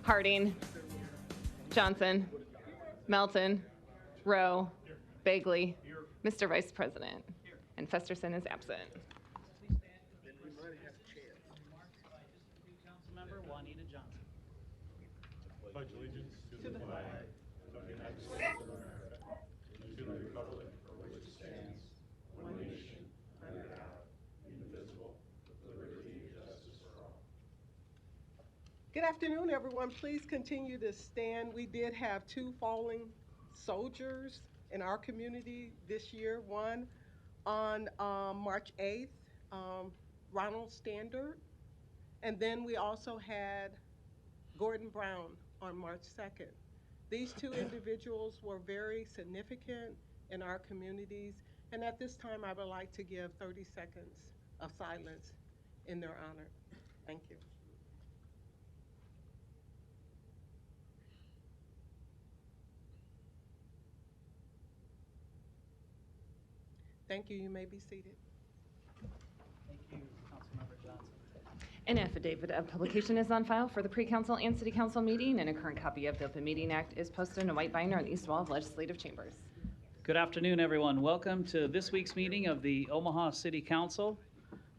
Harding, Johnson, Melton, Rowe, Bagley, Mr. Vice President, and Festerson is absent. Councilmember Juanita Johnson. Pledge allegiance to the flag of the United States of America and to the republic for which it stands, one nation, under God, indivisible, with liberty and justice for all. Good afternoon, everyone. Please continue to stand. We did have 2 fallen soldiers in our community this year. One on March 8th, Ronald Standard, and then we also had Gordon Brown on March 2nd. These 2 individuals were very significant in our communities, and at this time I would like to give 30 seconds of silence in their honor. Thank you. Thank you. You may be seated. Thank you, Councilmember Johnson. An affidavit of publication is on file for the pre-council and city council meeting, and a current copy of the Open Meeting Act is posted in a white binder on the east wall of legislative chambers. Good afternoon, everyone. Welcome to this week's meeting of the Omaha City Council.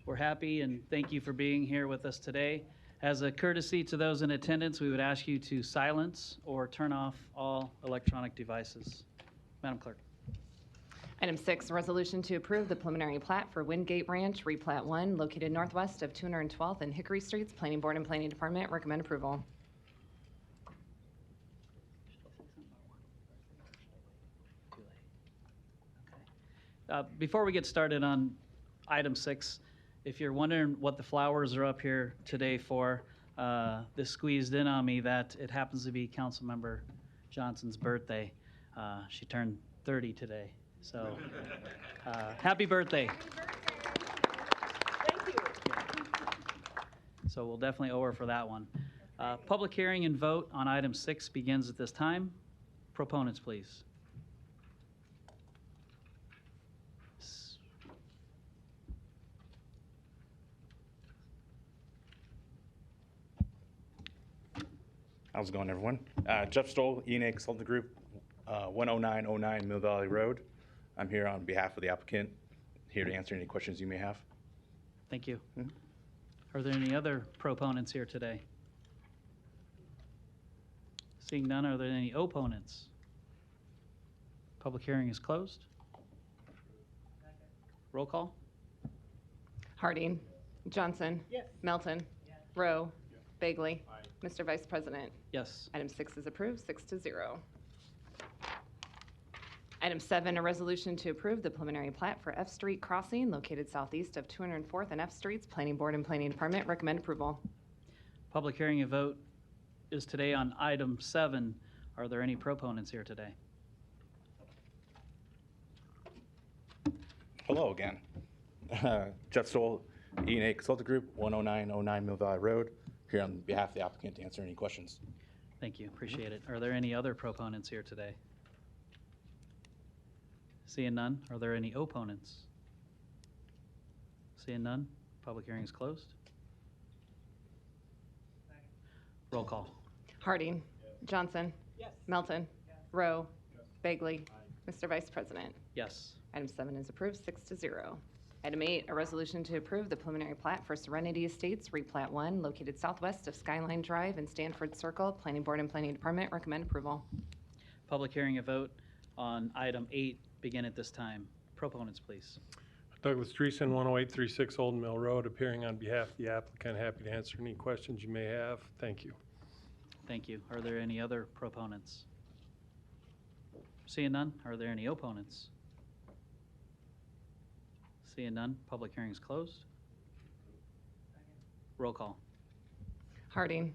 We're happy and thank you for being here with us today. As a courtesy to those in attendance, we would ask you to silence or turn off all electronic devices. Madam Clerk. Item 6, a resolution to approve the preliminary plat for Wingate Ranch, replat 1, located northwest of 212th and Hickory Streets. Planning Board and Planning Department recommend approval. Before we get started on item 6, if you're wondering what the flowers are up here today for, this squeezed in on me that it happens to be Councilmember Johnson's birthday. She turned 30 today. So, happy birthday. Happy birthday. Thank you. So we'll definitely owe her for that one. Public hearing and vote on item 6 begins at this time. Proponents, please. How's it going, everyone? Jeff Stoll, E&A Consulting Group, 10909 Mill Valley Road. I'm here on behalf of the applicant, here to answer any questions you may have. Thank you. Are there any other proponents here today? Seeing none, are there any opponents? Public hearing is closed. Roll call. Harding, Johnson, Yes. Melton, Rowe, Bagley, Mr. Vice President. Yes. Item 6 is approved, 6-0. Item 7, a resolution to approve the preliminary plat for F Street Crossing located southeast of 204th and F Streets. Planning Board and Planning Department recommend approval. Public hearing and vote is today on item 7. Are there any proponents here today? Hello again. Jeff Stoll, E&A Consulting Group, 10909 Mill Valley Road, here on behalf of the applicant to answer any questions. Thank you. Appreciate it. Are there any other proponents here today? Seeing none, are there any opponents? Seeing none, public hearing is closed. Roll call. Harding, Johnson, Yes. Melton, Rowe, Bagley, Mr. Vice President. Yes. Item 7 is approved, 6-0. Item 8, a resolution to approve the preliminary plat for Serenity Estates, replat 1, located southwest of Skyline Drive and Stanford Circle. Planning Board and Planning Department recommend approval. Public hearing and vote on item 8 begin at this time. Proponents, please. Douglas Dreesen, 10836 Old Mill Road, appearing on behalf of the applicant. Happy to answer any questions you may have. Thank you. Thank you. Are there any other proponents? Seeing none, are there any opponents? Seeing none, public hearing is closed. Roll call. Harding,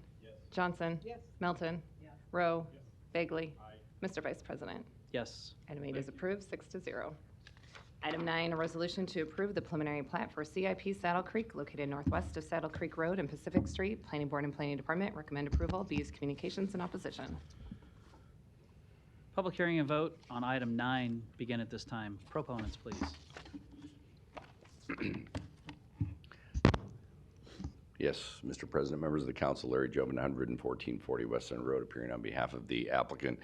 Johnson, Yes. Melton, Rowe, Bagley, Mr. Vice President. Yes. Item 8 is approved, 6-0. Item 9, a resolution to approve the preliminary plat for CIP Saddle Creek located northwest of Saddle Creek Road and Pacific Street. Planning Board and Planning Department recommend approval. B's Communications in opposition. Public hearing and vote on item 9 begin at this time. Proponents, please. Yes, Mr. President, members of the council, Larry Jobin, 11440 West End Road, appearing on behalf of the applicant.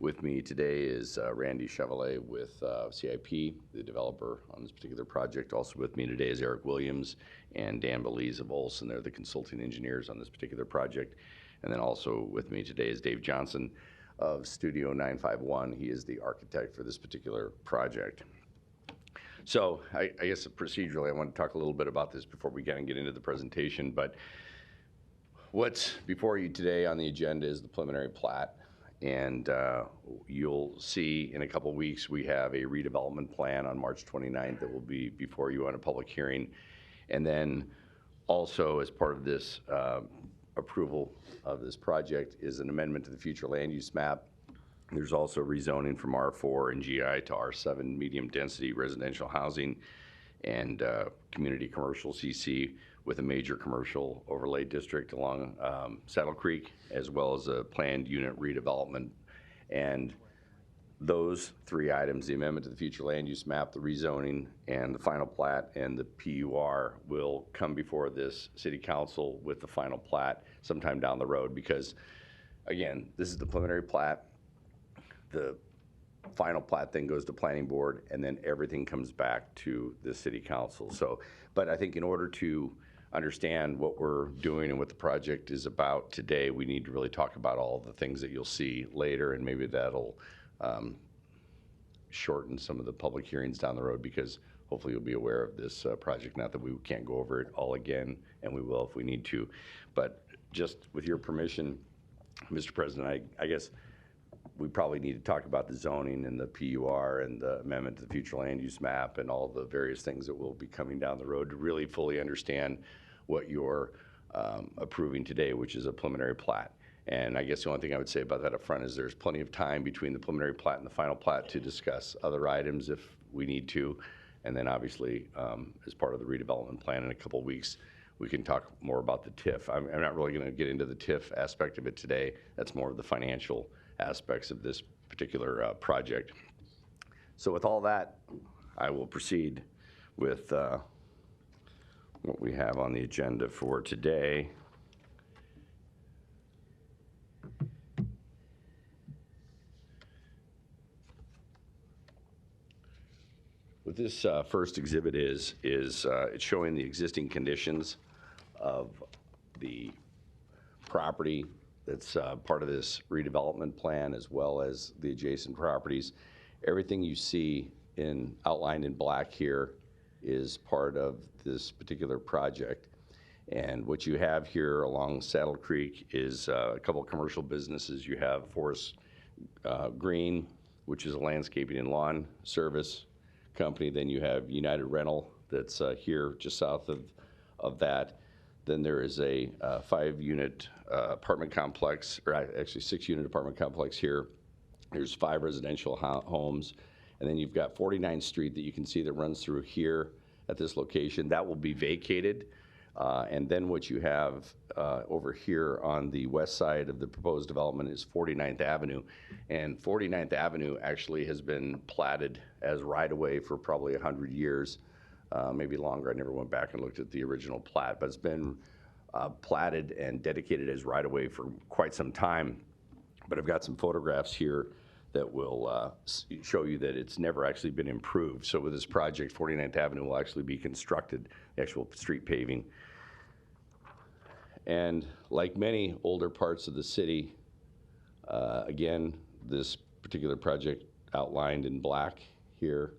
With me today is Randy Chevrolet with CIP, the developer on this particular project. Also with me today is Eric Williams and Dan Belize of Olson. They're the consulting engineers on this particular project. And then also with me today is Dave Johnson of Studio 951. He is the architect for this particular project. So I guess procedurally, I want to talk a little bit about this before we get into the presentation. But what's before you today on the agenda is the preliminary plat. And you'll see in a couple weeks, we have a redevelopment plan on March 29th that will be before you on a public hearing. And then also as part of this approval of this project is an amendment to the future land use map. There's also rezoning from R4 and GI to R7 medium density residential housing and community commercial CC with a major commercial overlay district along Saddle Creek, as well as a planned unit redevelopment. And those three items, the amendment to the future land use map, the rezoning, and the final plat and the PUR will come before this city council with the final plat sometime down the road, because again, this is the preliminary plat. The final plat then goes to planning board, and then everything comes back to the city council. So, but I think in order to understand what we're doing and what the project is about today, we need to really talk about all the things that you'll see later, and maybe that'll shorten some of the public hearings down the road, because hopefully you'll be aware of this project. Not that we can't go over it all again, and we will if we need to. But just with your permission, Mr. President, I guess we probably need to talk about the zoning and the PUR and the amendment to the future land use map and all the various things that will be coming down the road to really fully understand what you're approving today, which is a preliminary plat. And I guess the only thing I would say about that up front is there's plenty of time between the preliminary plat and the final plat to discuss other items if we need to. And then obviously, as part of the redevelopment plan in a couple of weeks, we can talk more about the TIF. I'm not really going to get into the TIF aspect of it today. That's more of the financial aspects of this particular project. So with all that, I will proceed with what we have on the agenda for today. What this first exhibit is it's showing the existing conditions of the property that's part of this redevelopment plan, as well as the adjacent properties. Everything you see outlined in black here is part of this particular project. And what you have here along Saddle Creek is a couple of commercial businesses. You have Forest Green, which is a landscaping and lawn service company. Then you have United Rental that's here just south of that. Then there is a 5-unit apartment complex, or actually 6-unit apartment complex here. There's 5 residential homes. And then you've got 49th Street that you can see that runs through here at this location. That will be vacated. And then what you have over here on the west side of the proposed development is 49th Avenue. And 49th Avenue actually has been platted as right-of-way for probably 100 years. Maybe longer. I never went back and looked at the original plat, but it's been platted and dedicated as right-of-way for quite some time. But I've got some photographs here that will show you that it's never actually been improved. So with this project, 49th Avenue will actually be constructed, the actual street paving. And like many older parts of the city, again, this particular project outlined in black here,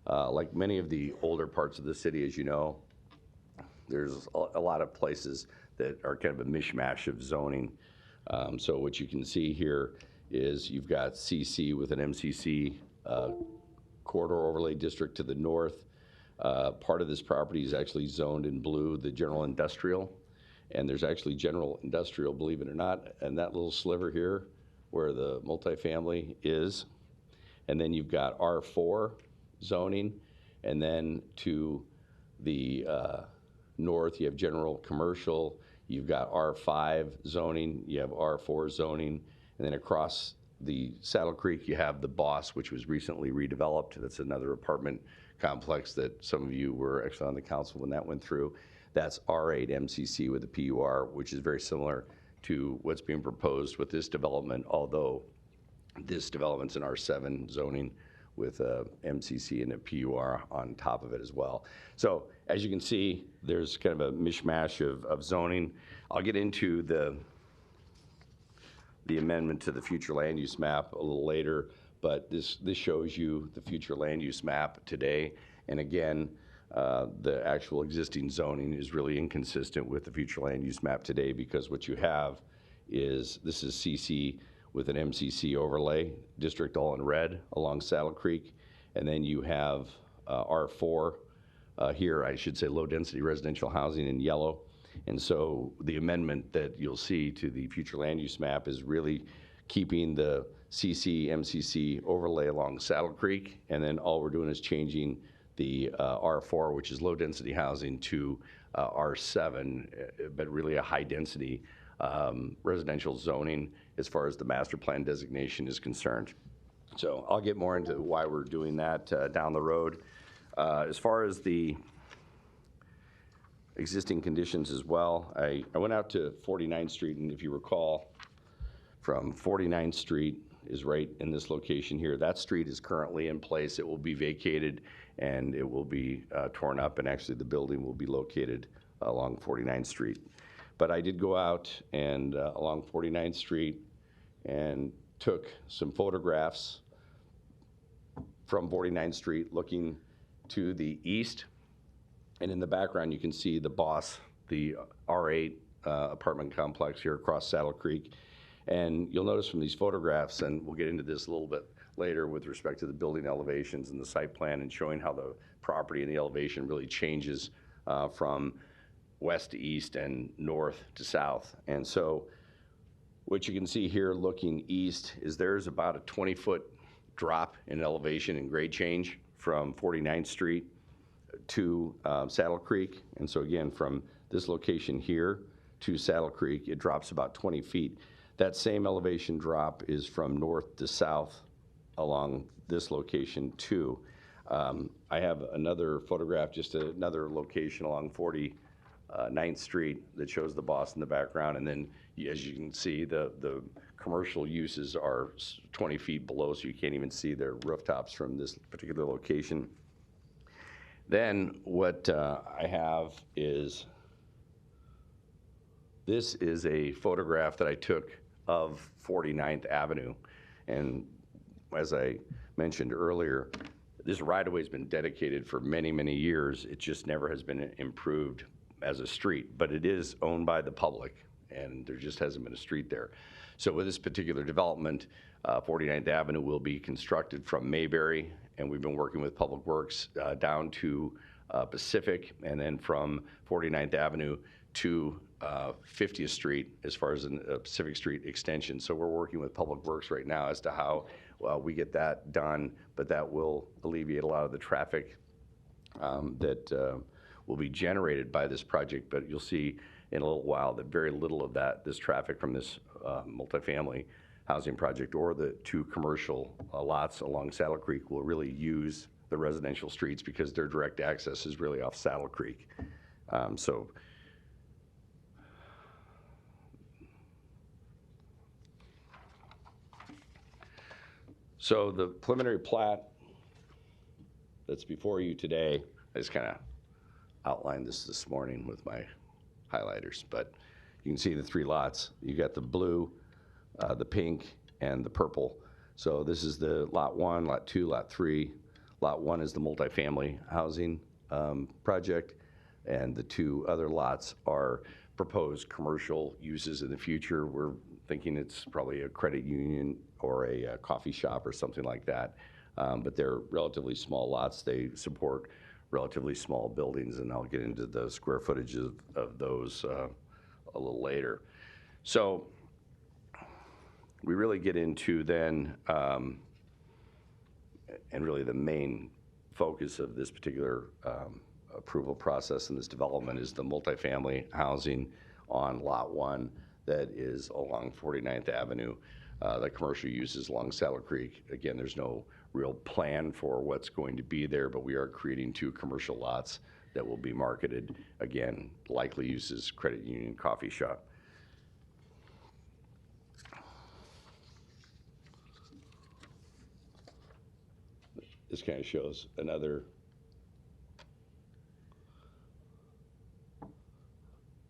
like many of the older parts of the city, as you know, there's a lot of places that are kind of a mishmash of zoning. So what you can see here is you've got CC with an MCC corridor overlay district to the north. Part of this property is actually zoned in blue, the general industrial. And there's actually general industrial, believe it or not, and that little sliver here where the multifamily is. And then you've got R4 zoning, and then to the north you have general commercial, you've got R5 zoning, you have R4 zoning, and then across the Saddle Creek you have the Boss, which was recently redeveloped. That's another apartment complex that some of you were actually on the council when that went through. That's R8 MCC with a PUR, which is very similar to what's being proposed with this development, although this development's in R7 zoning with a MCC and a PUR on top of it as well. So as you can see, there's kind of a mishmash of zoning. I'll get into the amendment to the future land use map a little later, but this shows you the future land use map today. And again, the actual existing zoning is really inconsistent with the future land use map today, because what you have is, this is CC with an MCC overlay district all in red along Saddle Creek. And then you have R4 here, I should say low density residential housing in yellow. And so the amendment that you'll see to the future land use map is really keeping the CC, MCC overlay along Saddle Creek. And then all we're doing is changing the R4, which is low density housing, to R7, but really a high density residential zoning as far as the master plan designation is concerned. So I'll get more into why we're doing that down the road. As far as the existing conditions as well, I went out to 49th Street, and if you recall, from 49th Street is right in this location here. That street is currently in place. It will be vacated and it will be torn up, and actually the building will be located along 49th Street. But I did go out and along 49th Street and took some photographs from 49th Street looking to the east. And in the background, you can see the Boss, the R8 apartment complex here across Saddle Creek. And you'll notice from these photographs, and we'll get into this a little bit later with respect to the building elevations and the site plan, and showing how the property and the elevation really changes from west to east and north to south. And so what you can see here looking east is there's about a 20-foot drop in elevation and grade change from 49th Street to Saddle Creek. And so again, from this location here to Saddle Creek, it drops about 20 feet. That same elevation drop is from north to south along this location too. I have another photograph, just another location along 49th Street that shows the Boss in the background. And then as you can see, the commercial uses are 20 feet below, so you can't even see their rooftops from this particular location. Then what I have is, this is a photograph that I took of 49th Avenue. And as I mentioned earlier, this right-of-way has been dedicated for many, many years. It just never has been improved as a street, but it is owned by the public, and there just hasn't been a street there. So with this particular development, 49th Avenue will be constructed from Mayberry, and we've been working with Public Works down to Pacific, and then from 49th Avenue to 50th Street as far as a Pacific Street extension. So we're working with Public Works right now as to how we get that done, but that will alleviate a lot of the traffic that will be generated by this project. But you'll see in a little while that very little of this traffic from this multifamily housing project or the two commercial lots along Saddle Creek will really use the residential streets, because their direct access is really off Saddle Creek. So the preliminary plat that's before you today, I just kind of outlined this morning with my highlighters, but you can see the three lots. You got the blue, the pink, and the purple. So this is the lot 1, lot 2, lot 3. Lot 1 is the multifamily housing project, and the two other lots are proposed commercial uses in the future. We're thinking it's probably a credit union or a coffee shop or something like that. But they're relatively small lots. They support relatively small buildings, and I'll get into the square footage of those a little later. So we really get into then, and really the main focus of this particular approval process and this development is the multifamily housing on lot 1 that is along 49th Avenue. The commercial uses along Saddle Creek. Again, there's no real plan for what's going to be there, but we are creating two commercial lots that will be marketed. Again, likely uses credit union coffee shop. This kind of shows another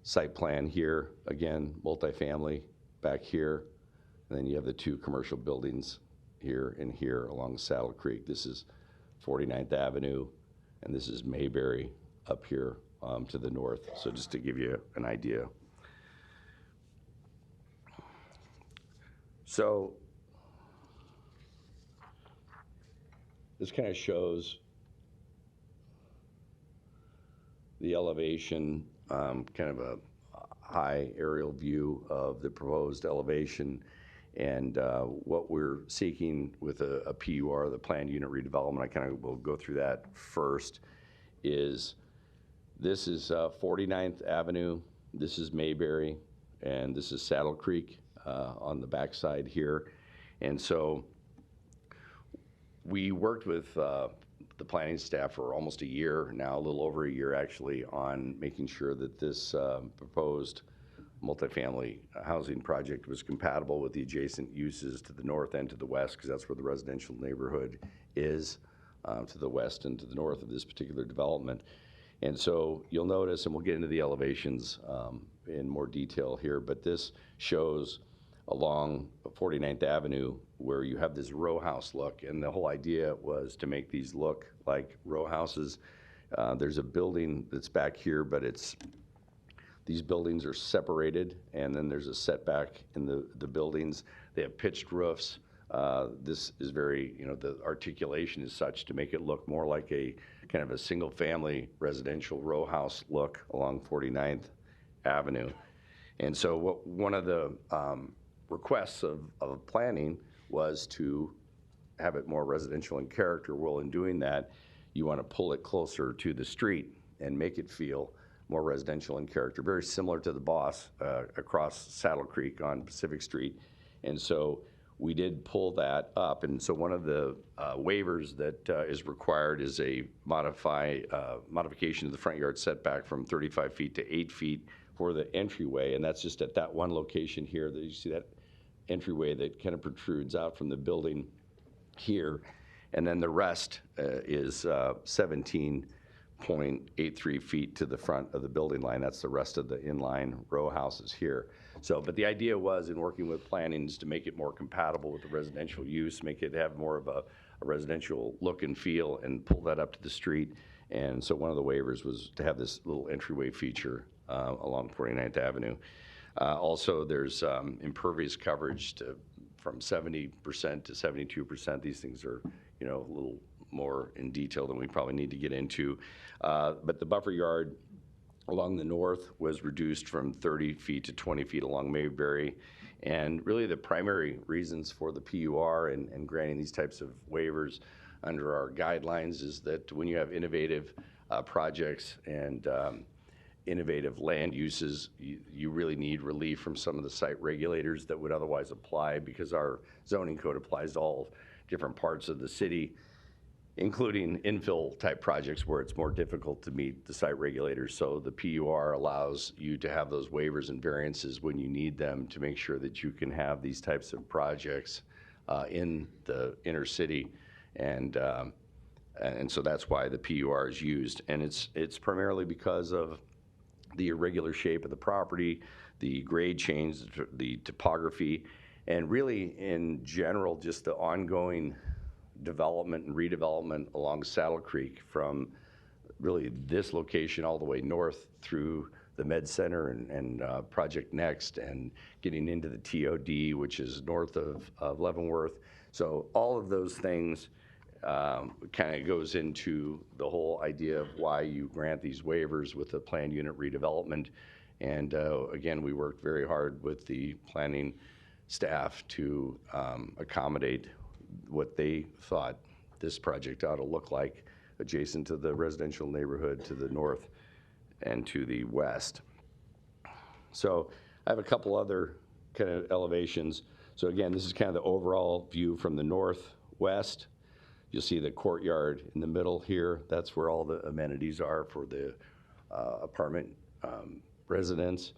site plan here. Again, multifamily back here. And then you have the two commercial buildings here and here along Saddle Creek. This is 49th Avenue, and this is Mayberry up here to the north. So just to give you an idea. So this kind of shows the elevation, kind of a high aerial view of the proposed elevation. And what we're seeking with a PUR, the planned unit redevelopment, I kind of will go through that first, is this is 49th Avenue, this is Mayberry, and this is Saddle Creek on the backside here. And so we worked with the planning staff for almost a year now, a little over a year actually, on making sure that this proposed multifamily housing project was compatible with the adjacent uses to the north and to the west, because that's where the residential neighborhood is, to the west and to the north of this particular development. And so you'll notice, and we'll get into the elevations in more detail here, but this shows along 49th Avenue where you have this row house look, and the whole idea was to make these look like row houses. There's a building that's back here, but these buildings are separated, and then there's a setback in the buildings. They have pitched roofs. This is very, the articulation is such to make it look more like a kind of a single-family residential row house look along 49th Avenue. And so one of the requests of planning was to have it more residential in character. Well, in doing that, you want to pull it closer to the street and make it feel more residential in character, very similar to the Boss across Saddle Creek on Pacific Street. And so we did pull that up. And so one of the waivers that is required is a modification of the front yard setback from 35 feet to 8 feet for the entryway. And that's just at that one location here that you see that entryway that kind of protrudes out from the building here. And then the rest is 17.83 feet to the front of the building line. That's the rest of the inline row houses here. So, but the idea was, in working with planning, is to make it more compatible with the residential use, make it have more of a residential look and feel, and pull that up to the street. And so one of the waivers was to have this little entryway feature along 49th Avenue. Also, there's impervious coverage from 70% to 72%. These things are, a little more in detail than we probably need to get into. But the buffer yard along the north was reduced from 30 feet to 20 feet along Mayberry. And really the primary reasons for the PUR and granting these types of waivers under our guidelines is that when you have innovative projects and innovative land uses, you really need relief from some of the site regulators that would otherwise apply, because our zoning code applies to all different parts of the city, including infill type projects where it's more difficult to meet the site regulators. So the PUR allows you to have those waivers and variances when you need them to make sure that you can have these types of projects in the inner city. And so that's why the PUR is used. And it's primarily because of the irregular shape of the property, the grade change, the topography, and really in general, just the ongoing development and redevelopment along Saddle Creek from really this location all the way north through the Med Center and Project Next, and getting into the TOD, which is north of Leavenworth. So all of those things kind of goes into the whole idea of why you grant these waivers with the planned unit redevelopment. And again, we worked very hard with the planning staff to accommodate what they thought this project ought to look like adjacent to the residential neighborhood to the north and to the west. So I have a couple other kind of elevations. So again, this is kind of the overall view from the northwest You'll see the courtyard in the middle here. That's where all the amenities are for the apartment residents.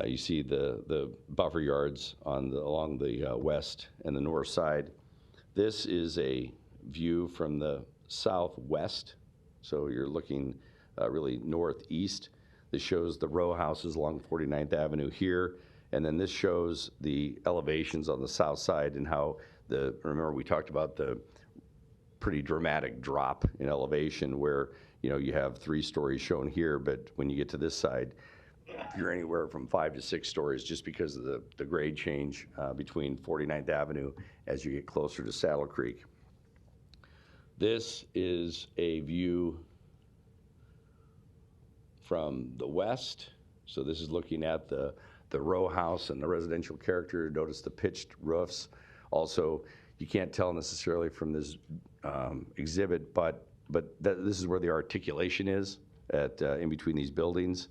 You see the buffer yards along the west and the north side. This is a view from the southwest, so you're looking really northeast. This shows the row houses along 49th Avenue here, and then this shows the elevations on the south side and how remember we talked about the pretty dramatic drop in elevation where you have 3 stories shown here, but when you get to this side, you're anywhere from 5 to 6 stories just because of the grade change between 49th Avenue as you get closer to Saddle Creek. This is a view from the west. So this is looking at the row house and the residential character. Notice the pitched roofs. Also, you can't tell necessarily from this exhibit, but this is where the articulation is in between these buildings.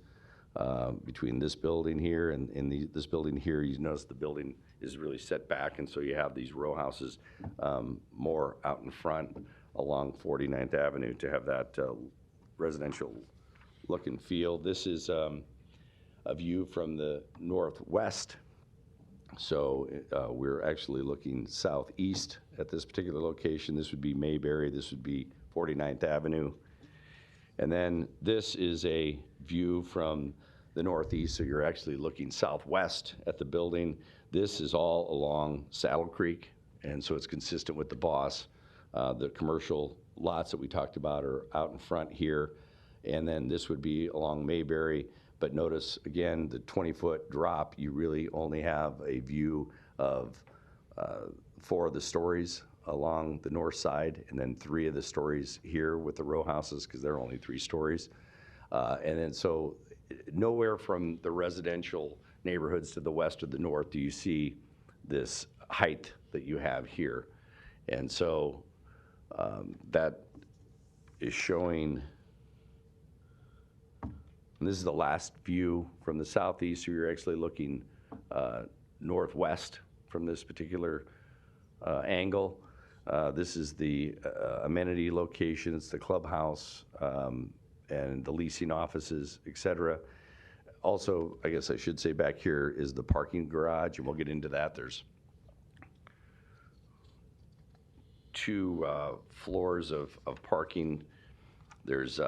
Between this building here and this building here, you notice the building is really set back, and so you have these row houses more out in front along 49th Avenue to have that residential look and feel. This is a view from the northwest. So we're actually looking southeast at this particular location. This would be Mayberry, this would be 49th Avenue. And then this is a view from the northeast, so you're actually looking southwest at the building. This is all along Saddle Creek, and so it's consistent with the boss. The commercial lots that we talked about are out in front here, and then this would be along Mayberry. But notice, again, the 20-foot drop, you really only have a view of 4 of the stories along the north side, and then 3 of the stories here with the row houses, because they're only 3 stories. And then so nowhere from the residential neighborhoods to the west or the north do you see this height that you have here. And so that is showing, and this is the last view from the southeast, so you're actually looking northwest from this particular angle. This is the amenity locations, the clubhouse, and the leasing offices, et cetera. Also, I guess I should say back here is the parking garage, and we'll get into that. There's 2 floors of parking. There's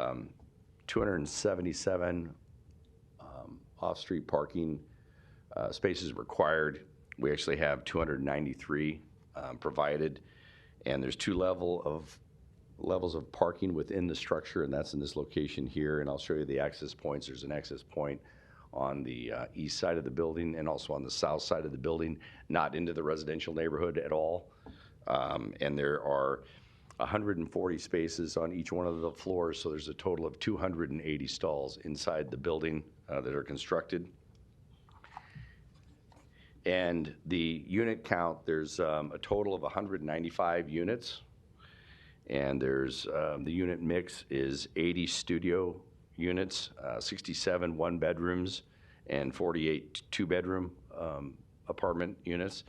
277 off-street parking spaces required. We actually have 293 provided, and there's 2 levels of parking within the structure, and that's in this location here. And I'll show you the access points. There's an access point on the east side of the building and also on the south side of the building, not into the residential neighborhood at all. And there are 140 spaces on each one of the floors, so there's a total of 280 stalls inside the building that are constructed. And the unit count, there's a total of 195 units, and there's the unit mix is 80 studio units, 67 1-bedrooms, and 48 2-bedroom apartment units.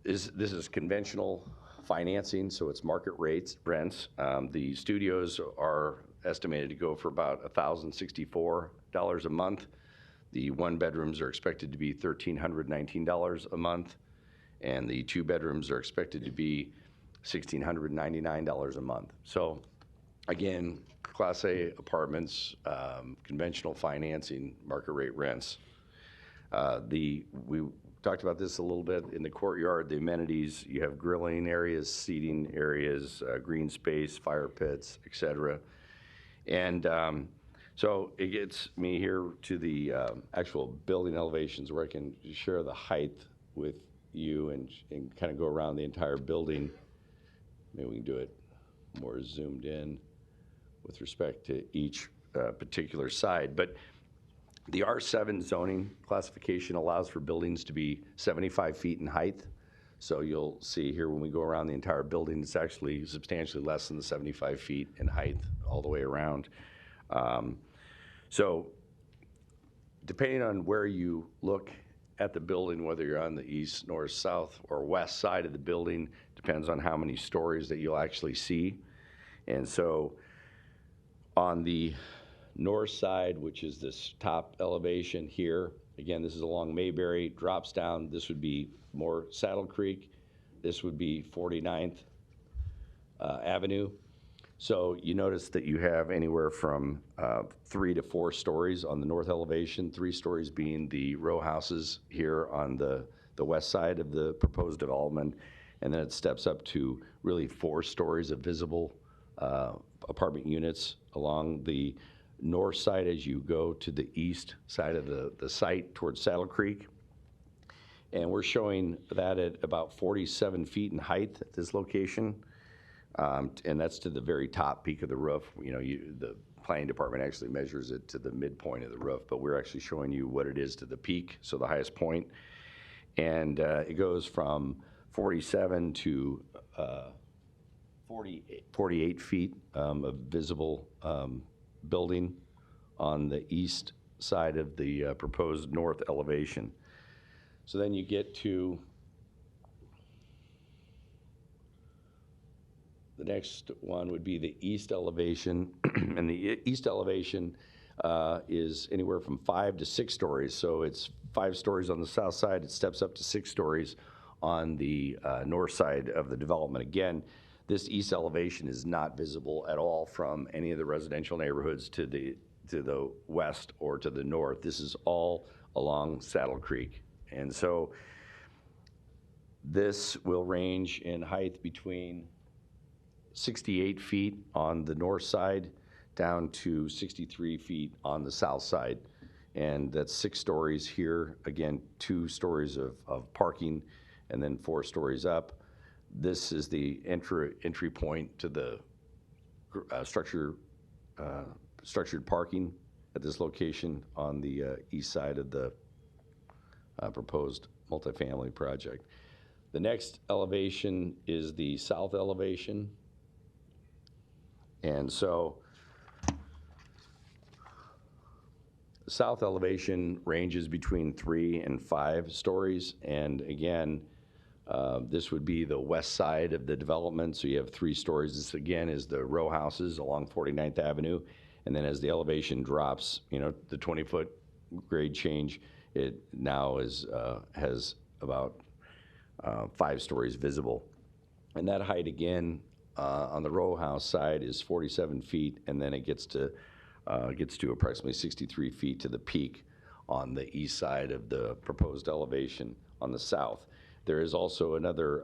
This is conventional financing, so it's market rents. The studios are estimated to go for about $1,064 a month. The 1-bedrooms are expected to be $1,319 a month, and the 2-bedrooms are expected to be $1,699 a month. So again, Class A apartments, conventional financing, market rate rents. We talked about this a little bit in the courtyard, the amenities. You have grilling areas, seating areas, green space, fire pits, et cetera. And so it gets me here to the actual building elevations where I can share the height with you and kind of go around the entire building. Maybe we can do it more zoomed in with respect to each particular side. But the R7 zoning classification allows for buildings to be 75 feet in height. So you'll see here when we go around the entire building, it's actually substantially less than the 75 feet in height all the way around. So depending on where you look at the building, whether you're on the east, north, south, or west side of the building, depends on how many stories that you'll actually see. And so on the north side, which is this top elevation here, again, this is along Mayberry, drops down. This would be more Saddle Creek. This would be 49th Avenue. So you notice that you have anywhere from 3 to 4 stories on the north elevation, 3 stories being the row houses here on the west side of the proposed development. And then it steps up to really 4 stories of visible apartment units along the north side as you go to the east side of the site towards Saddle Creek. And we're showing that at about 47 feet in height at this location. And that's to the very top peak of the roof. You know, the planning department actually measures it to the midpoint of the roof, but we're actually showing you what it is to the peak, so the highest point. And it goes from 47 to 48 feet of visible building on the east side of the proposed north elevation. So then you get to the next one would be the east elevation, and the east elevation is anywhere from 5 to 6 stories. So it's 5 stories on the south side. It steps up to 6 stories on the north side of the development. Again, this east elevation is not visible at all from any of the residential neighborhoods to the west or to the north. This is all along Saddle Creek. And so this will range in height between 68 feet on the north side down to 63 feet on the south side. And that's 6 stories here. Again, 2 stories of parking and then 4 stories up. This is the entry point to the structured parking at this location on the east side of the proposed multifamily project. The next elevation is the south elevation. And so the south elevation ranges between 3 and 5 stories. And again, this would be the west side of the development. So you have 3 stories. This again is the row houses along 49th Avenue. And then as the elevation drops, you know, the 20-foot grade change, it now has about 5 stories visible. And that height again on the row house side is 47 feet, and then it gets to approximately 63 feet to the peak on the east side of the proposed elevation on the south. There is also another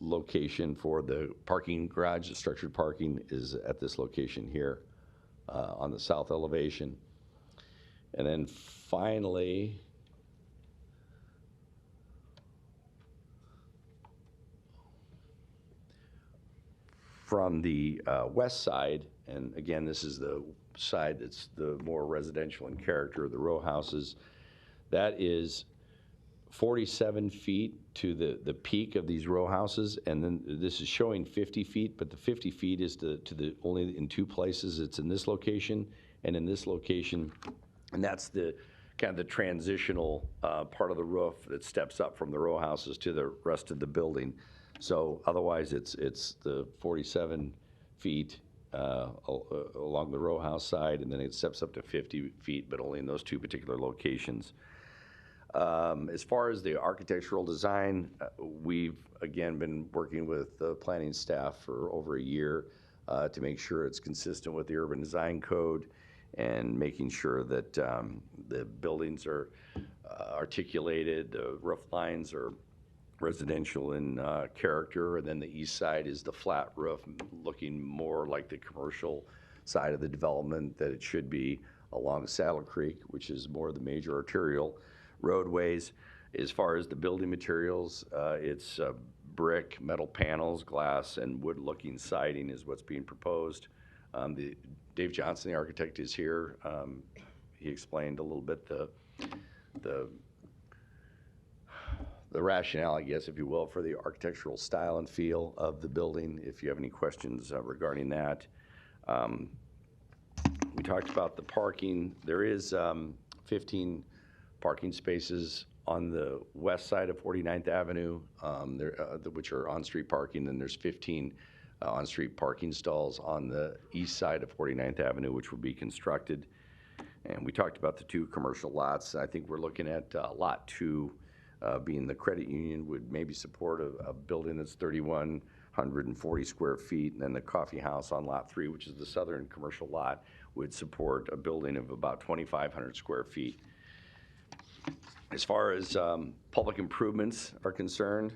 location for the parking garage. The structured parking is at this location here on the south elevation. And then finally, from the west side, and again, this is the side that's the more residential in character, the row houses, that is 47 feet to the peak of these row houses, and then this is showing 50 feet, but the 50 feet is to the only in 2 places. It's in this location and in this location, and that's the kind of the transitional part of the roof that steps up from the row houses to the rest of the building. So otherwise, it's the 47 feet along the row house side, and then it steps up to 50 feet, but only in those 2 particular locations. As far as the architectural design, we've, again, been working with the planning staff for over a year to make sure it's consistent with the urban design code and making sure that the buildings are articulated, the roof lines are residential in character, and then the east side is the flat roof, looking more like the commercial side of the development that it should be along Saddle Creek, which is more the major arterial roadways. As far as the building materials, it's brick, metal panels, glass, and wood-looking siding is what's being proposed. Dave Johnson, the architect, is here. He explained a little bit the rationale, I guess, if you will, for the architectural style and feel of the building, if you have any questions regarding that. We talked about the parking. There is 15 parking spaces On the west side of 49th Avenue, which are on-street parking, and there's 15 on-street parking stalls on the east side of 49th Avenue, which will be constructed. And we talked about the 2 commercial lots. I think we're looking at Lot 2 being the credit union would maybe support a building that's 3,140 square feet, and then the coffee house on Lot 3, which is the southern commercial lot, would support a building of about 2,500 square feet. As far as public improvements are concerned,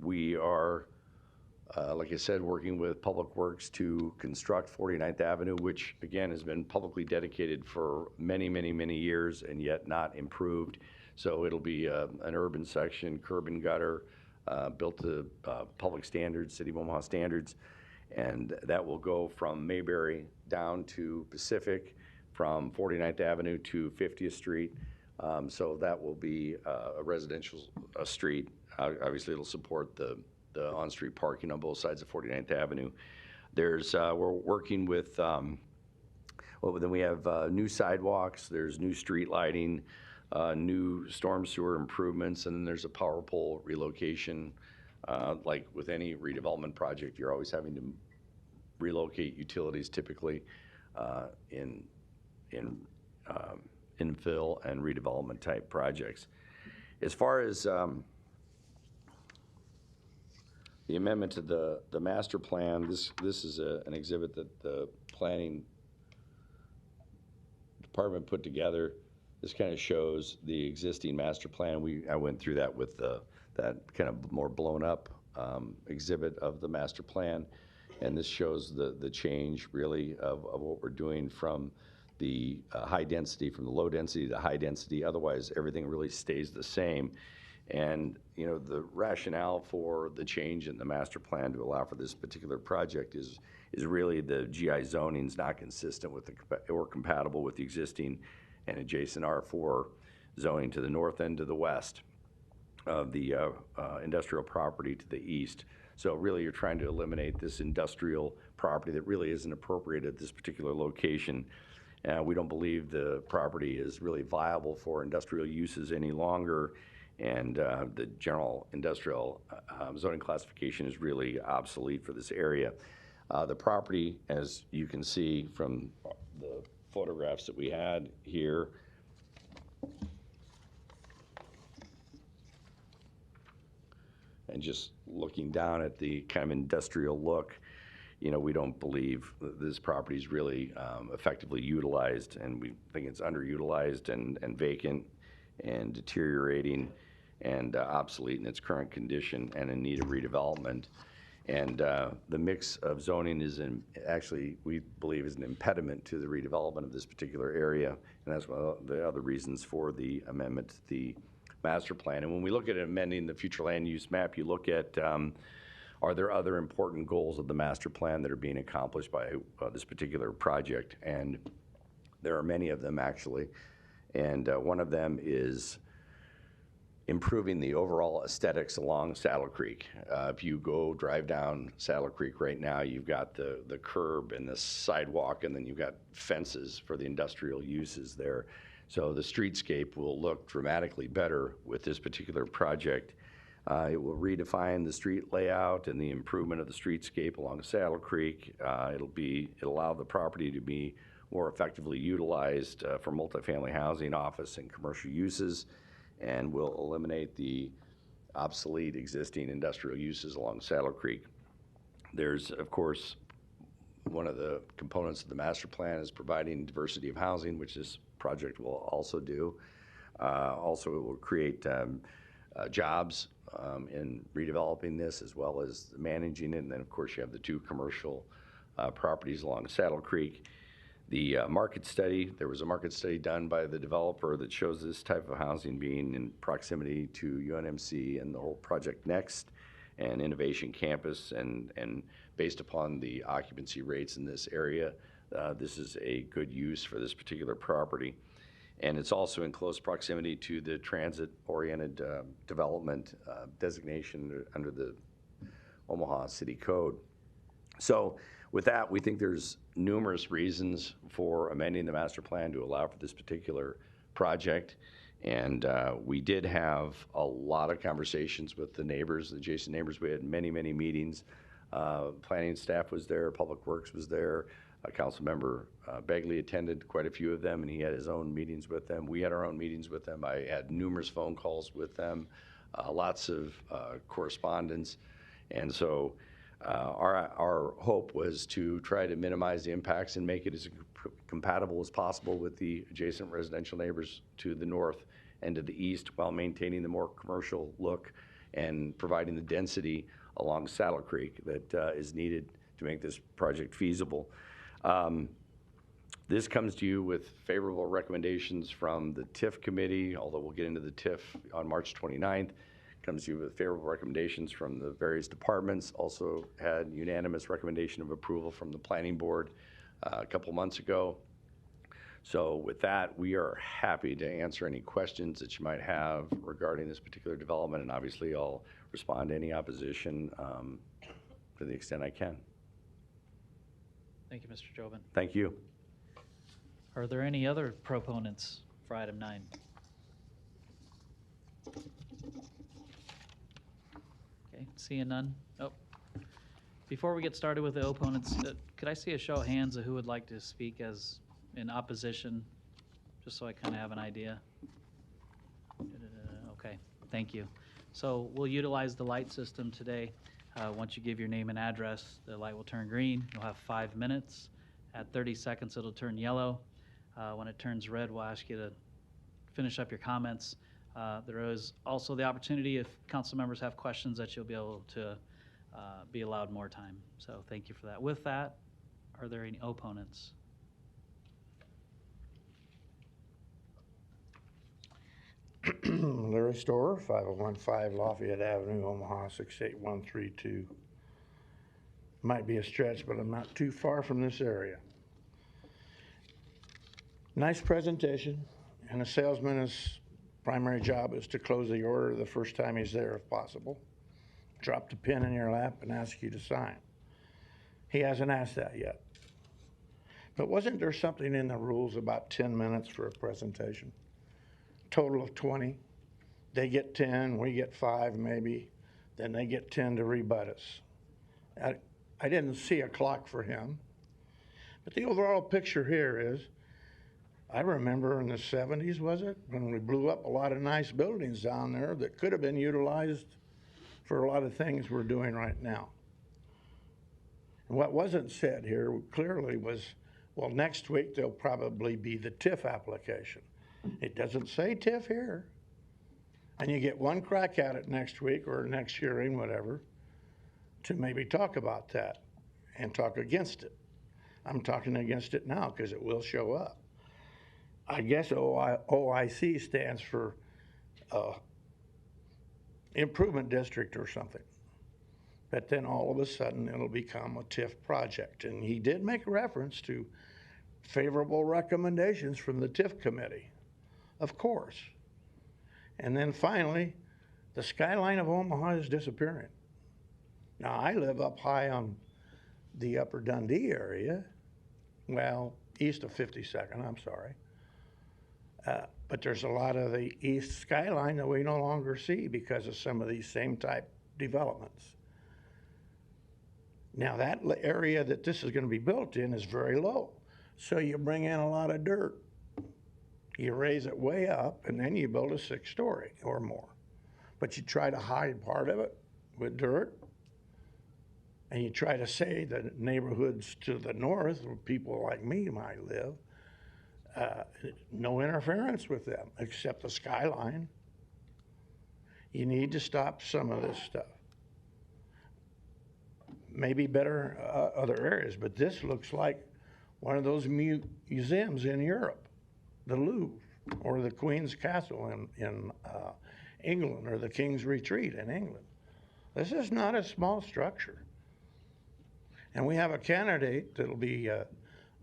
we are, like I said, working with Public Works to construct 49th Avenue, which again has been publicly dedicated for many, many, many years and yet not improved. So it'll be an urban section, curb and gutter, built to public standards, City of Omaha standards, and that will go from Mayberry down to Pacific, from 49th Avenue to 50th Street. So that will be a residential street. Obviously, it'll support the on-street parking on both sides of 49th Avenue. We're working with, then we have new sidewalks, there's new street lighting, new storm sewer improvements, and then there's a power pole relocation. Like with any redevelopment project, you're always having to relocate utilities typically in infill and redevelopment type projects. As far as the amendment to the master plan, this is an exhibit that the planning department put together. This kind of shows the existing master plan. I went through that with that kind of more blown up exhibit of the master plan, and this shows the change really of what we're doing from the high density, from the low density to high density. Otherwise, everything really stays the same. And you know, the rationale for the change in the master plan to allow for this particular project is really the GI zoning is not consistent with or compatible with the existing and adjacent R4 zoning to the north and to the west of the industrial property to the east. So really, you're trying to eliminate this industrial property that really isn't appropriate at this particular location. We don't believe the property is really viable for industrial uses any longer, and the general industrial zoning classification is really obsolete for this area. The property, as you can see from the photographs that we had here, and just looking down at the kind of industrial look, you know, we don't believe this property is really effectively utilized, and we think it's underutilized and vacant and deteriorating and obsolete in its current condition and in need of redevelopment. And the mix of zoning is actually, we believe, is an impediment to the redevelopment of this particular area, and that's one of the other reasons for the amendment to the master plan. And when we look at amending the future land use map, you look at are there other important goals of the master plan that are being accomplished by this particular project? And there are many of them, actually. And one of them is improving the overall aesthetics along Saddle Creek. If you go drive down Saddle Creek right now, you've got the curb and the sidewalk, and then you've got fences for the industrial uses there. So the streetscape will look dramatically better with this particular project. It will redefine the street layout and the improvement of the streetscape along Saddle Creek. It'll allow the property to be more effectively utilized for multifamily housing, office, and commercial uses, and will eliminate the obsolete existing industrial uses along Saddle Creek. There's, of course, one of the components of the master plan is providing diversity of housing, which this project will also do. Also, it will create jobs in redeveloping this, as well as managing it. And then, of course, you have the 2 commercial properties along Saddle Creek. The market study, there was a market study done by the developer that shows this type of housing being in proximity to UNMC and the whole Project Next and Innovation Campus, and based upon the occupancy rates in this area, this is a good use for this particular property. And it's also in close proximity to the transit-oriented development designation under the Omaha City Code. So with that, we think there's numerous reasons for amending the master plan to allow for this particular project. And we did have a lot of conversations with the neighbors, the adjacent neighbors. We had many, many meetings. Planning staff was there, Public Works was there. Councilmember Begley attended quite a few of them, and he had his own meetings with them. We had our own meetings with them. I had numerous phone calls with them, lots of correspondence. And so our hope was to try to minimize the impacts and make it as compatible as possible with the adjacent residential neighbors to the north and to the east, while maintaining the more commercial look and providing the density along Saddle Creek that is needed to make this project feasible. This comes to you with favorable recommendations from the TIF committee, although we'll get into the TIF on March 29th. Comes to you with favorable recommendations from the various departments. Also had unanimous recommendation of approval from the planning board a couple months ago. So with that, we are happy to answer any questions that you might have regarding this particular development, and obviously I'll respond to any opposition to the extent I can. Thank you, Mr. Jobin. Thank you. Are there any other proponents for item 9? Okay, seeing none. Oh, before we get started with the opponents, could I see a show of hands of who would like to speak as in opposition, just so I kind of have an idea? Okay, thank you. So we'll utilize the light system today. Once you give your name and address, the light will turn green. You'll have 5 minutes. At 30 seconds, it'll turn yellow. When it turns red, we'll ask you to finish up your comments. There is also the opportunity, if council members have questions, that you'll be able to be allowed more time. So thank you for that. With that, are there any opponents? Larry Storer, 5015 Lafayette Avenue, Omaha, 68132. Might be a stretch, but I'm not too far from this area. Nice presentation, and a salesman's primary job is to close the order the first time he's there if possible. Drop the pen in your lap and ask you to sign. He hasn't asked that yet. But wasn't there something in the rules about 10 minutes for a presentation? Total of 20. They get 10, we get 5 maybe, then they get 10 to rebut us. I didn't see a clock for him, but the overall picture here is, I remember in the 70s, was it, when we blew up a lot of nice buildings down there that could have been utilized for a lot of things we're doing right now. And what wasn't said here clearly was, well, next week there'll probably be the TIF application. It doesn't say TIF here. And you get one crack at it next week or next hearing, whatever, to maybe talk about that and talk against it. I'm talking against it now because it will show up. I guess OIC stands for Improvement District or something. But then all of a sudden it'll become a TIF project. And he did make reference to favorable recommendations from the TIF committee. Of course. And then finally, the skyline of Omaha is disappearing. Now, I live up high on the upper Dundee area, well, east of 52nd, I'm sorry. But there's a lot of the east skyline that we no longer see because of some of these same type developments. Now, that area that this is going to be built in is very low. So you bring in a lot of dirt. You raise it way up, and then you build a 6-story or more. But you try to hide part of it with dirt, and you try to say the neighborhoods to the north, where people like me might live, no interference with them except the skyline. You need to stop some of this stuff. Maybe better other areas, but this looks like one of those museums in Europe. The Louvre, or the Queen's Castle in England, or the King's Retreat in England. This is not a small structure. And we have a candidate that'll be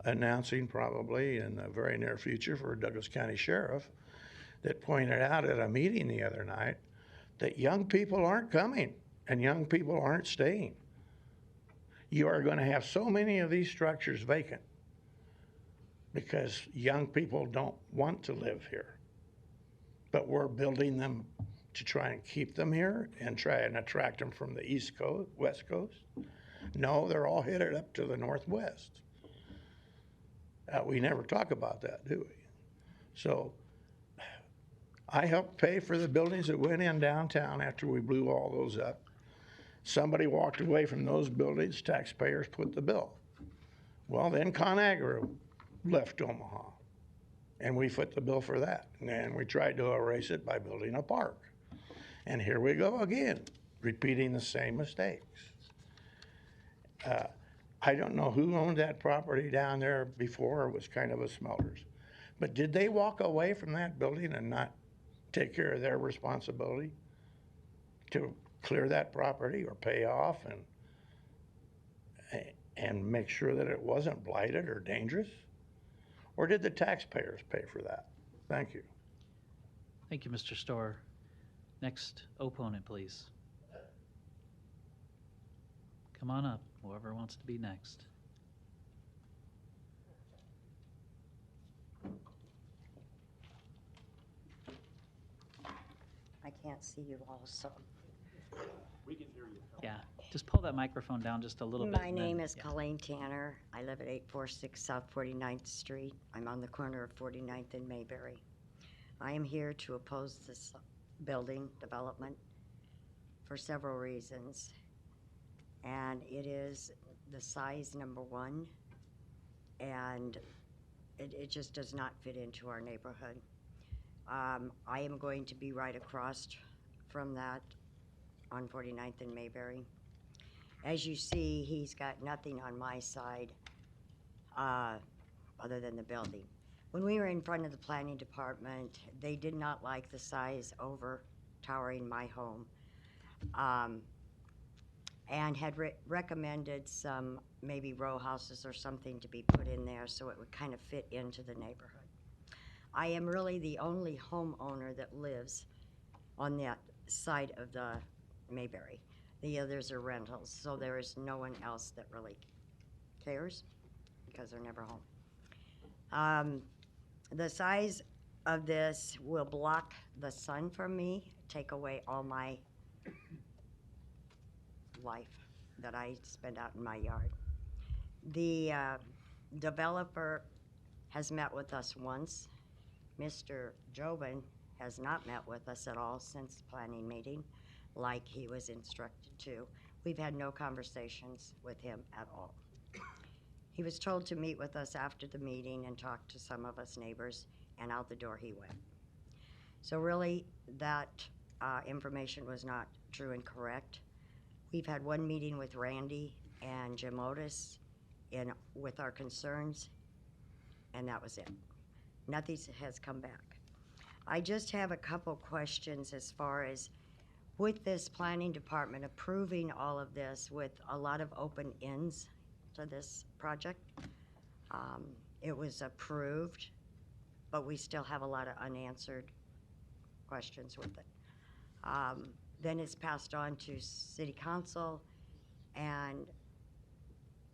announcing probably in the very near future for Douglas County Sheriff that pointed out at a meeting the other night that young people aren't coming and young people aren't staying. You are going to have so many of these structures vacant because young people don't want to live here. but we're building them to try and keep them here and try and attract them from the East Coast, West Coast. No, they're all headed up to the Northwest. We never talk about that, do we? So I helped pay for the buildings that went in downtown after we blew all those up. Somebody walked away from those buildings, taxpayers put the bill. Well, then ConAgra left Omaha, and we foot the bill for that. And we tried to erase it by building a park. And here we go again, repeating the same mistakes. I don't know who owned that property down there before. It was kind of a smelters. But did they walk away from that building and not take care of their responsibility to clear that property or pay off and make sure that it wasn't blighted or dangerous? Or did the taxpayers pay for that? Thank you. Thank you, Mr. Storr. Next opponent, please. Come on up, whoever wants to be next. I can't see you all, so. Yeah, just pull that microphone down just a little bit. My and then- name is yeah. Colleen Tanner. I live at 846 South 49th Street. I'm on the corner of 49th and Mayberry. I am here to oppose this building development for several reasons. And it is the size, number one, and it just does not fit into our neighborhood. I am going to be right across from that on 49th and Mayberry. As you see, he's got nothing on my side other than the building. When we were in front of the planning department, they did not like the size over towering my home, and had recommended some maybe row houses or something to be put in there so it would kind of fit into the neighborhood. I am really the only homeowner that lives on that side of the Mayberry. The others are rentals, so there is no one else that really cares because they're never home. The size of this will block the sun from me, take away all my life that I spend out in my yard. The developer has met with us once. Mr. Jovan has not met with us at all since the planning meeting, like he was instructed to. We've had no conversations with him at all. He was told to meet with us after the meeting and talk to some of us neighbors, and out the door he went. So really, that information was not true and correct. We've had one meeting with Randy and Jim Otis with our concerns, and that was it. Nothing has come back. I just have a couple questions as far as with this planning department approving all of this with a lot of open ends to this project. It was approved, but we still have a lot of unanswered questions with it. Then it's passed on to city council, and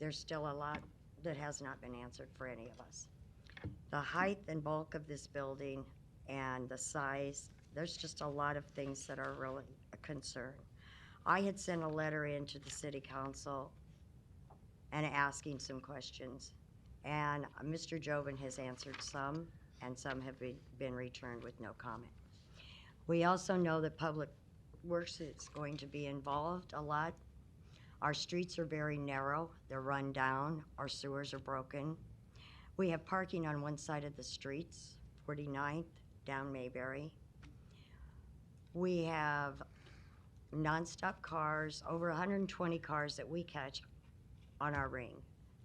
there's still a lot that has not been answered for any of us. The height and bulk of this building and the size, there's just a lot of things that are really a concern. I had sent a letter in to the city council and asking some questions, and Mr. Jovan has answered some, and some have been returned with no comment. We also know that Public Works is going to be involved a lot. Our streets are very narrow, they're run down, our sewers are broken. We have parking on one side of the streets, 49th, down Mayberry. We have nonstop cars, over 120 cars that we catch on our ring.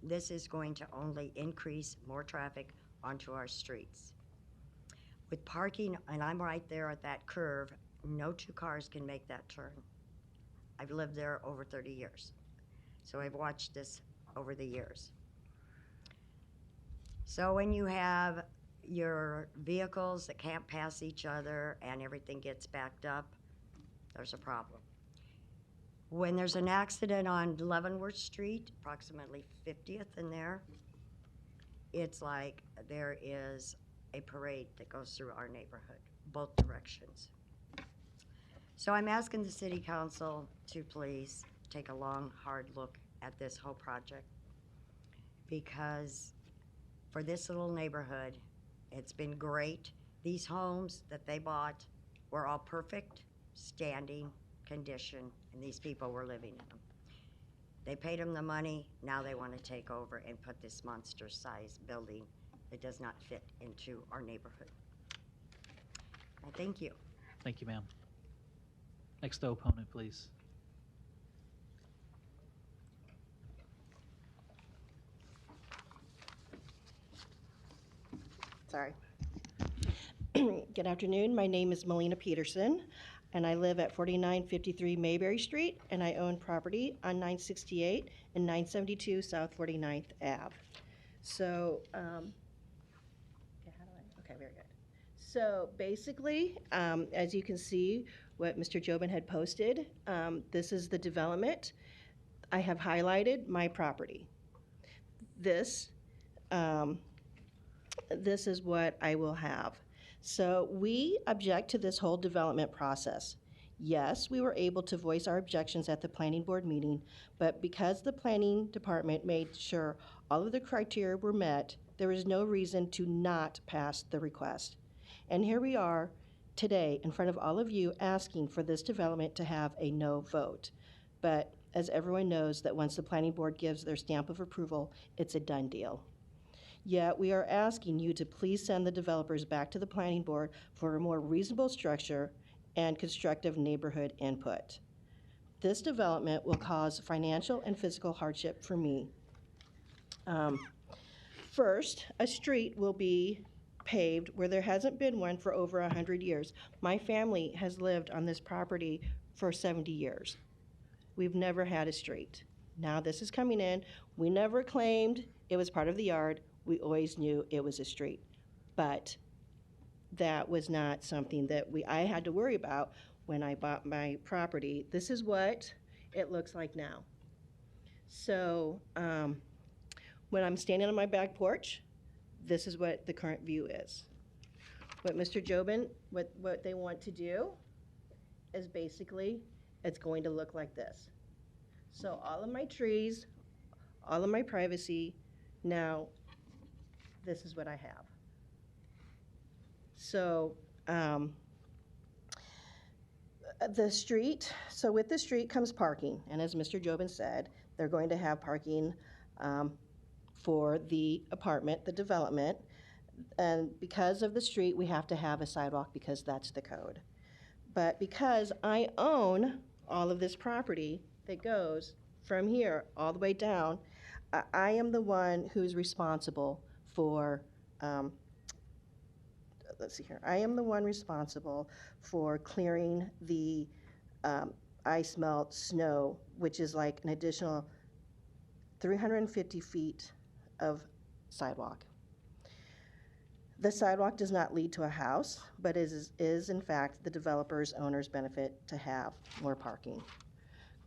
This is going to only increase more traffic onto our streets. With parking, and I'm right there at that curve, no two cars can make that turn. I've lived there over 30 years, so I've watched this over the years. So when you have your vehicles that can't pass each other and everything gets backed up, there's a problem. When there's an accident on Leavenworth Street, approximately 50th in there, it's like there is a parade that goes through our neighborhood. both directions. So I'm asking the city council to please take a long, hard look at this whole project, because for this little neighborhood, it's been great. These homes that they bought were all perfect, standing condition, and these people were living in them. They paid them the money, now they want to take over and put this monster-sized building that does not fit into our neighborhood. I thank you. Thank you, ma'am. Next opponent, please. Sorry. Good afternoon. My name is Melina Peterson, and I live at 4953 Mayberry Street, and I own property on 968 and 972 South 49th Ave. So, okay, very good. So basically, as you can see, what Mr. Jobin had posted, this is the development. I have highlighted my property. This is what I will have. So we object to this whole development process. Yes, we were able to voice our objections at the planning board meeting, but because the planning department made sure all of the criteria were met, there is no reason to not pass the request. And here we are today in front of all of you asking for this development to have a no vote. But as everyone knows, that once the planning board gives their stamp of approval, it's a done deal. Yet we are asking you to please send the developers back to the planning board for a more reasonable structure and constructive neighborhood input. This development will cause financial and physical hardship for me. First, a street will be paved where there hasn't been one for over 100 years. My family has lived on this property for 70 years. We've never had a street. Now this is coming in. We never claimed it was part of the yard. We always knew it was a street. But that was not something that I had to worry about when I bought my property. This is what it looks like now. So when I'm standing on my back porch, this is what the current view is. What Mr. Jobin, what they want to do is basically, it's going to look like this. So all of my trees, all of my privacy, now this is what I have. So the street, so with the street comes parking. And as Mr. Jobin said, they're going to have parking for the apartment, the development. And because of the street, we have to have a sidewalk because that's the code. But because I own all of this property that goes from here all the way down, I am the one who's responsible for, let's see here, I am the one responsible for clearing the ice melt snow, which is like an additional 350 feet of sidewalk. The sidewalk does not lead to a house, but is in fact the developer's owner's benefit to have more parking.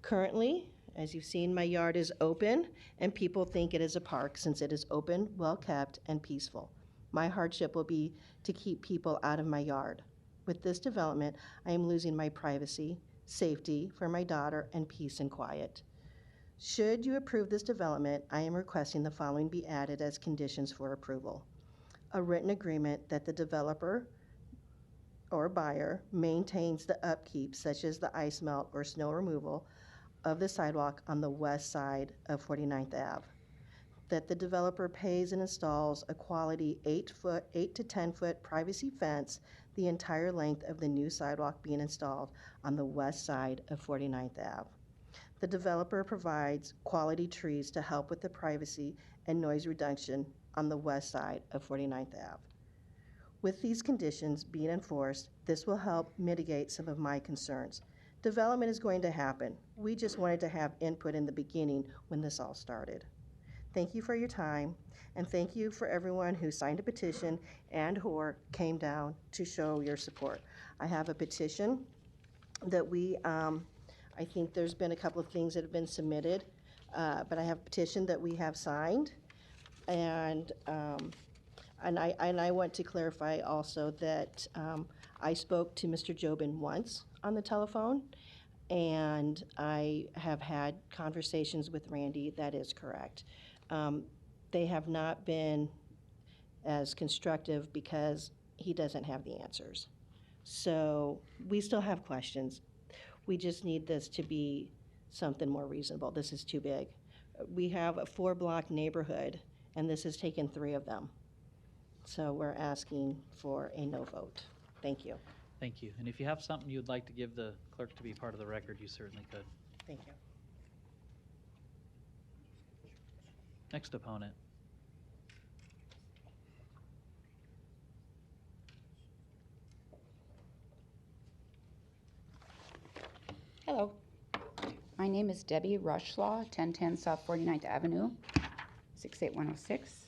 Currently, as you've seen, my yard is open and people think it is a park since it is open, well-kept, and peaceful. My hardship will be to keep people out of my yard. With this development, I am losing my privacy, safety for my daughter, and peace and quiet. Should you approve this development, I am requesting the following be added as conditions for approval. A written agreement that the developer or buyer maintains the upkeep, such as the ice melt or snow removal, of the sidewalk on the west side of 49th Ave. That the developer pays and installs a quality 8 to 10 foot privacy fence the entire length of the new sidewalk being installed on the west side of 49th Ave. The developer provides quality trees to help with the privacy and noise reduction on the west side of 49th Ave. With these conditions being enforced, this will help mitigate some of my concerns. Development is going to happen. We just wanted to have input in the beginning when this all started. Thank you for your time, and thank you for everyone who signed a petition and or came down to show your support. I have a petition that I think there's been a couple of things that have been submitted, but I have a petition that we have signed, and I want to clarify also that I spoke to Mr. Jobin once on the telephone, and I have had conversations with Randy. That is correct. They have not been as constructive because he doesn't have the answers. So we still have questions. We just need this to be something more reasonable. This is too big. We have a 4-block neighborhood, and this has taken 3 of them. So we're asking for a no vote. Thank you. Thank you. And if you have something you'd like to give the clerk to be part of the record, you certainly could. Thank you. Next opponent. Hello. My name is Debbie Rushlaw, 1010 South 49th Avenue, 68106.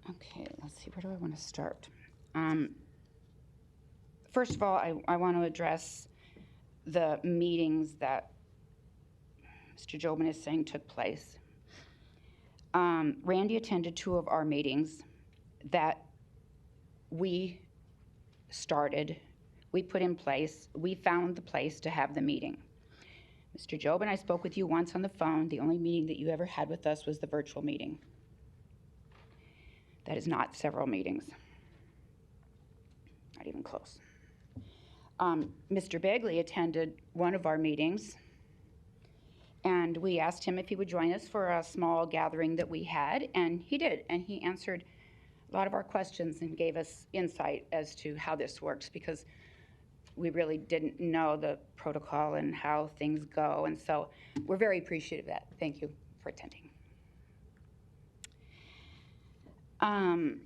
Okay, let's see, where do I want to start? First of all, I want to address the meetings that Mr. Jobin is saying took place. Randy attended 2 of our meetings that we started, we put in place, we found the place to have the meeting. Mr. Jobin, I spoke with you once on the phone. The only meeting that you ever had with us was the virtual meeting. That is not several meetings. Not even close. Mr. Begley attended one of our meetings, and we asked him if he would join us for a small gathering that we had, and he did, and he answered a lot of our questions and gave us insight as to how this works, because we really didn't know the protocol and how things go, and so we're very appreciative of that. Thank you for attending. Put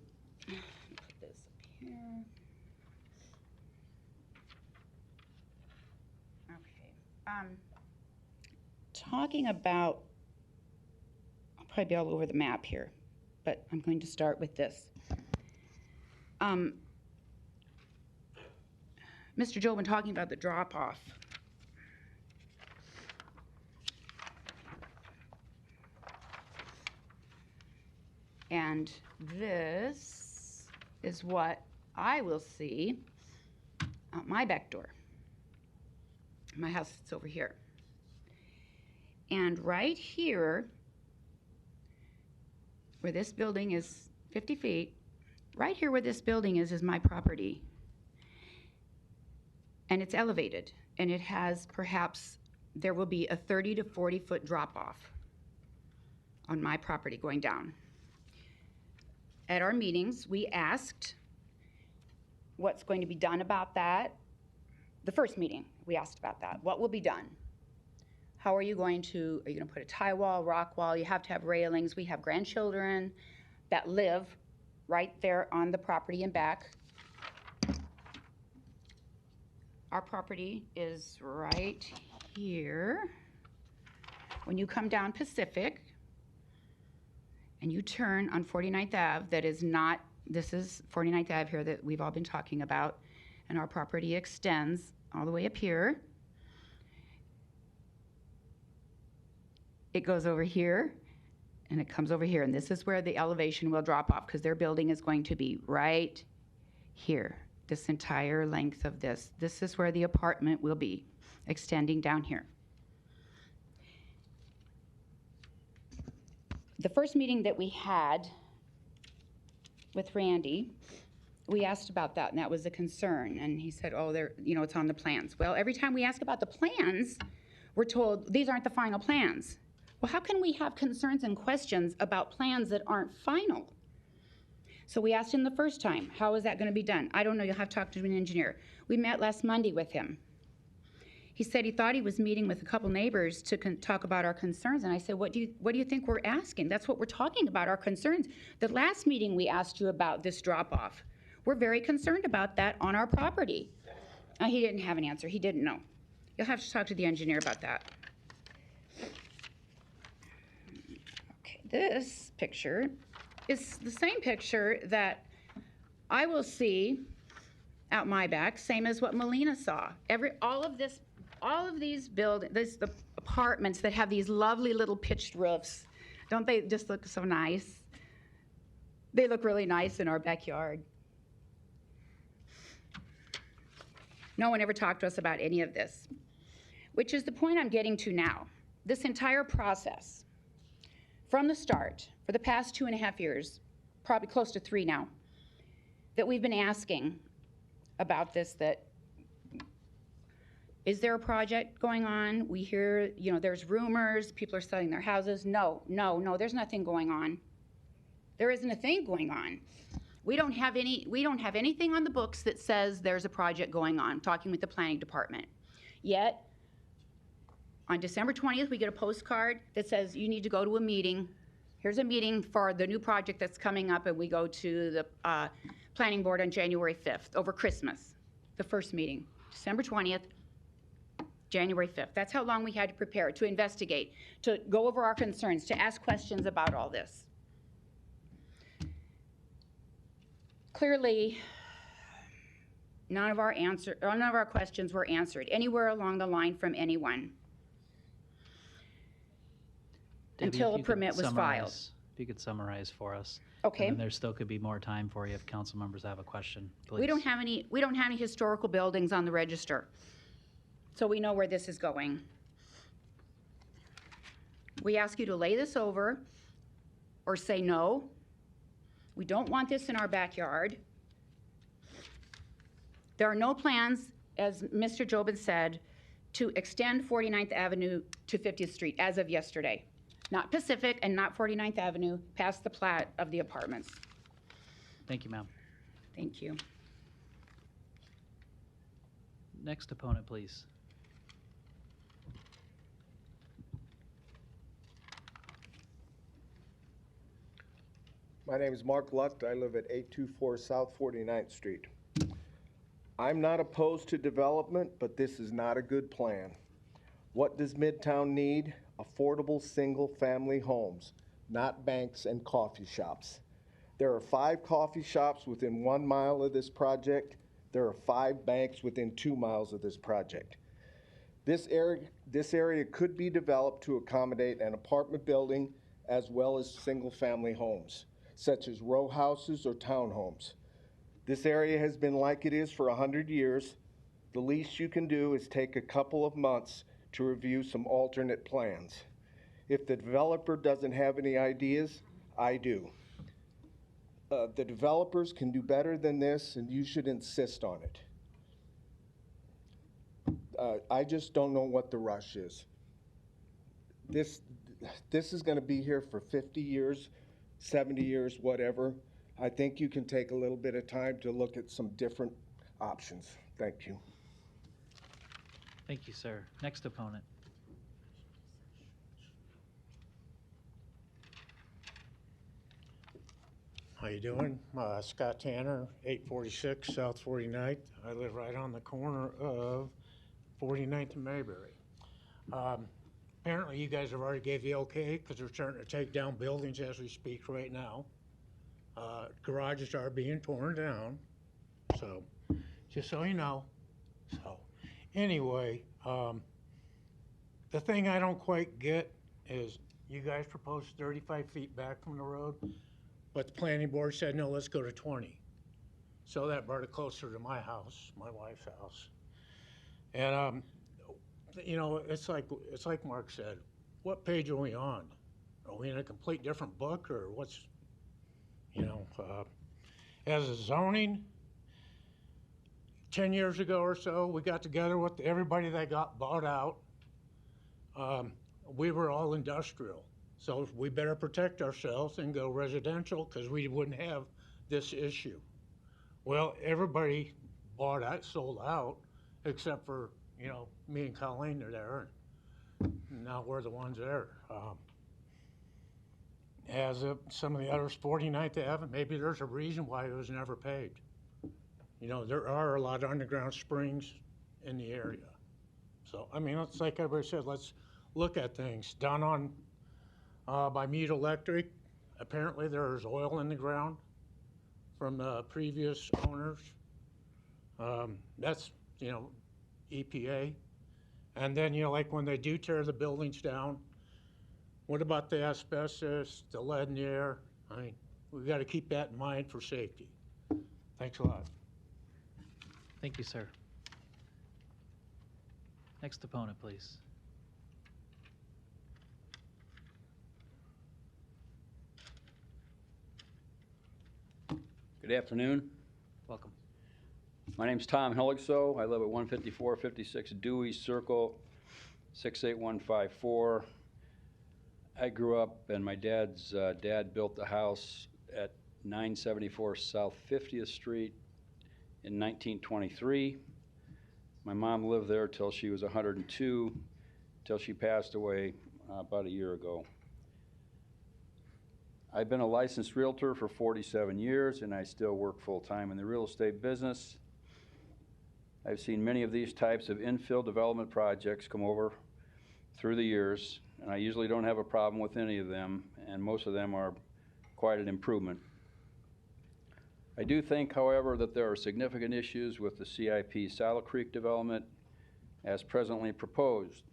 this up here. Okay. Talking about, I'll probably be all over the map here, but I'm going to start with this. Mr. Jobin talking about the drop-off. And this is what I will see out my back door. My house is over here. And right here, where this building is 50 feet, right here where this building is my property. And it's elevated, and it has perhaps, there will be a 30 to 40 foot drop off on my property going down. At our meetings, we asked what's going to be done about that. The first meeting, we asked about that. What will be done? How are you going to put a tie wall, rock wall? You have to have railings. We have grandchildren that live right there on the property and back. Our property is right here. When you come down Pacific and you turn on 49th Ave, that is not, this is 49th Ave here that we've all been talking about, and our property extends all the way up here. It goes over here and it comes over here, and this is where the elevation will drop off, because their building is going to be right here. This entire length of this. This is where the apartment will be, extending down here. The first meeting that we had with Randy, we asked about that, and that was a concern. And he said, oh, it's on the plans. Well, every time we ask about the plans, we're told these aren't the final plans. Well, how can we have concerns and questions about plans that aren't final? So we asked him the first time, how is that going to be done? I don't know, you'll have to talk to an engineer. We met last Monday with him. He said he thought he was meeting with a couple neighbors to talk about our concerns, and I said, what do you think we're asking? That's what we're talking about, our concerns. The last meeting we asked you about this drop-off. We're very concerned about that on our property. He didn't have an answer, he didn't know. You'll have to talk to the engineer about that. Okay, this picture is the same picture that I will see out my back, same as what Melina saw. All of these buildings, the apartments that have these lovely little pitched roofs, don't they just look so nice? They look really nice in our backyard. No one ever talked to us about any of this, which is the point I'm getting to now. This entire process, from the start, for the past 2.5 years, probably close to 3 now, that we've been asking about this, that is there a project going on? We hear, there's rumors, people are selling their houses. No, there's nothing going on. There isn't a thing going on. We don't have anything on the books that says there's a project going on, talking with the planning department. Yet, on December 20th, we get a postcard that says you need to go to a meeting. Here's a meeting for the new project that's coming up, and we go to the planning board on January 5th, over Christmas, the first meeting, December 20th, January 5th. That's how long we had to prepare, to investigate, to go over our concerns, to ask questions about all this. Clearly, none of our questions were answered anywhere along the line from anyone. Debbie, Until if a you could permit was filed. If you could summarize for us. Okay. And then there still could be more time for you if council members have a question, please. We don't have any historical buildings on the register, so we know where this is going. We ask you to lay this over or say no. We don't want this in our backyard. There are no plans, as Mr. Jobin said, to extend 49th Avenue to 50th Street as of yesterday. Not Pacific and not 49th Avenue, past the plat of the apartments. Thank you, ma'am. Thank you. Next opponent, please. My name is Mark Lucht. I live at 824 South 49th Street. I'm not opposed to development, but this is not a good plan. What does Midtown need? Affordable single-family homes, not banks and coffee shops. There are 5 coffee shops within 1 mile of this project. There are 5 banks within 2 miles of this project. This area could be developed to accommodate an apartment building as well as single-family homes, such as row houses or townhomes. This area has been like it is for 100 years. The least you can do is take a couple of months to review some alternate plans. If the developer doesn't have any ideas, I do. The developers can do better than this, and you should insist on it. I just don't know what the rush is. This is going to be here for 50 years, 70 years, whatever. I think you can take a little bit of time to look at some different options. Thank you. Thank you, sir. Next opponent. How you doing? Scott Tanner, 846 South 49th. I live right on the corner of 49th and Mayberry. Apparently you guys have already gave the okay because they're starting to take down buildings as we speak right now. Garages are being torn down, so just so you know. So anyway, the thing I don't quite get is you guys proposed 35 feet back from the road, but the planning board said, no, let's go to 20. So that brought it closer to my house, my wife's house. And, it's like Mark said, what page are we on? Are we in a complete different book, or what's, as a zoning, 10 years ago or so, we got together with everybody that got bought out. We were all industrial. So we better protect ourselves and go residential because we wouldn't have this issue. Well, everybody bought out, sold out, except for, me and Colleen are there. And now we're the ones there. As of some of the others, 49th Avenue, maybe there's a reason why it was never paid. There are a lot of underground springs in the area. So, it's like everybody said, let's look at things. Down on by Mute Electric, apparently there's oil in the ground from the previous owners. That's, EPA. And then, like when they do tear the buildings down, what about the asbestos, the lead in the air? we got to keep that in mind for safety. Thanks a lot. Thank you, sir. Next opponent, please. Good afternoon. Welcome. My name's Tom Hilligso. I live at 15456 Dewey Circle, 68154. I grew up, and my dad's dad built the house at 974 South 50th Street in 1923. My mom lived there till she was 102, till she passed away about a year ago. I've been a licensed realtor for 47 years, and I still work full-time in the real estate business. I've seen many of these types of infill development projects come over through the years, and I usually don't have a problem with any of them, and most of them are quite an improvement. I do think, however, that there are significant issues with the CIP Saddle Creek development as presently proposed.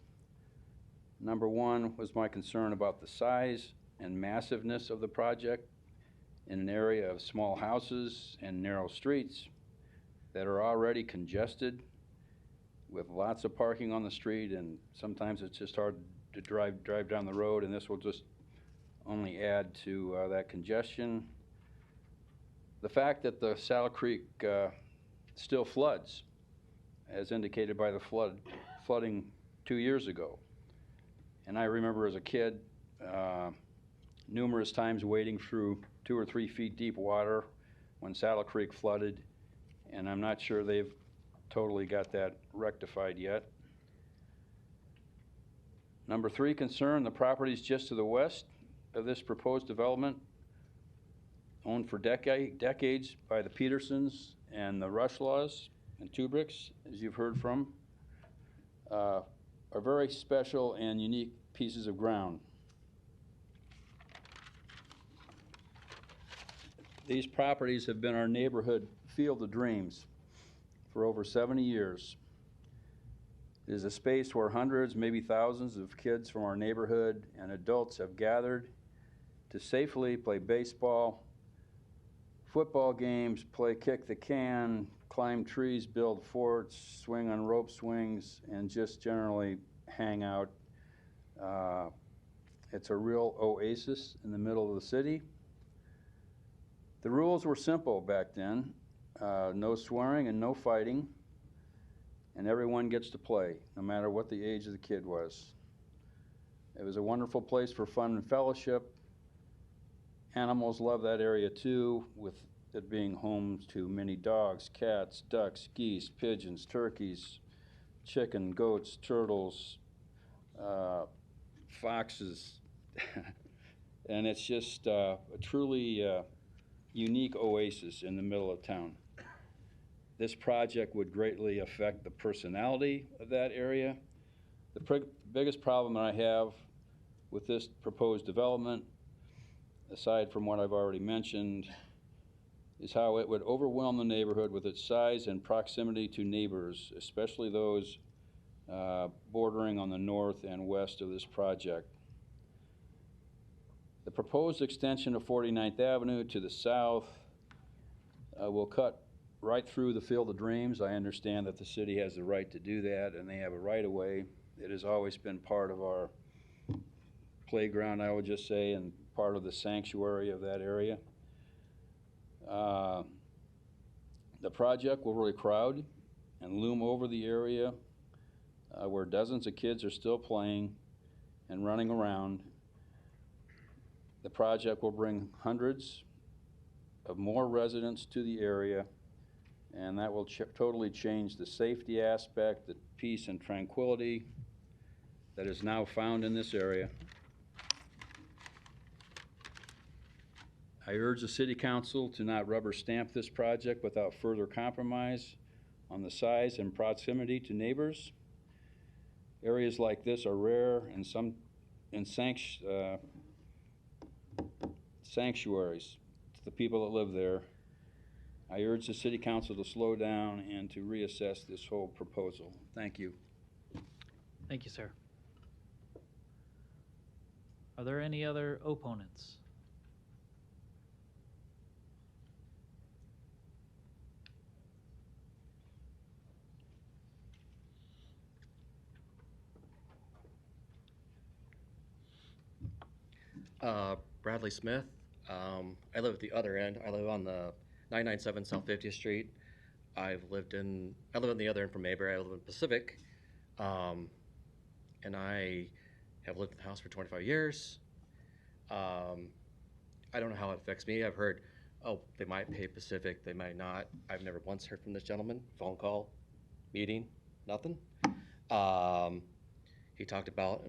Number one was my concern about the size and massiveness of the project in an area of small houses and narrow streets that are already congested with lots of parking on the street, and sometimes it's just hard to drive down the road, and this will just only add to that congestion. The fact that the Saddle Creek still floods, as indicated by the flooding 2 years ago. And I remember as a kid numerous times wading through 2 or 3 feet deep water when Saddle Creek flooded, and I'm not sure they've totally got that rectified yet. Number three concern, the properties just to the west of this proposed development, owned for decades by the Petersons and the Rushlaws and Tubricks, as you've heard from, are very special and unique pieces of ground. These properties have been our neighborhood field of dreams for over 70 years. It is a space where hundreds, maybe thousands of kids from our neighborhood and adults have gathered to safely play baseball, football games, play kick the can, climb trees, build forts, swing on rope swings, and just generally hang out. It's a real oasis in the middle of the city. The rules were simple back then. No swearing and no fighting, and everyone gets to play, no matter what the age of the kid was. It was a wonderful place for fun and fellowship. Animals love that area too, with it being home to many dogs, cats, ducks, geese, pigeons, turkeys, chicken, goats, turtles, foxes. And it's just a truly unique oasis in the middle of town. This project would greatly affect the personality of that area. The biggest problem that I have with this proposed development, aside from what I've already mentioned, is how it would overwhelm the neighborhood with its size and proximity to neighbors, especially those bordering on the north and west of this project. The proposed extension of 49th Avenue to the south will cut right through the Field of Dreams. I understand that the city has the right to do that, and they have a right-of-way. It has always been part of our playground, I would just say, and part of the sanctuary of that area. The project will really crowd and loom over the area where dozens of kids are still playing and running around. The project will bring hundreds of more residents to the area, and that will totally change the safety aspect, the peace and tranquility that is now found in this area. I urge the City Council to not rubber stamp this project without further compromise on the size and proximity to neighbors. Areas like this are rare in sanctuaries to the people that live there. I urge the City Council to slow down and to reassess this whole proposal. Thank you. Thank you, sir. Are there any other opponents? Bradley Smith. I live at the other end. I live on the 997 South 50th Street. I live on the other end from Mayberry. I live in Pacific. And I have lived in the house for 25 years. I don't know how it affects me. I've heard, oh, they might pay Pacific, they might not. I've never once heard from this gentleman. Phone call, meeting, nothing. He talked about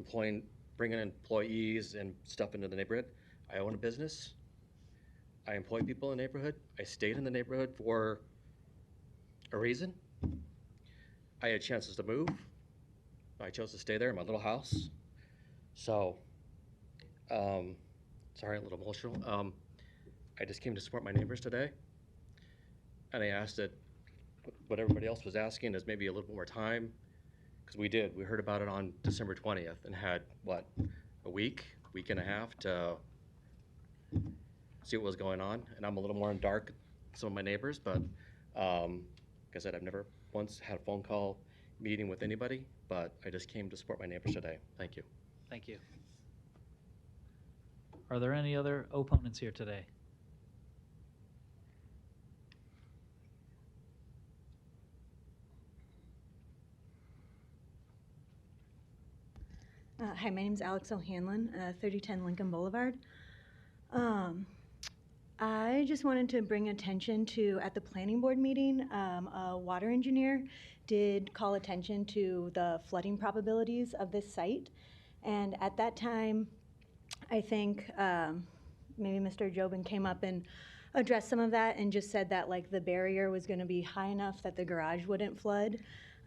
bringing employees and stuff into the neighborhood. I own a business. I employ people in the neighborhood. I stayed in the neighborhood for a reason. I had chances to move. I chose to stay there in my little house. So, sorry, a little emotional. I just came to support my neighbors today. And I asked that what everybody else was asking is maybe a little bit more time. Because we did. We heard about it on December 20th and had, what, a week and a half to see what was going on. And I'm a little more in dark than some of my neighbors, but like I said, I've never once had a phone call meeting with anybody, but I just came to support my neighbors today. Thank you. Thank you. Are there any other opponents here today? Hi, my name is Alex O'Hanlon, 3010 Lincoln Boulevard. I just wanted to bring attention to, at the planning board meeting, a water engineer did call attention to the flooding probabilities of this site. And at that time, I think maybe Mr. Jobin came up and addressed some of that and just said that like the barrier was going to be high enough that the garage wouldn't flood.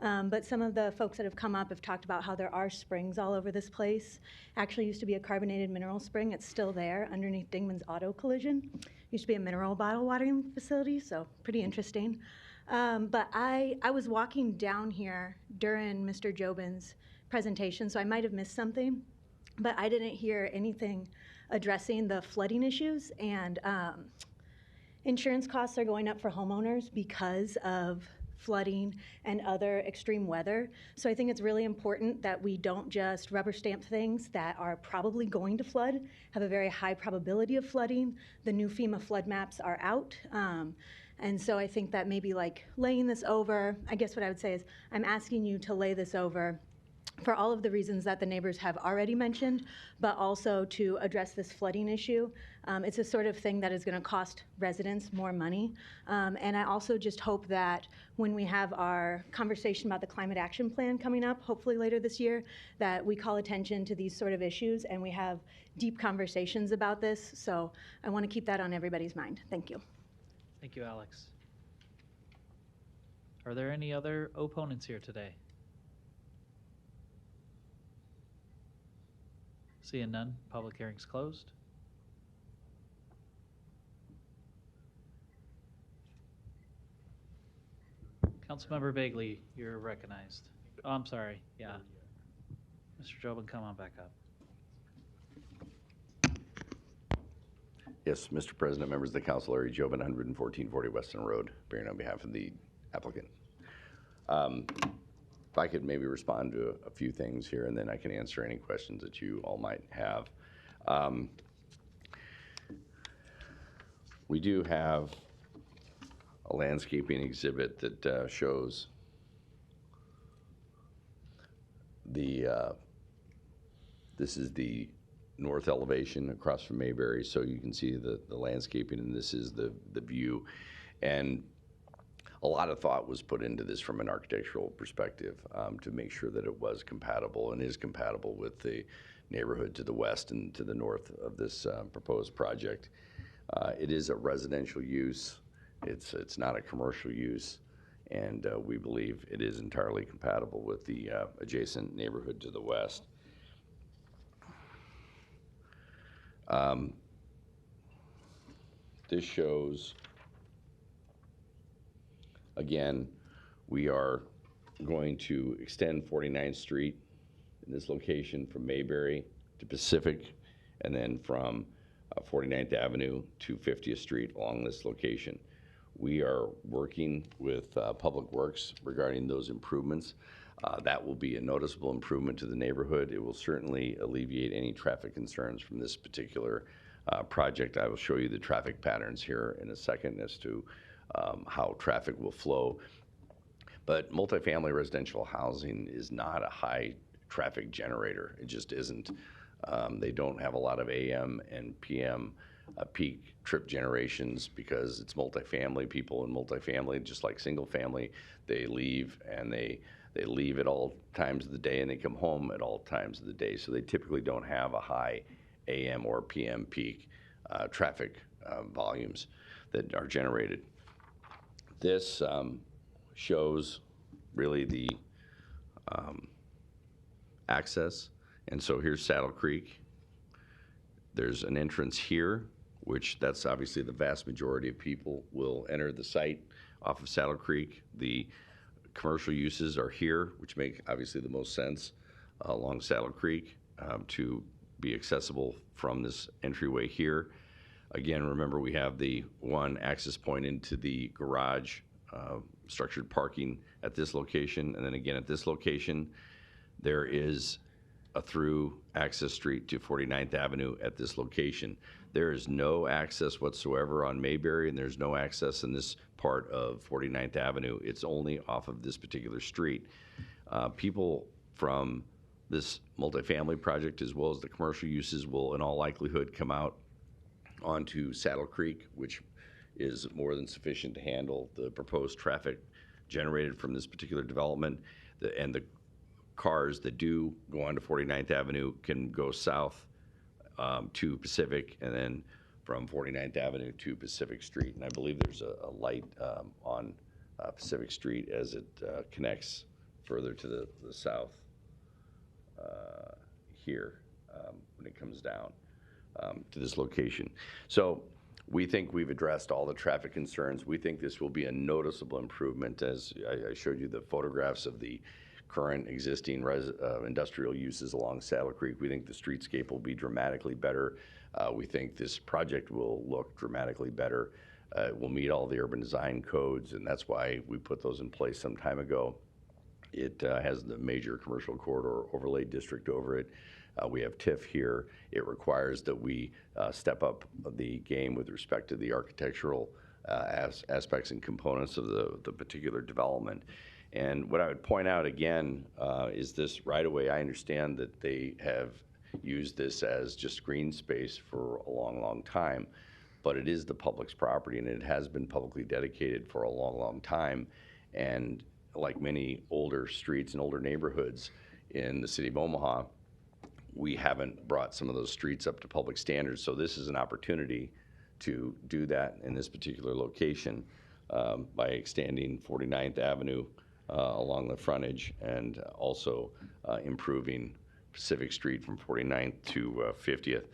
But some of the folks that have come up have talked about how there are springs all over this place. Actually used to be a carbonated mineral spring. It's still there underneath Dingman's Auto Collision. Used to be a mineral bottle watering facility, so pretty interesting. But I was walking down here during Mr. Jobin's presentation, so I might have missed something, but I didn't hear anything addressing the flooding issues, and insurance costs are going up for homeowners because of flooding and other extreme weather. So I think it's really important that we don't just rubber stamp things that are probably going to flood, have a very high probability of flooding. The new FEMA flood maps are out. And so I think that maybe like laying this over, I guess what I would say is I'm asking you to lay this over for all of the reasons that the neighbors have already mentioned, but also to address this flooding issue. It's a sort of thing that is going to cost residents more money. And I also just hope that when we have our conversation about the climate action plan coming up, hopefully later this year, that we call attention to these sort of issues and we have deep conversations about this. So I want to keep that on everybody's mind. Thank you. Thank you, Alex. Are there any other opponents here today? Seeing none, public hearing's closed. Councilmember Bagley, you're recognized. Oh, I'm sorry, yeah. Mr. Jobin, come on back up. Yes, Mr. President, members of the council, Larry Jobin, 11440 Western Road, appearing on behalf of the applicant. If I could maybe respond to a few things here, and then I can answer any questions that you all might have. We do have a landscaping exhibit that shows this is the north elevation across from Mayberry, so you can see the landscaping, and this is the view. And a lot of thought was put into this from an architectural perspective to make sure that it was compatible and is compatible with the neighborhood to the west and to the north of this proposed project. It is a residential use. It's not a commercial use, and we believe it is entirely compatible with the adjacent neighborhood to the west. This shows, again, we are going to extend 49th Street in this location from Mayberry to Pacific, and then from 49th Avenue to 50th Street along this location. We are working with Public Works regarding those improvements. That will be a noticeable improvement to the neighborhood. It will certainly alleviate any traffic concerns from this particular project. I will show you the traffic patterns here in a second as to how traffic will flow. But multifamily residential housing is not a high traffic generator. It just isn't. They don't have a lot of AM and PM peak trip generations because it's multifamily. People in multifamily, just like single family, they leave and they leave at all times of the day and they come home at all times of the day. So they typically don't have a high AM or PM peak traffic volumes that are generated. This shows really the access. And so here's Saddle Creek. There's an entrance here, which that's obviously the vast majority of people will enter the site off of Saddle Creek. The commercial uses are here, which make obviously the most sense along Saddle Creek to be accessible from this entryway here. Again, remember we have the one access point into the garage structured parking at this location, and then again at this location. There is a through access street to 49th Avenue at this location. There is no access whatsoever on Mayberry, and there's no access in this part of 49th Avenue. It's only off of this particular street. People from this multifamily project, as well as the commercial uses, will in all likelihood come out onto Saddle Creek, which is more than sufficient to handle the proposed traffic generated from this particular development. And the cars that do go onto 49th Avenue can go south to Pacific, and then from 49th Avenue to Pacific Street. And I believe there's a light on Pacific Street as it connects further to the south here when it comes down to this location. So we think we've addressed all the traffic concerns. We think this will be a noticeable improvement. As I showed you the photographs of the current existing industrial uses along Saddle Creek, we think the streetscape will be dramatically better. We think this project will look dramatically better. It will meet all the urban design codes, and that's why we put those in place some time ago. It has the major commercial corridor overlay district over it. We have TIF here. It requires that we step up the game with respect to the architectural aspects and components of the particular development. And what I would point out again is this right away. I understand that they have used this as just green space for a long, long time, but it is the public's property and it has been publicly dedicated for a long, long time. And like many older streets and older neighborhoods in the city of Omaha, we haven't brought some of those streets up to public standards. So this is an opportunity to do that in this particular location by extending 49th Avenue along the frontage and also improving Pacific Street from 49th to 50th.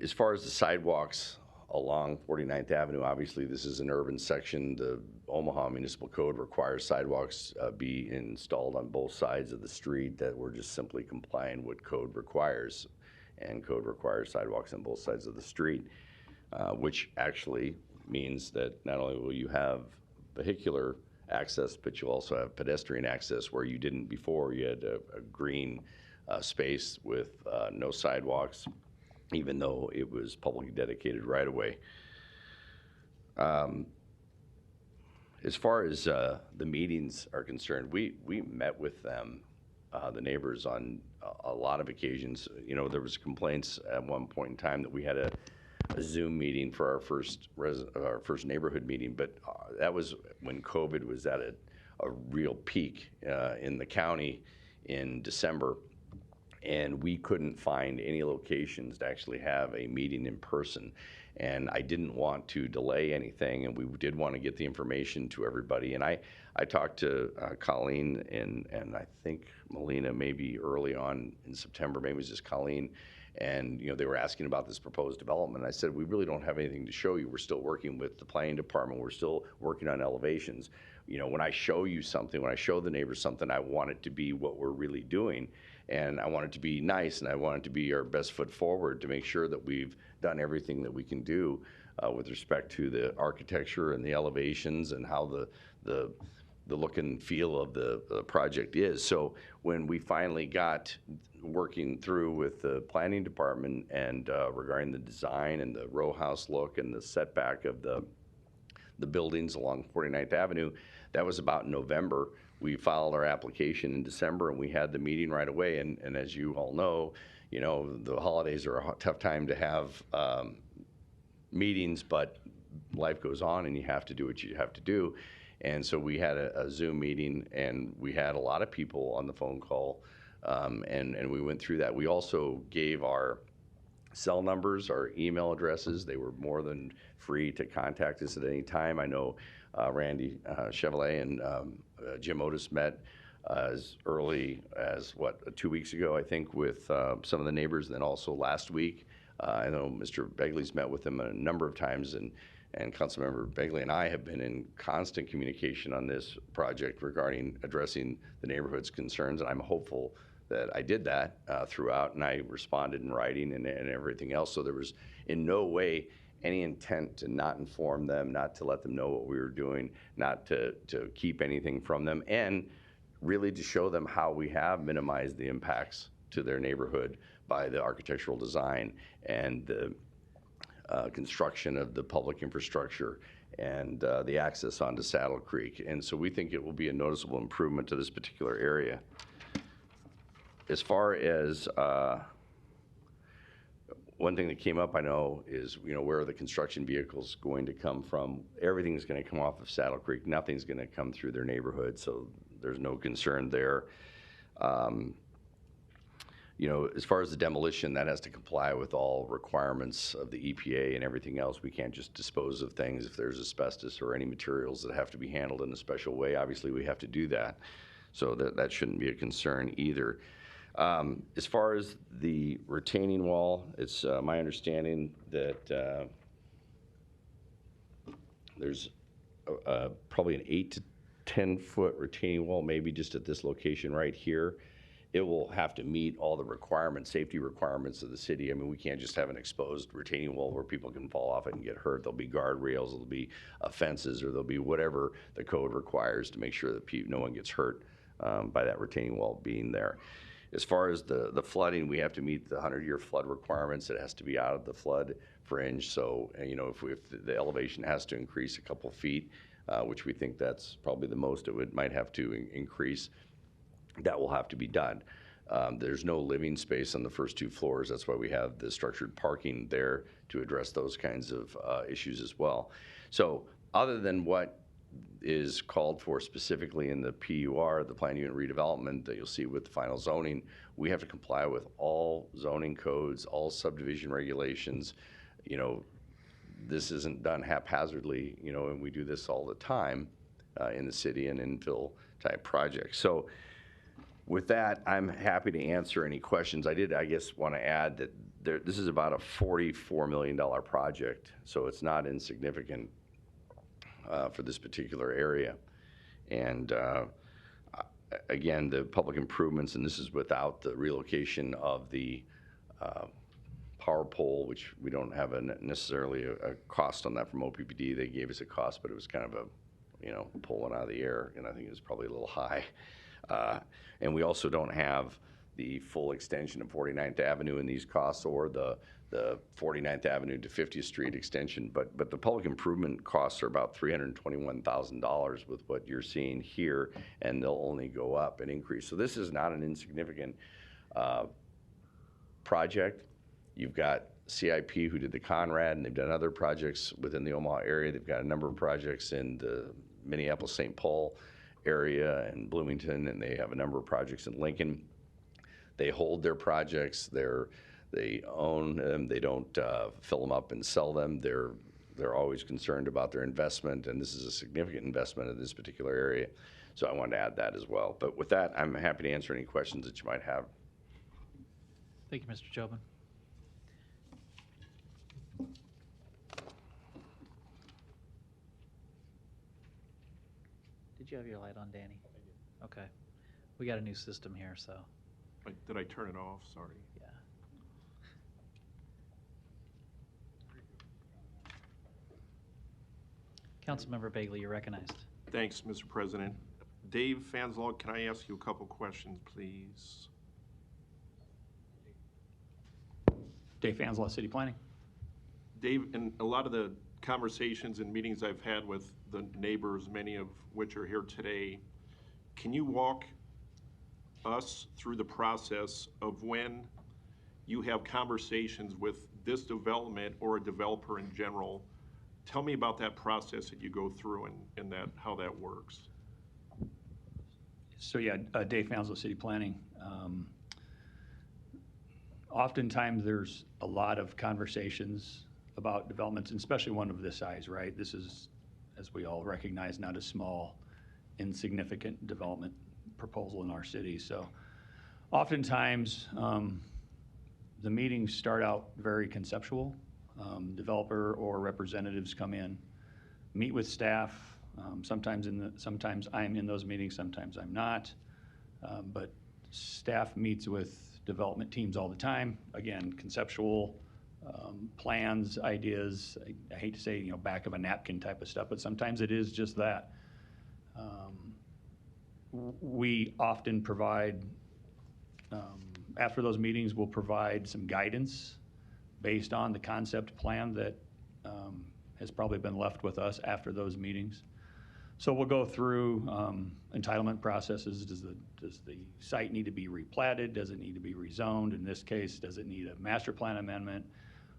As far as the sidewalks along 49th Avenue, obviously this is an urban section. The Omaha Municipal Code requires sidewalks be installed on both sides of the street. That we're just simply complying what code requires, and code requires sidewalks on both sides of the street, which actually means that not only will you have vehicular access, but you'll also have pedestrian access where you didn't before. You had a green space with no sidewalks, even though it was publicly dedicated right away. As far as the meetings are concerned, we met with them, the neighbors, on a lot of occasions. You know, there was complaints at one point in time that we had a Zoom meeting for our first neighborhood meeting, but that was when COVID was at a real peak in the county in December. And we couldn't find any locations to actually have a meeting in person. And I didn't want to delay anything, and we did want to get the information to everybody. And I talked to Colleen and I think Melina maybe early on in September, maybe it was just Colleen, and you know, they were asking about this proposed development. I said, we really don't have anything to show you. We're still working with the planning department. We're still working on elevations. You know, when I show you something, when I show the neighbors something, I want it to be what we're really doing. And I want it to be nice, and I want it to be our best foot forward to make sure that we've done everything that we can do with respect to the architecture and the elevations and how the the look and feel of the project is. So when we finally got working through with the planning department and regarding the design and the row house look and the setback of the buildings along 49th Avenue, that was about November. We filed our application in December, and we had the meeting right away. And as you all know, the holidays are a tough time to have meetings, but life goes on, and you have to do what you have to do. And so we had a Zoom meeting, and we had a lot of people on the phone call, and we went through that. We also gave our cell numbers, our email addresses. They were more than free to contact us at any time. I know Randy Chevrolet and Jim Otis met as early as, 2 weeks ago, I think, with some of the neighbors, and then also last week. I know Mr. Begley's met with them a number of times, and Councilmember Begley and I have been in constant communication on this project regarding addressing the neighborhood's concerns, and I'm hopeful that I did that throughout, and I responded in writing and everything else. So there was in no way any intent to not inform them, not to let them know what we were doing, not to keep anything from them, and really to show them how we have minimized the impacts to their neighborhood by the architectural design and the construction of the public infrastructure and the access onto Saddle Creek. And so we think it will be a noticeable improvement to this particular area. As far as one thing that came up, I know, is where are the construction vehicles going to come from? Everything's going to come off of Saddle Creek. Nothing's going to come through their neighborhood, so there's no concern there. As far as the demolition, that has to comply with all requirements of the EPA and everything else. We can't just dispose of things if there's asbestos or any materials that have to be handled in a special way. Obviously, we have to do that, so that shouldn't be a concern either. As far as the retaining wall, it's my understanding that there's probably an 8 to 10 foot retaining wall, maybe just at this location right here. It will have to meet all the requirements, safety requirements of the city. I mean, we can't just have an exposed retaining wall where people can fall off it and get hurt. There'll be guardrails, there'll be fences, or there'll be whatever the code requires to make sure that no one gets hurt by that retaining wall being there. As far as the flooding, we have to meet the 100-year flood requirements. It has to be out of the flood fringe. So, if the elevation has to increase a couple feet, which we think that's probably the most it might have to increase, that will have to be done. There's no living space on the first 2 floors. That's why we have the structured parking there to address those kinds of issues as well. So other than what is called for specifically in the PUR, the Plan Unit Redevelopment, that you'll see with the final zoning, we have to comply with all zoning codes, all subdivision regulations. This isn't done haphazardly, and we do this all the time in the city and infill type projects. So with that, I'm happy to answer any questions. I guess, want to add that this is about a $44 million project, so it's not insignificant for this particular area. And again, the public improvements, and this is without the relocation of the power pole, which we don't have necessarily a cost on that from OPPD. They gave us a cost, but it was kind of a pulling out of the air, and I think it was probably a little high. And we also don't have the full extension of 49th Avenue in these costs, or the 49th Avenue to 50th Street extension. But the public improvement costs are about $321,000 with what you're seeing here, and they'll only go up and increase. So this is not an insignificant project. You've got CIP, who did the Conrad, and they've done other projects within the Omaha area. They've got a number of projects in the Minneapolis-St. Paul area and Bloomington, and they have a number of projects in Lincoln. They hold their projects. They own them. They don't fill them up and sell them. They're always concerned about their investment, and this is a significant investment in this particular area. So I wanted to add that as well. But with that, I'm happy to answer any questions that you might have. Thank you, Mr. Jobin. Did you have your light on, Danny? I did. Okay. We got a new system here, so. Did I turn it off? Sorry. Yeah. Councilmember Bagley, you're recognized. Thanks, Mr. President. Dave Fanslog, can I ask you a couple questions, please? Dave Fanslaw, City Planning. Dave, in a lot of the conversations and meetings I've had with the neighbors, many of which are here today, can you walk us through the process of when you have conversations with this development or a developer in general? Tell me about that process that you go through and that how that works. So yeah, Dave Fanslow, City Planning. Oftentimes there's a lot of conversations about developments, and especially one of this size, right? This is, as we all recognize, not a small, insignificant development proposal in our city. So oftentimes the meetings start out very conceptual. Developer or representatives come in, meet with staff. Sometimes I'm in those meetings, sometimes I'm not. But staff meets with development teams all the time. Again, conceptual plans, ideas. I hate to say, back of a napkin type of stuff, but sometimes it is just that. We often provide, after those meetings, we'll provide some guidance based on the concept plan that has probably been left with us after those meetings. So we'll go through entitlement processes. Does the site need to be replatted? Does it need to be rezoned? In this case, does it need a master plan amendment?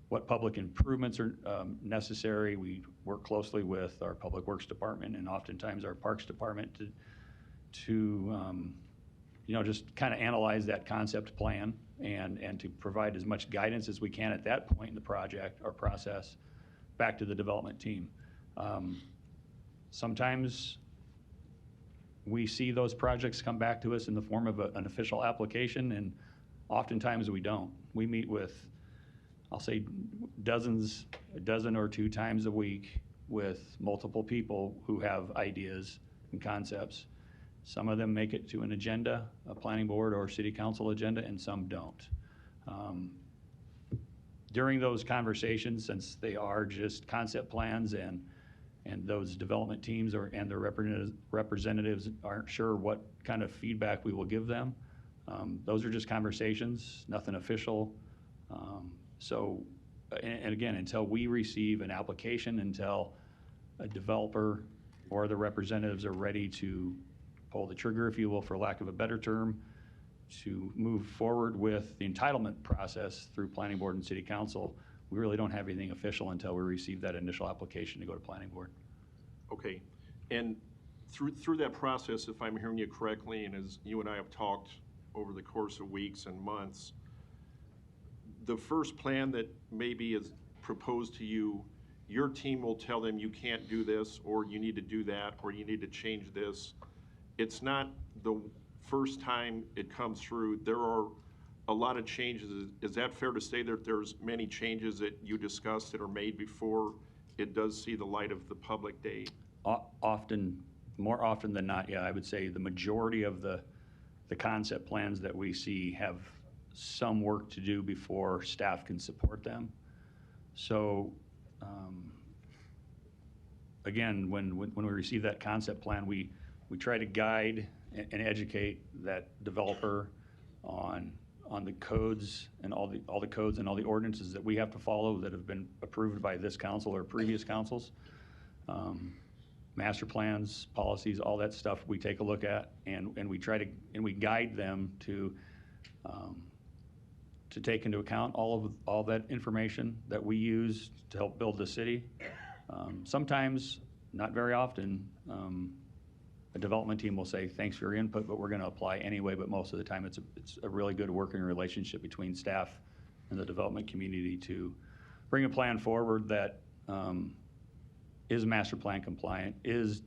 What public improvements are necessary? We work closely with our Public Works Department and oftentimes our Parks Department to just kind of analyze that concept plan and to provide as much guidance as we can at that point in the project or process back to the development team. Sometimes we see those projects come back to us in the form of an official application, and oftentimes we don't. We meet with, I'll say, a dozen or two times a week with multiple people who have ideas and concepts. Some of them make it to an agenda, a planning board or city council agenda, and some don't. During those conversations, since they are just concept plans and those development teams and their representatives aren't sure what kind of feedback we will give them, those are just conversations, nothing official. And again, until we receive an application, until a developer or the representatives are ready to pull the trigger, if you will, for lack of a better term, to move forward with the entitlement process through planning board and city council, we really don't have anything official until we receive that initial application to go to planning board. Okay, and through that process, if I'm hearing you correctly, and as you and I have talked over the course of weeks and months, the first plan that maybe is proposed to you, your team will tell them you can't do this, or you need to do that, or you need to change this. It's not the first time it comes through. There are a lot of changes. Is that fair to say that there's many changes that you discussed that are made before it does see the light of the public day? More often than not, yeah, I would say the majority of the concept plans that we see have some work to do before staff can support them. So again, when we receive that concept plan, we try to guide and educate that developer on the codes and all the codes and all the ordinances that we have to follow that have been approved by this council or previous councils. Master plans, policies, all that stuff we take a look at, and we guide them to take into account all that information that we use to help build the city. Sometimes, not very often, a development team will say, thanks for your input, but we're going to apply anyway. But most of the time, it's a really good working relationship between staff and the development community to bring a plan forward that is master plan compliant, is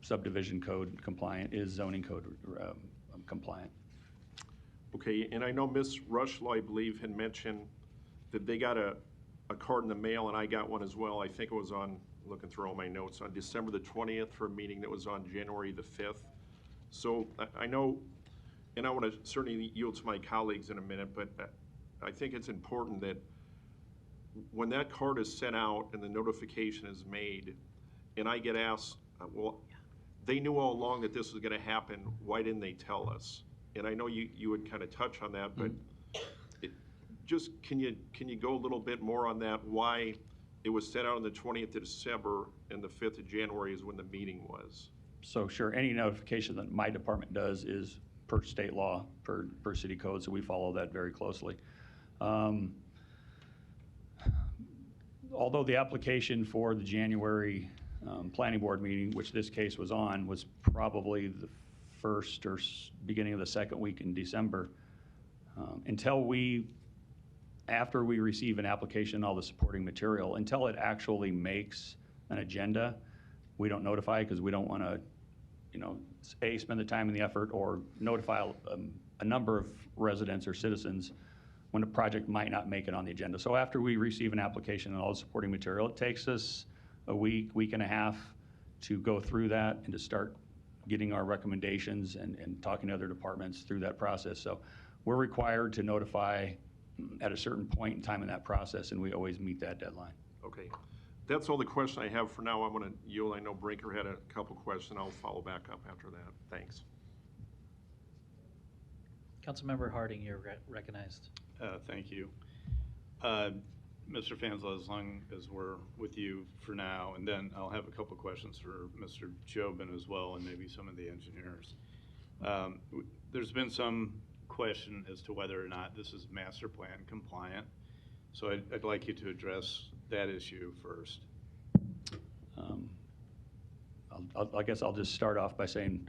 subdivision code compliant, is zoning code compliant. Okay, and I know Ms. Rushlow, I believe, had mentioned that they got a card in the mail, and I got one as well. I think it was on, looking through all my notes, on December the 20th for a meeting that was on January the 5th. So I know, and I want to certainly yield to my colleagues in a minute, but I think it's important that when that card is sent out and the notification is made, and I get asked, well, they knew all along that this was gonna happen, why didn't they tell us? And I know you would kind of touch on that, but just, can you go a little bit more on that? Why it was sent out on the 20th of December and the 5th of January is when the meeting was? So sure, any notification that my department does is per state law, per city code, so we follow that very closely. Although the application for the January planning board meeting, which this case was on, was probably the first or beginning of the second week in December, after we receive an application, all the supporting material, until it actually makes an agenda, we don't notify because we don't want to, spend the time and the effort or notify a number of residents or citizens when a project might not make it on the agenda. So after we receive an application and all the supporting material, it takes us a week and a half to go through that and to start getting our recommendations and talking to other departments through that process. So we're required to notify at a certain point in time in that process, and we always meet that deadline. Okay. That's all the question I have for now. I'm gonna yield. I know Brinker had a couple questions. I'll follow back up after that. Thanks. Councilmember Harding, you're recognized. Thank you. Mr. Fanslow, as long as we're with you for now, and then I'll have a couple questions for Mr. Jobin as well, and maybe some of the engineers. There's been some question as to whether or not this is master plan compliant. So I'd like you to address that issue first. I guess I'll just start off by saying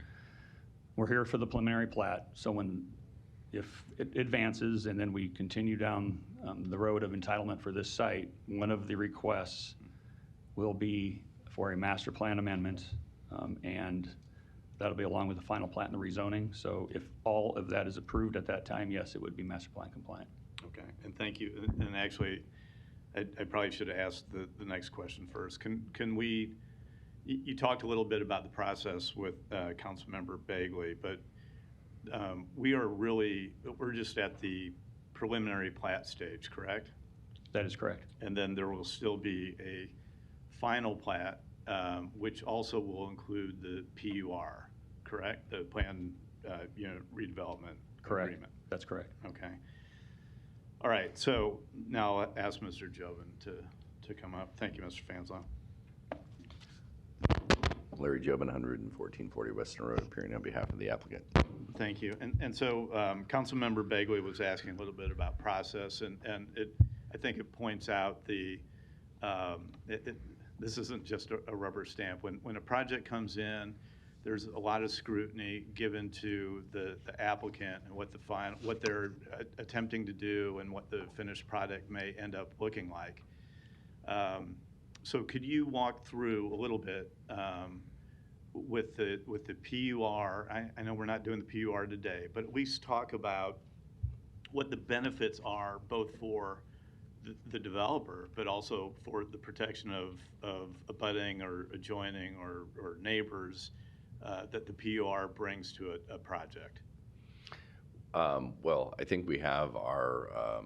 we're here for the preliminary plat. So if it advances and then we continue down the road of entitlement for this site, one of the requests will be for a master plan amendment, and that'll be along with the final plat and the rezoning. So if all of that is approved at that time, yes, it would be master plan compliant. Okay, and thank you. And actually, I probably should have asked the next question first. Can we, you talked a little bit about the process with Councilmember Bagley, but we're just at the preliminary plat stage, correct? That is correct. And then there will still be a final plat, which also will include the PUR, correct? The plan unit redevelopment Correct. agreement. That's correct. Okay. All right, so now I'll ask Mr. Jobin to come up. Thank you, Mr. Fanslow. Larry Jobin, 11440 Western Road, appearing on behalf of the applicant. Thank you. And so Councilmember Bagley was asking a little bit about process, and I think it points out this isn't just a rubber stamp. When a project comes in, there's a lot of scrutiny given to the applicant and what they're attempting to do and what the finished product may end up looking like. So could you walk through a little bit with the PUR? I know we're not doing the PUR today, but at least talk about what the benefits are both for the developer, but also for the protection of abutting or adjoining or neighbors that the PUR brings to a project. Well, I think we have our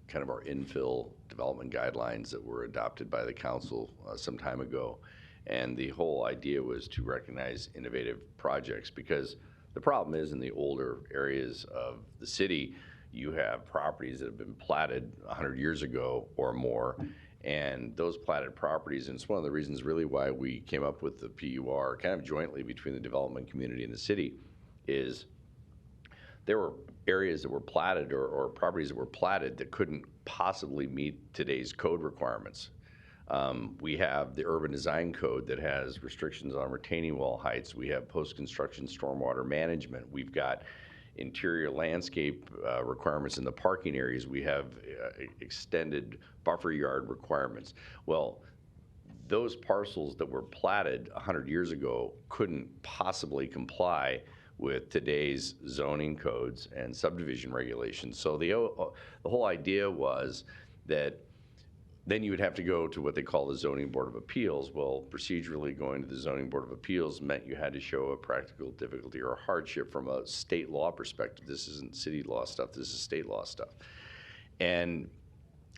kind of our infill development guidelines that were adopted by the council some time ago. And the whole idea was to recognize innovative projects, because the problem is in the older areas of the city, you have properties that have been platted 100 years ago or more. And those platted properties, and it's one of the reasons really why we came up with the PUR kind of jointly between the development community and the city, is there were areas that were platted or properties that were platted that couldn't possibly meet today's code requirements. We have the urban design code that has restrictions on retaining wall heights. We have post-construction stormwater management. We've got interior landscape requirements in the parking areas. We have extended buffer yard requirements. Well, those parcels that were platted 100 years ago couldn't possibly comply with today's zoning codes and subdivision regulations. So the whole idea was that then you would have to go to what they call the Zoning Board of Appeals. Well, procedurally going to the Zoning Board of Appeals meant you had to show a practical difficulty or a hardship from a state law perspective. This isn't city law stuff, this is state law stuff. And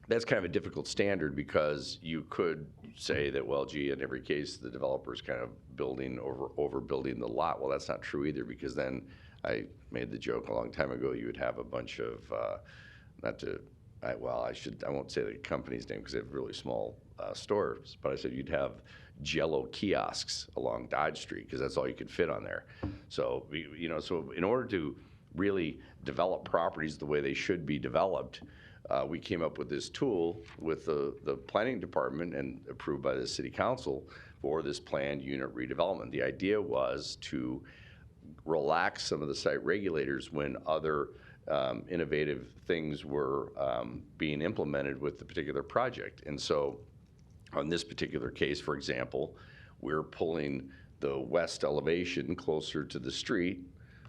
that's kind of a difficult standard because you could say that, well, gee, in every case, the developer's kind of overbuilding the lot. Well, that's not true either, because then I made the joke a long time ago, you would have a bunch of, I won't say the company's name because they have really small stores, but I said you'd have Jell-O kiosks along Dodge Street because that's all you could fit on there. So, so in order to really develop properties the way they should be developed, we came up with this tool with the planning department and approved by the city council for this planned unit redevelopment. The idea was to relax some of the site regulators when other innovative things were being implemented with the particular project. And so on this particular case, for example, we're pulling the west elevation closer to the street.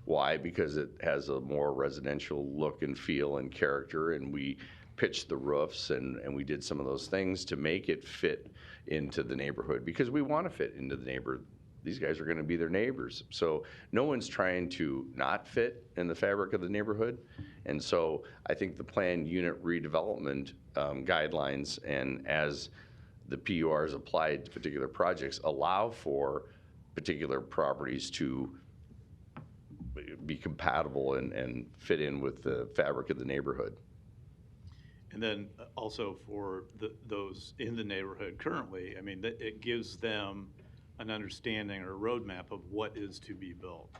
Why? Because it has a more residential look and feel and character, and we pitched the roofs and we did some of those things to make it fit into the neighborhood, because we want to fit into the neighborhood. These guys are going to be their neighbors. So no one's trying to not fit in the fabric of the neighborhood. And so I think the planned unit redevelopment guidelines, and as the PURs applied to particular projects, allow for particular properties to be compatible and fit in with the fabric of the neighborhood. And then also for those in the neighborhood currently, I mean, it gives them an understanding or a roadmap of what is to be built.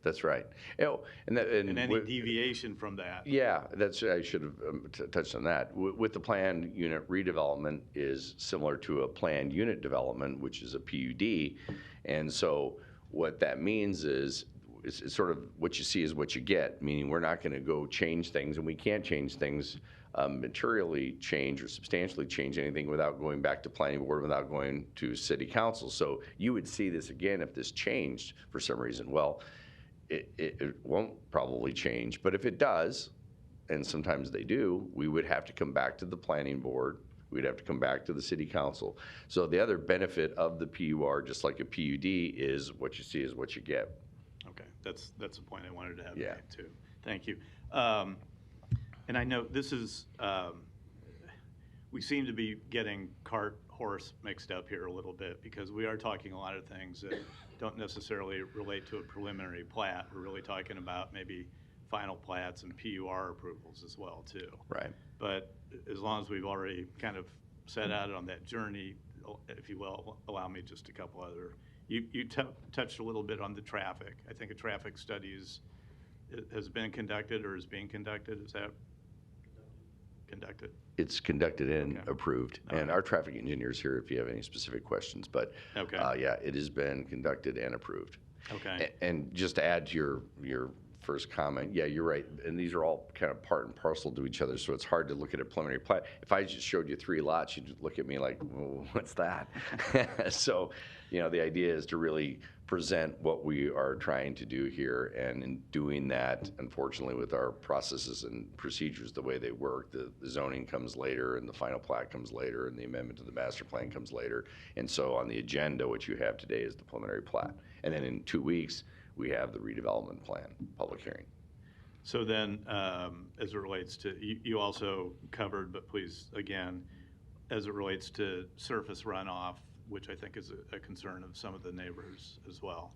That's right. And any deviation from that. Yeah, I should have touched on that. With the planned unit redevelopment is similar to a planned unit development, which is a PUD. And so what that means is it's sort of what you see is what you get, meaning we're not going to go change things, and we can't change things, materially change or substantially change anything without going back to planning board, without going to city council. So you would see this again if this changed for some reason. Well, it won't probably change, but if it does, and sometimes they do, we would have to come back to the planning board. We'd have to come back to the city council. So the other benefit of the PUR, just like a PUD, is what you see is what you get. Okay, that's a point I wanted to have Yeah. made too. Thank you. And I know this is, we seem to be getting cart horse mixed up here a little bit, because we are talking a lot of things that don't necessarily relate to a preliminary plat. We're really talking about maybe final plats and PUR approvals as well too. Right. But as long as we've already kind of set out on that journey, if you will, allow me just a couple other. You touched a little bit on the traffic. I think a traffic study has been conducted or is being conducted. Is that conducted? It's conducted and approved. And our traffic engineer's here if you have any specific questions. But yeah, it has been conducted and approved. Okay. And just to add to your first comment, yeah, you're right. And these are all kind of part and parcel to each other, so it's hard to look at a preliminary plat. If I just showed you 3 lots, you'd look at me like, well, what's that? So, the idea is to really present what we are trying to do here. And in doing that, unfortunately, with our processes and procedures, the way they work, the zoning comes later and the final plat comes later and the amendment to the master plan comes later. And so on the agenda, what you have today is the preliminary plat. And then in 2 weeks, we have the redevelopment plan public hearing. So then, as it relates to, you also covered, but please, again, as it relates to surface runoff, which I think is a concern of some of the neighbors as well.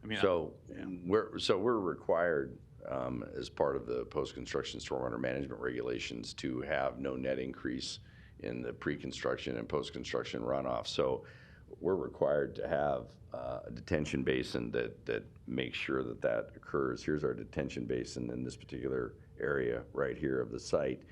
I mean, we're required, as part of the post-construction stormwater management regulations, to have no net increase in the pre-construction and post-construction runoff. So we're required to have a detention basin that makes sure that occurs. Here's our detention basin in this particular area right here of the site.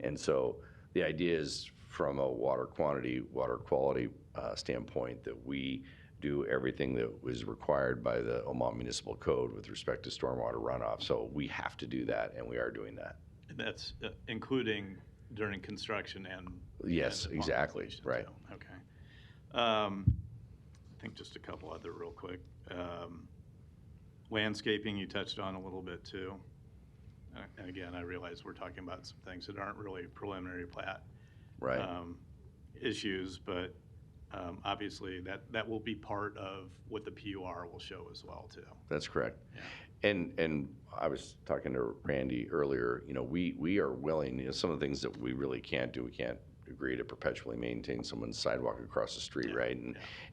And so the idea is, from a water quantity, water quality standpoint, that we do everything that was required by the Omaha Municipal Code with respect to stormwater runoff. So we have to do that, and we are doing that. And that's including during construction and yes, exactly, right. Too. Okay. I think just a couple other real quick. Landscaping you touched on a little bit too. And again, I realize we're talking about some things that aren't really preliminary plat right. Issues, but obviously that will be part of what the PUR will show as well too. That's correct. And I was talking to Randy earlier, you know, we are willing, you know, some of the things that we really can't do, we can't agree to perpetually maintain someone's sidewalk across the street, right?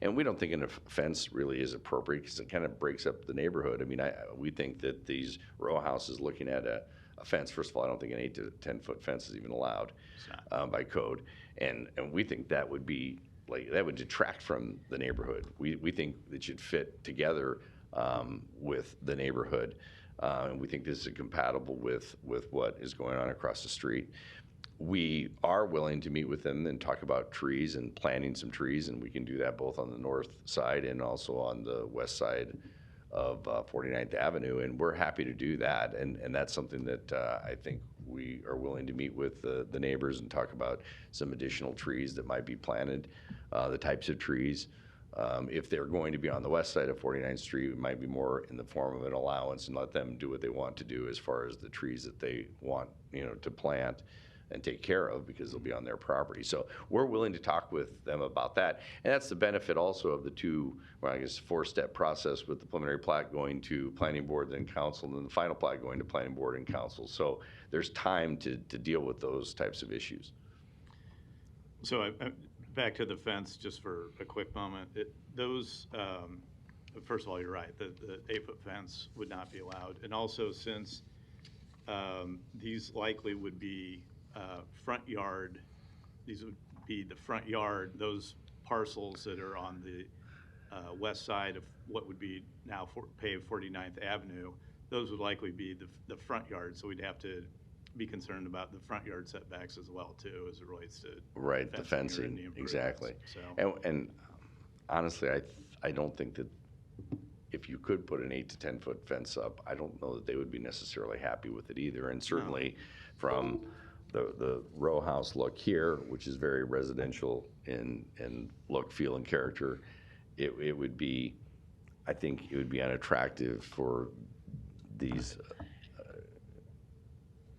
And we don't think an fence really is appropriate because it kind of breaks up the neighborhood. I mean, we think that these row houses looking at a fence, first of all, I don't think an 8 to 10 foot fence is even allowed by code. And we think that would be like, that would detract from the neighborhood. We think it should fit together with the neighborhood. And we think this is compatible with what is going on across the street. We are willing to meet with them and talk about trees and planting some trees, and we can do that both on the north side and also on the west side of 49th Avenue, and we're happy to do that. And that's something that I think we are willing to meet with the neighbors and talk about some additional trees that might be planted, the types of trees. If they're going to be on the west side of 49th Street, it might be more in the form of an allowance and let them do what they want to do as far as the trees that they want, you know, to plant and take care of because they'll be on their property. So we're willing to talk with them about that. And that's the benefit also of the four-step process with the preliminary plat going to planning board, then council, and then the final plat going to planning board and council. So there's time to deal with those types of issues. So back to the fence just for a quick moment. First of all, you're right, the 8-foot fence would not be allowed. And also since these likely would be front yard, these would be the front yard, those parcels that are on the west side of what would be now paved 49th Avenue, those would likely be the front yard, so we'd have to be concerned about the front yard setbacks as well too, as it relates to the fencing, exactly. So. And honestly, I don't think that if you could put an 8 to 10 foot fence up, I don't know that they would be necessarily happy with it either. And certainly from the row house look here, which is very residential in look, feel, and character, it would be, I think it would be unattractive for these,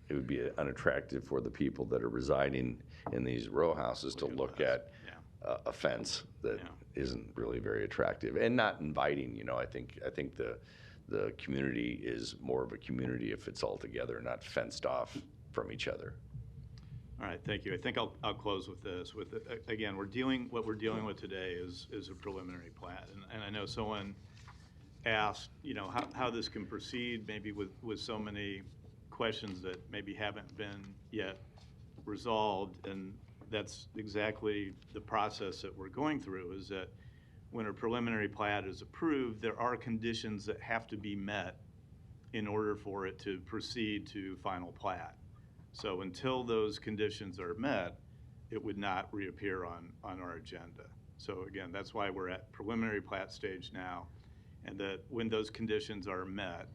it would be unattractive for the people that are residing in these row houses to look at a fence that isn't really very attractive and not inviting. You know, I think the community is more of a community if it's all together, not fenced off from each other. All right, thank you. I think I'll close with this. Again, what we're dealing with today is a preliminary plat, and I know someone asked, you know, how this can proceed, maybe with so many questions that maybe haven't been yet resolved, and that's exactly the process that we're going through. Is that when a preliminary plat is approved, there are conditions that have to be met in order for it to proceed to final plat. So until those conditions are met, it would not reappear on our agenda. So again, that's why we're at preliminary plat stage now, and that when those conditions are met,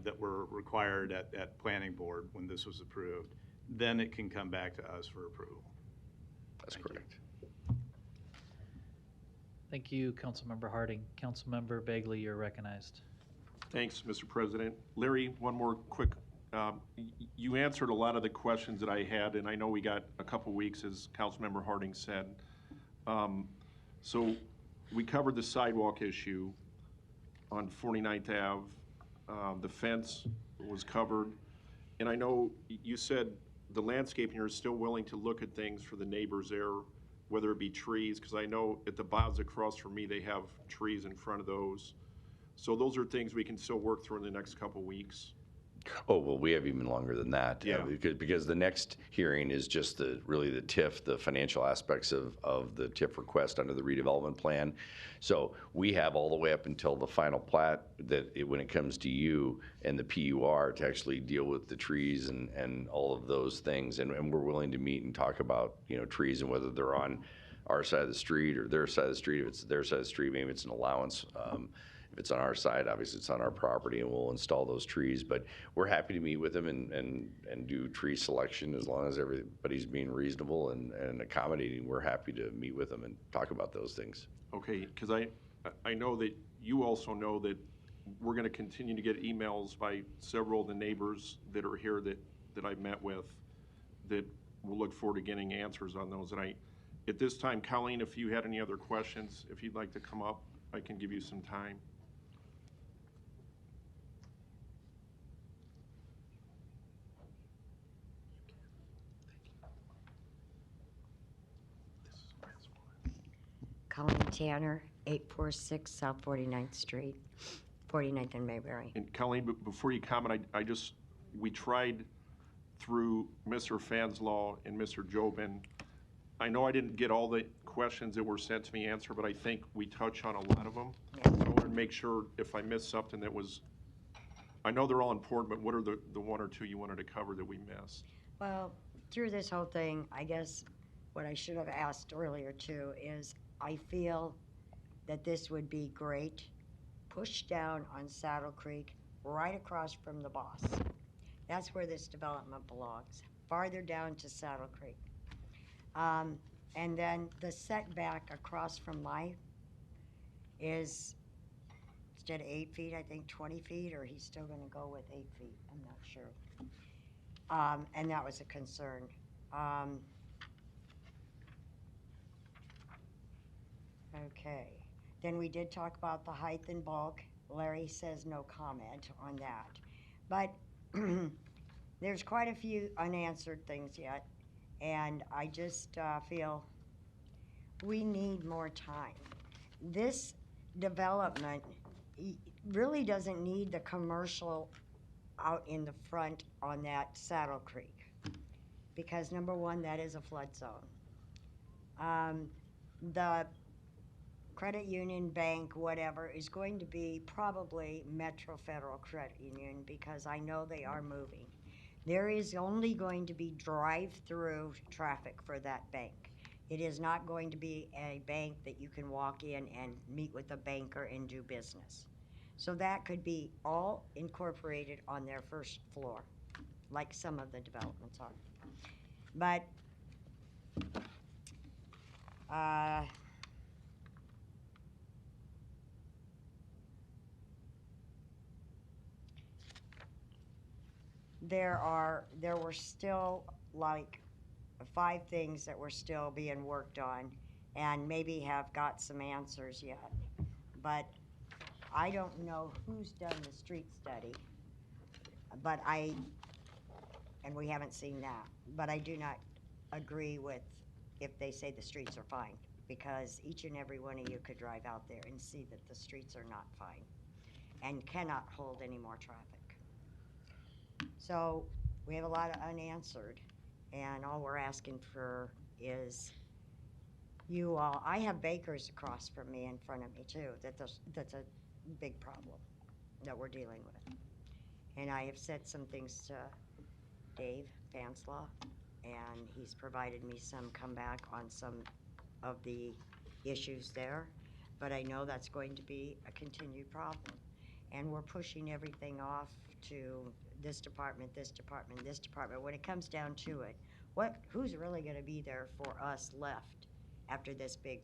that were required at planning board when this was approved, then it can come back to us for approval. That's correct. Thank you, Councilmember Harding. Councilmember Bagley, you're recognized. Thanks, Mr. President. Larry, one more quick, you answered a lot of the questions that I had, and I know we got a couple weeks, as Councilmember Harding said. So we covered the sidewalk issue on 49th Ave. The fence was covered. And I know you said the landscaping are still willing to look at things for the neighbors there, whether it be trees, because I know at the boughs across from me, they have trees in front of those. So those are things we can still work through in the next couple weeks. Oh, well, we have even longer than that. Yeah. Because the next hearing is just really the TIF, the financial aspects of the TIF request under the redevelopment plan. So we have all the way up until the final plat when it comes to you and the PUR to actually deal with the trees and all of those things. And we're willing to meet and talk about, you know, trees and whether they're on our side of the street or their side of the street. If it's their side of the street, maybe it's an allowance. If it's on our side, obviously it's on our property and we'll install those trees. But we're happy to meet with them and do tree selection as long as everybody's being reasonable and accommodating. We're happy to meet with them and talk about those things. Okay, because I know that you also know that we're going to continue to get emails by several of the neighbors that are here that I've met with that we'll look forward to getting answers on those. And At this time, Colleen, if you had any other questions, if you'd like to come up, I can give you some time. Colleen Tanner, 846 South 49th Street, 49th and Mayberry. And Colleen, before you comment, we tried through Mr. Fanslaw and Mr. Jobin. I know I didn't get all the questions that were sent to me answered, but I think we touched on a lot of them. So I want to make sure if I missed something that was, I know they're all important, but what are the one or two you wanted to cover that we missed? Well, through this whole thing, I guess what I should have asked earlier too is I feel that this would be great, pushed down on Saddle Creek, right across from the boss. That's where this development belongs, farther down to Saddle Creek. And then the setback across from Life is, instead of 8 feet, I think 20 feet, or he's still gonna go with 8 feet, I'm not sure. And that was a concern. Okay, then we did talk about the height and bulk. Larry says no comment on that. But there's quite a few unanswered things yet, and I just feel we need more time. This development really doesn't need the commercial out in the front on that Saddle Creek, because number one, that is a flood zone. The credit union, bank, whatever, is going to be probably Metro Federal Credit Union, because I know they are moving. There is only going to be drive-through traffic for that bank. It is not going to be a bank that you can walk in and meet with a banker and do business. So that could be all incorporated on their first floor, like some of the developments are. But there were still like 5 things that were still being worked on, and maybe have got some answers yet. But I don't know who's done the street study, but and we haven't seen that. But I do not agree with if they say the streets are fine, because each and every one of you could drive out there and see that the streets are not fine and cannot hold any more traffic. So we have a lot of unanswered, and all we're asking for is you all. I have bakers across from me, in front of me too. That's a big problem that we're dealing with. And I have said some things to Dave Fanslaw, and he's provided me some comeback on some of the issues there. But I know that's going to be a continued problem. And we're pushing everything off to this department, this department, this department. When it comes down to it, who's really gonna be there for us left after this big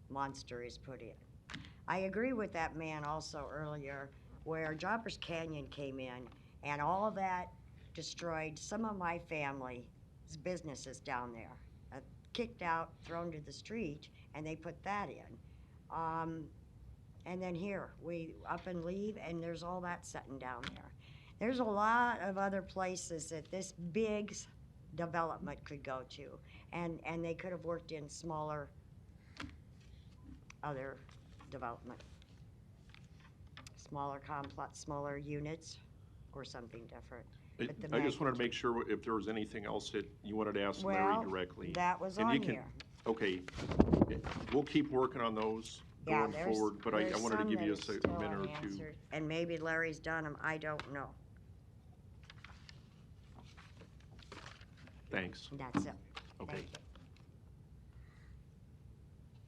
monster is put in? I agree with that man also earlier, where Jobbers Canyon came in and all of that destroyed some of my family's businesses down there. Kicked out, thrown to the street, and they put that in. And then here, we up and leave, and there's all that sitting down there. There's a lot of other places that this big development could go to, and they could have worked in smaller other development. Smaller complex, smaller units, or something different. I just wanted to make sure if there was anything else that you wanted to ask Larry directly. That was and on you can, here. Okay, we'll keep working on those going forward, but I wanted to give you a minute or two. And maybe Larry's done them, I don't know. Thanks. That's it. Okay. Thank you.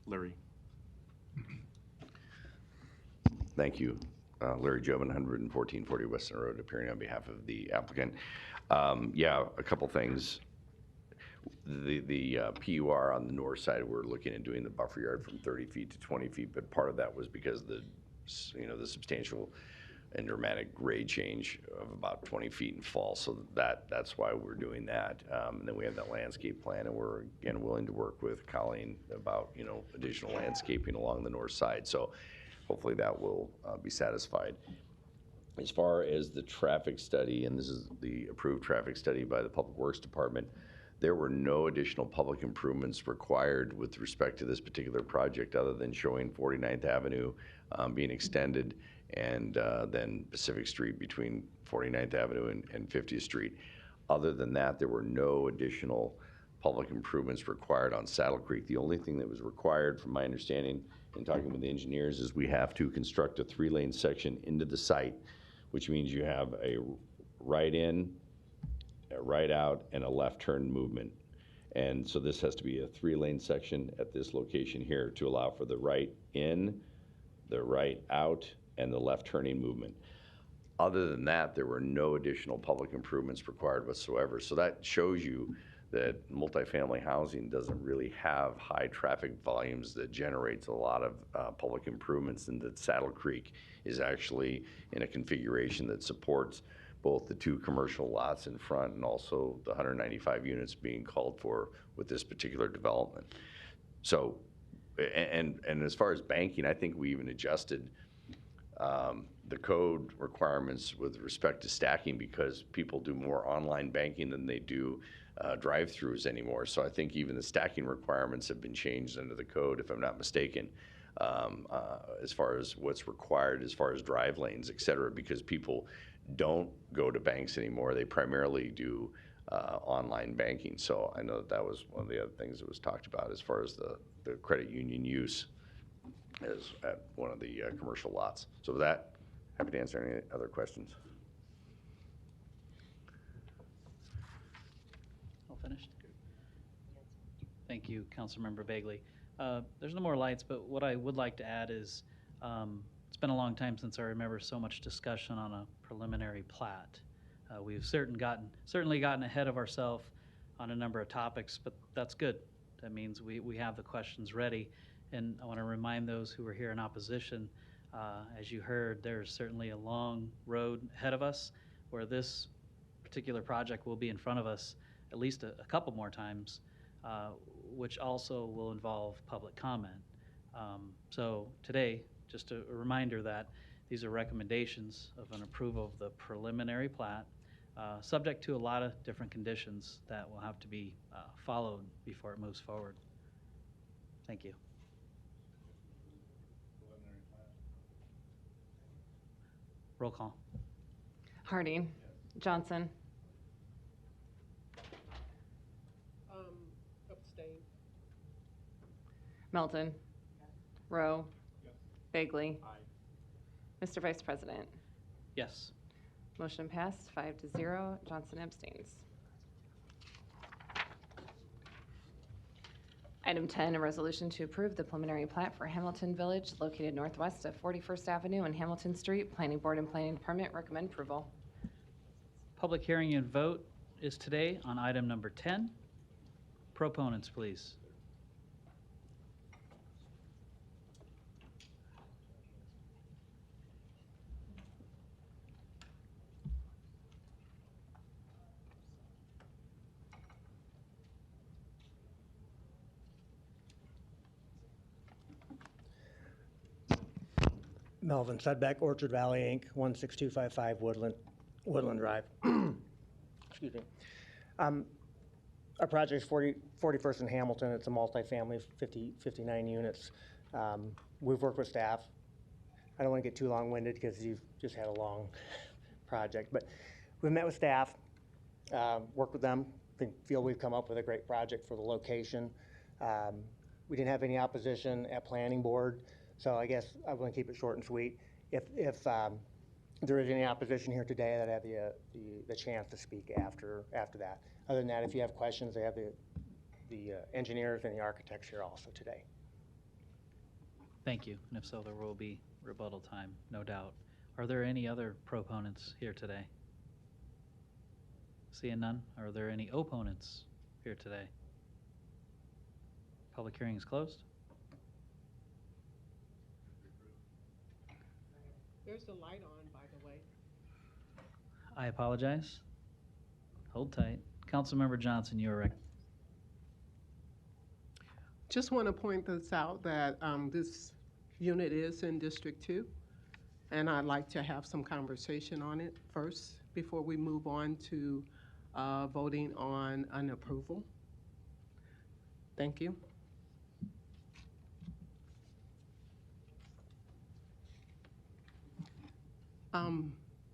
Larry. Thank you. Larry Jobin, 11440 Western Road, appearing on behalf of the applicant. Yeah, a couple things. The PUR on the north side, we're looking at doing the buffer yard from 30 feet to 20 feet, but part of that was because the substantial and dramatic grade change of about 20 feet in fall. So that's why we're doing that. And then we have that landscape plan, and we're again willing to work with Colleen about, you know, additional landscaping along the north side. So hopefully that will be satisfied. As far as the traffic study, and this is the approved traffic study by the Public Works Department, there were no additional public improvements required with respect to this particular project other than showing 49th Avenue being extended and then Pacific Street between 49th Avenue and 50th Street. Other than that, there were no additional public improvements required on Saddle Creek. The only thing that was required, from my understanding in talking with the engineers, is we have to construct a 3-lane section into the site, which means you have a right in, a right out, and a left turn movement. And so this has to be a 3-lane section at this location here to allow for the right in, the right out, and the left turning movement. Other than that, there were no additional public improvements required whatsoever. So that shows you that multifamily housing doesn't really have high traffic volumes that generates a lot of public improvements, and that Saddle Creek is actually in a configuration that supports both the 2 commercial lots in front and also the 195 units being called for with this particular development. So, and as far as banking, I think we even adjusted the code requirements with respect to stacking because people do more online banking than they do drive-throughs anymore. So I think even the stacking requirements have been changed under the code, if I'm not mistaken, as far as what's required as far as drive lanes, et cetera, because people don't go to banks anymore. They primarily do online banking. So I know that was one of the other things that was talked about as far as the credit union use as at one of the commercial lots. So with that, happy to answer any other questions. All finished? Thank you, Councilmember Bagley. There's no more lights, but what I would like to add is it's been a long time since I remember so much discussion on a preliminary plat. We've certainly gotten ahead of ourselves on a number of topics, but that's good. That means we have the questions ready. And I want to remind those who are here in opposition, as you heard, there's certainly a long road ahead of us where this particular project will be in front of us at least a couple more times, which also will involve public comment. So today, just a reminder that these are recommendations of an approval of the preliminary plat, subject to a lot of different conditions that will have to be followed before it moves forward. Thank you. Roll call. Harding. Johnson. Abstain. Melton. Rowe. Bagley. Mr. Vice President. Yes. Motion passed 5-0. Johnson abstains. Item 10, a resolution to approve the preliminary plat for Hamilton Village located northwest of 41st Avenue and Hamilton Street. Planning Board and Planning Department recommend approval. Public hearing and vote is today on item number 10. Proponents, please. Melvin Sudbeck, Orchard Valley, Inc., 16255 Woodland Drive. Excuse me. Our project's 41st and Hamilton. It's a multifamily, 59 units. We've worked with staff. I don't want to get too long-winded because you've just had a long project, but we've met with staff, worked with them, feel we've come up with a great project for the location. We didn't have any opposition at Planning Board. So I guess I'm going to keep it short and sweet. If there is any opposition here today, I'd have the chance to speak after that. Other than that, if you have questions, I have the engineers and the architects here also today. Thank you. And if so, there will be rebuttal time, no doubt. Are there any other proponents here today? Seeing none, are there any opponents here today? Public hearing is closed. There's the light on, by the way. I apologize. Hold tight. Councilmember Johnson, you are rec- Just want to point this out that this unit is in District 2, and I'd like to have some conversation on it first before we move on to voting on an approval. Thank you.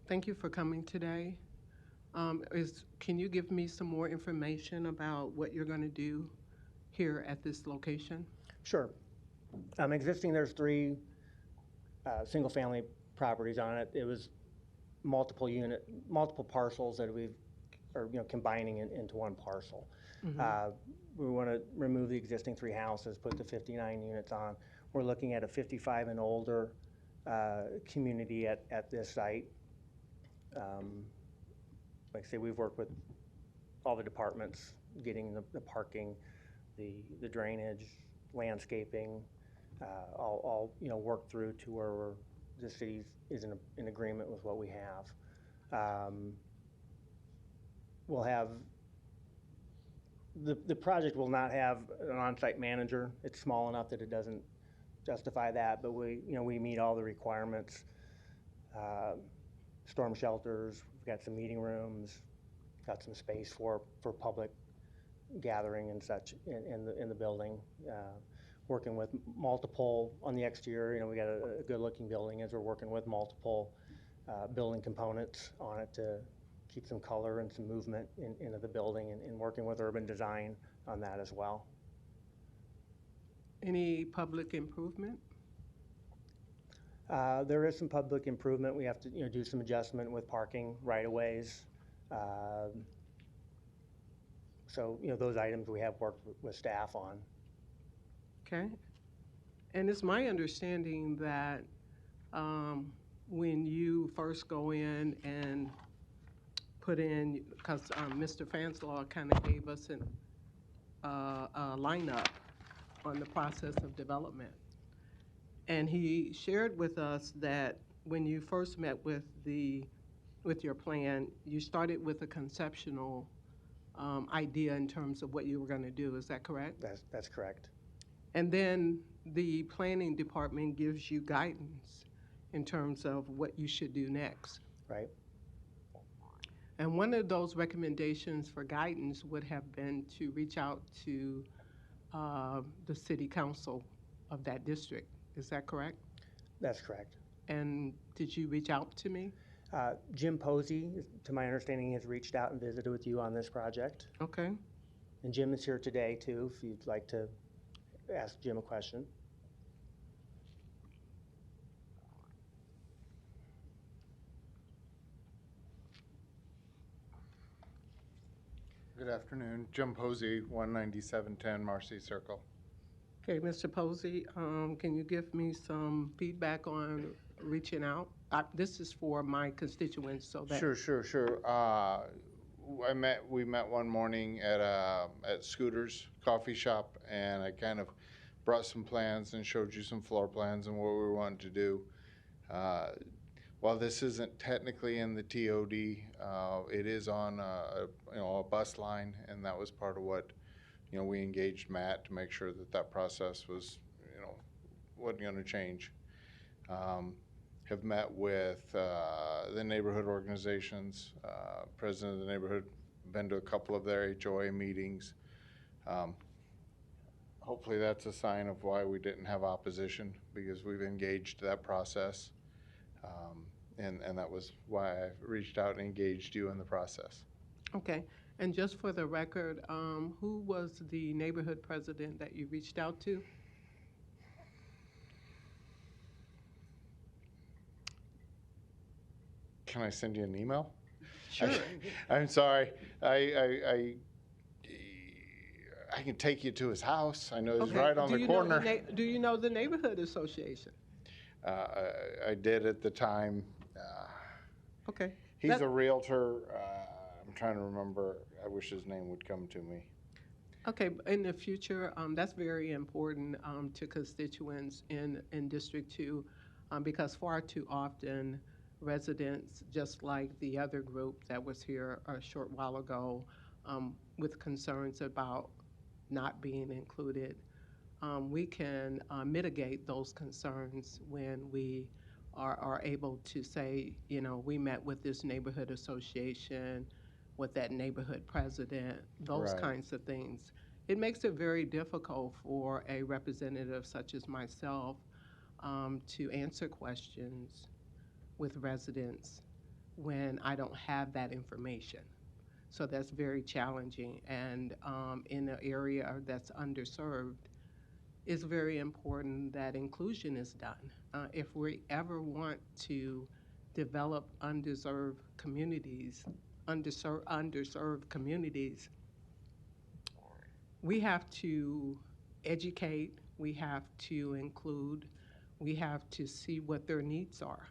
Thank you for coming today. Can you give me some more information about what you're going to do here at this location? Sure. Existing, there's 3 single-family properties on it. It was multiple parcels that are combining into one parcel. We want to remove the existing 3 houses, put the 59 units on. We're looking at a 55 and older community at this site. Like I say, we've worked with all the departments, getting the parking, the drainage, landscaping, all worked through to where the city is in agreement with what we have. We'll have the project will not have an on-site manager. It's small enough that it doesn't justify that, but we meet all the requirements. Storm shelters, we've got some meeting rooms, got some space for public gathering and such in the building. Working with multiple on the exterior, we got a good-looking building as we're working with multiple building components on it to keep some color and some movement into the building, and working with urban design on that as well. Any public improvement? There is some public improvement. We have to do some adjustment with parking right-of-ways. So those items we have worked with staff on. Okay. And it's my understanding that when you first go in and put in, because Mr. Fanslaw kind of gave us a lineup on the process of development. And he shared with us that when you first met with your plan, you started with a conceptual idea in terms of what you were going to do. Is that correct? That's correct. And then the planning department gives you guidance in terms of what you should do next. Right. And one of those recommendations for guidance would have been to reach out to the city council of that district. Is that correct? That's correct. And did you reach out to me? Jim Posey, to my understanding, has reached out and visited with you on this project. Okay. And Jim is here today, too, if you'd like to ask Jim a question. Good afternoon. Jim Posey, 19710 Marcy Circle. Okay, Mr. Posey, can you give me some feedback on reaching out? This is for my constituents, so that. Sure. We met one morning at Scooter's Coffee Shop, and I kind of brought some plans and showed you some floor plans and what we wanted to do. While this isn't technically in the TOD, it is on a bus line, and that was part of what we engaged Matt to make sure that process was wasn't going to change. Have met with the neighborhood organizations, president of the neighborhood, been to a couple of their HOA meetings. Hopefully that's a sign of why we didn't have opposition, because we've engaged that process. And that was why I reached out and engaged you in the process. Okay, and just for the record, who was the neighborhood president that you reached out to? Can I send you an email? Sure. I'm sorry. I can take you to his house. I know he's right on the corner. Do you know the neighborhood association? I did at the time. Okay. He's a realtor. I'm trying to remember. I wish his name would come to me. Okay, in the future, that's very important to constituents in District 2, because far too often residents, just like the other group that was here a short while ago, with concerns about not being included. We can mitigate those concerns when we are able to say, you know, we met with this neighborhood association, with that neighborhood president, those Right. kinds of things. It makes it very difficult for a representative such as myself to answer questions with residents when I don't have that information. So that's very challenging. And in an area that's underserved, it's very important that inclusion is done. If we ever want to develop underserved communities, underserved communities, we have to educate, we have to include, we have to see what their needs are.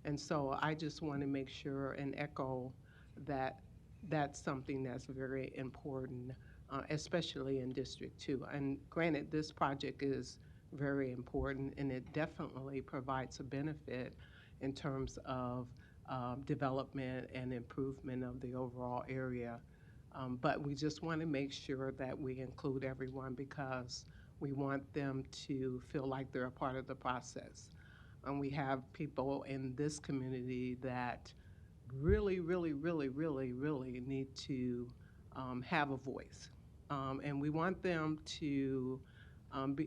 And so I just want to make sure and echo that that's something that's very important, especially in District 2. And granted, this project is very important and it definitely provides a benefit in terms of development and improvement of the overall area. But we just want to make sure that we include everyone because we want them to feel like they're a part of the process. And we have people in this community that really, really, really, really, really need to have a voice. And we want them to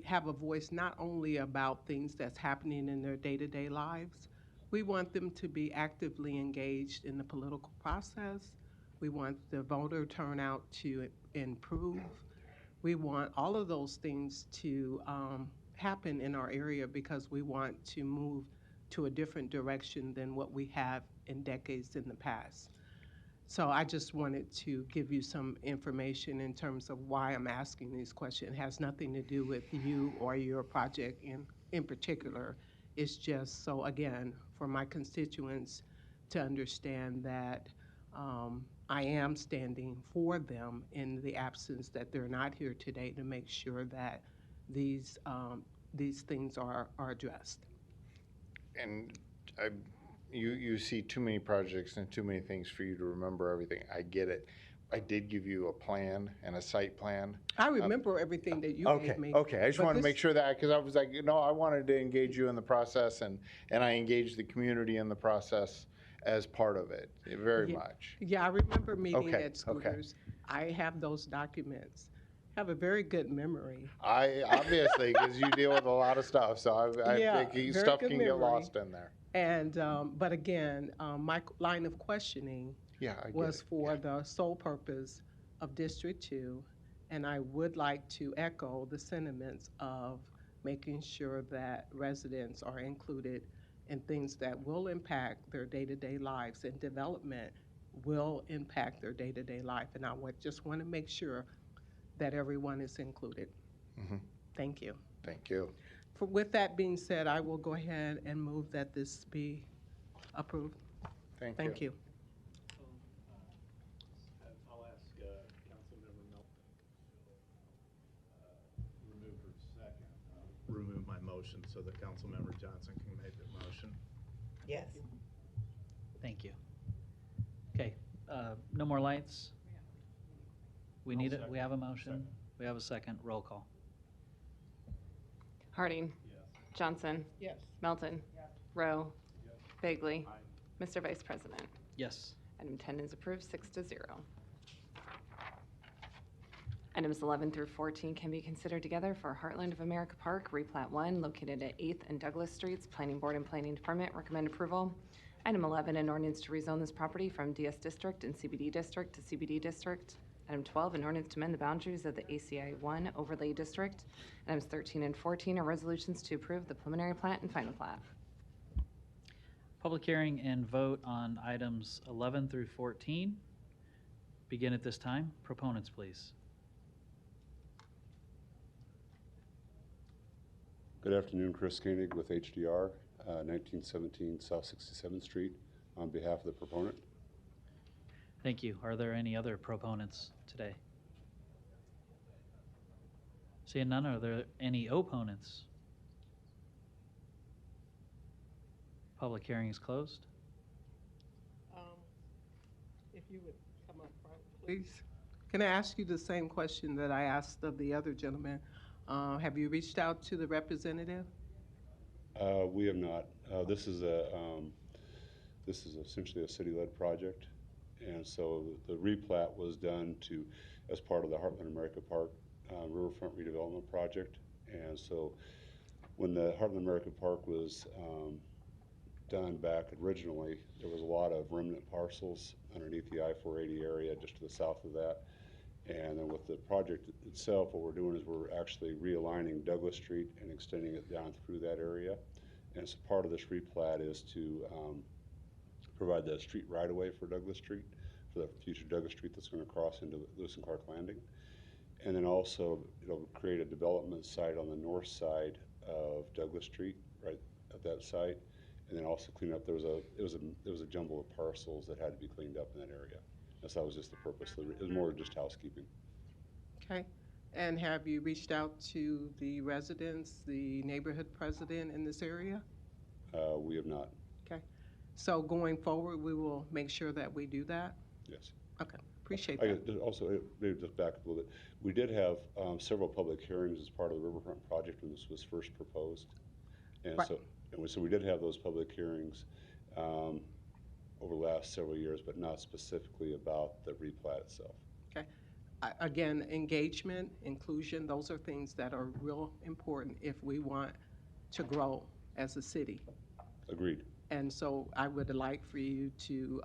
have a voice not only about things that's happening in their day-to-day lives, we want them to be actively engaged in the political process. We want the voter turnout to improve. We want all of those things to happen in our area because we want to move to a different direction than what we have in decades in the past. So I just wanted to give you some information in terms of why I'm asking these questions. It has nothing to do with you or your project in particular. It's just so, again, for my constituents to understand that I am standing for them in the absence that they're not here today to make sure that these things are addressed. And you see too many projects and too many things for you to remember everything. I get it. I did give you a plan and a site plan. I remember everything that you gave me. Okay, I just but wanted to this- make sure that, because I was like, no, I wanted to engage you in the process, and I engaged the community in the process as part of it, very Yeah. much. Yeah, I remember meeting Okay, at okay. Scooters. I have those documents. Have a very good memory. I, obviously, because you deal with a lot of stuff, so I Yeah, think very stuff good can get memory. lost in there. And, but again, my line of questioning Yeah, I get was it. for the sole purpose of District 2, and I would like to echo the sentiments of making sure that residents are included in things that will impact their day-to-day lives, and development will impact their day-to-day life. And I just want to make sure that everyone is included. Mhm. Thank you. Thank you. With that being said, I will go ahead and move that this be approved. Thank Thank you. I'll ask Councilmember Melton to remove her second. Remove my motion so that Councilmember Johnson can make the motion. Yes. Thank you. Okay, no more lights? We need it, we have a motion, we have a second, roll call. Harding. Johnson. Yes. Melton. Rowe. Bagley. Mr. Vice President. Yes. Item 10 is approved, 6-0. Items 11 through 14 can be considered together for Heartland of America Park, replat 1, located at 8th and Douglas Streets. Planning Board and Planning Department recommend approval. Item 11, an ordinance to rezone this property from DS District and CBD District to CBD District. Item 12, an ordinance to amend the boundaries of the ACI 1 overlay district. Items 13 and 14 are resolutions to approve the preliminary plat and final plat. Public hearing and vote on items 11 through 14. Begin at this time. Proponents, please. Good afternoon, Chris Koenig with HDR, 1917 South 67th Street, on behalf of the proponent. Thank you. Are there any other proponents today? Seeing none, are there any opponents? Public hearing is closed. you would come up front, please. Can I ask you the same question that I asked of the other gentleman? Have you reached out to the representative? We have not. This is essentially a city-led project, and so the replat was done as part of the Heartland America Park Riverfront redevelopment project. And so when the Heartland America Park was done back originally, there was a lot of remnant parcels underneath the I-480 area just to the south of that. And then with the project itself, what we're doing is we're actually realigning Douglas Street and extending it down through that area. And so part of this replat is to provide the street right-of-way for Douglas Street, for the future Douglas Street that's going to cross into Lewis and Clark Landing. And then also it'll create a development site on the north side of Douglas Street, right at that site. And then also clean up, there was a jumble of parcels that had to be cleaned up in that area. That was just the purpose. It was more just housekeeping. Okay. And have you reached out to the residents, the neighborhood president in this area? We have not. Okay. So going forward, we will make sure that we do that? Yes. Okay. Appreciate that. Also, maybe just back up a little bit. We did have several public hearings as part of the Riverfront project when this was first proposed. And Right. So we did have those public hearings over the last several years, but not specifically about the replat itself. Okay. Again, engagement, inclusion, those are things that are real important if we want to grow as a city. Agreed. And so I would like for you to,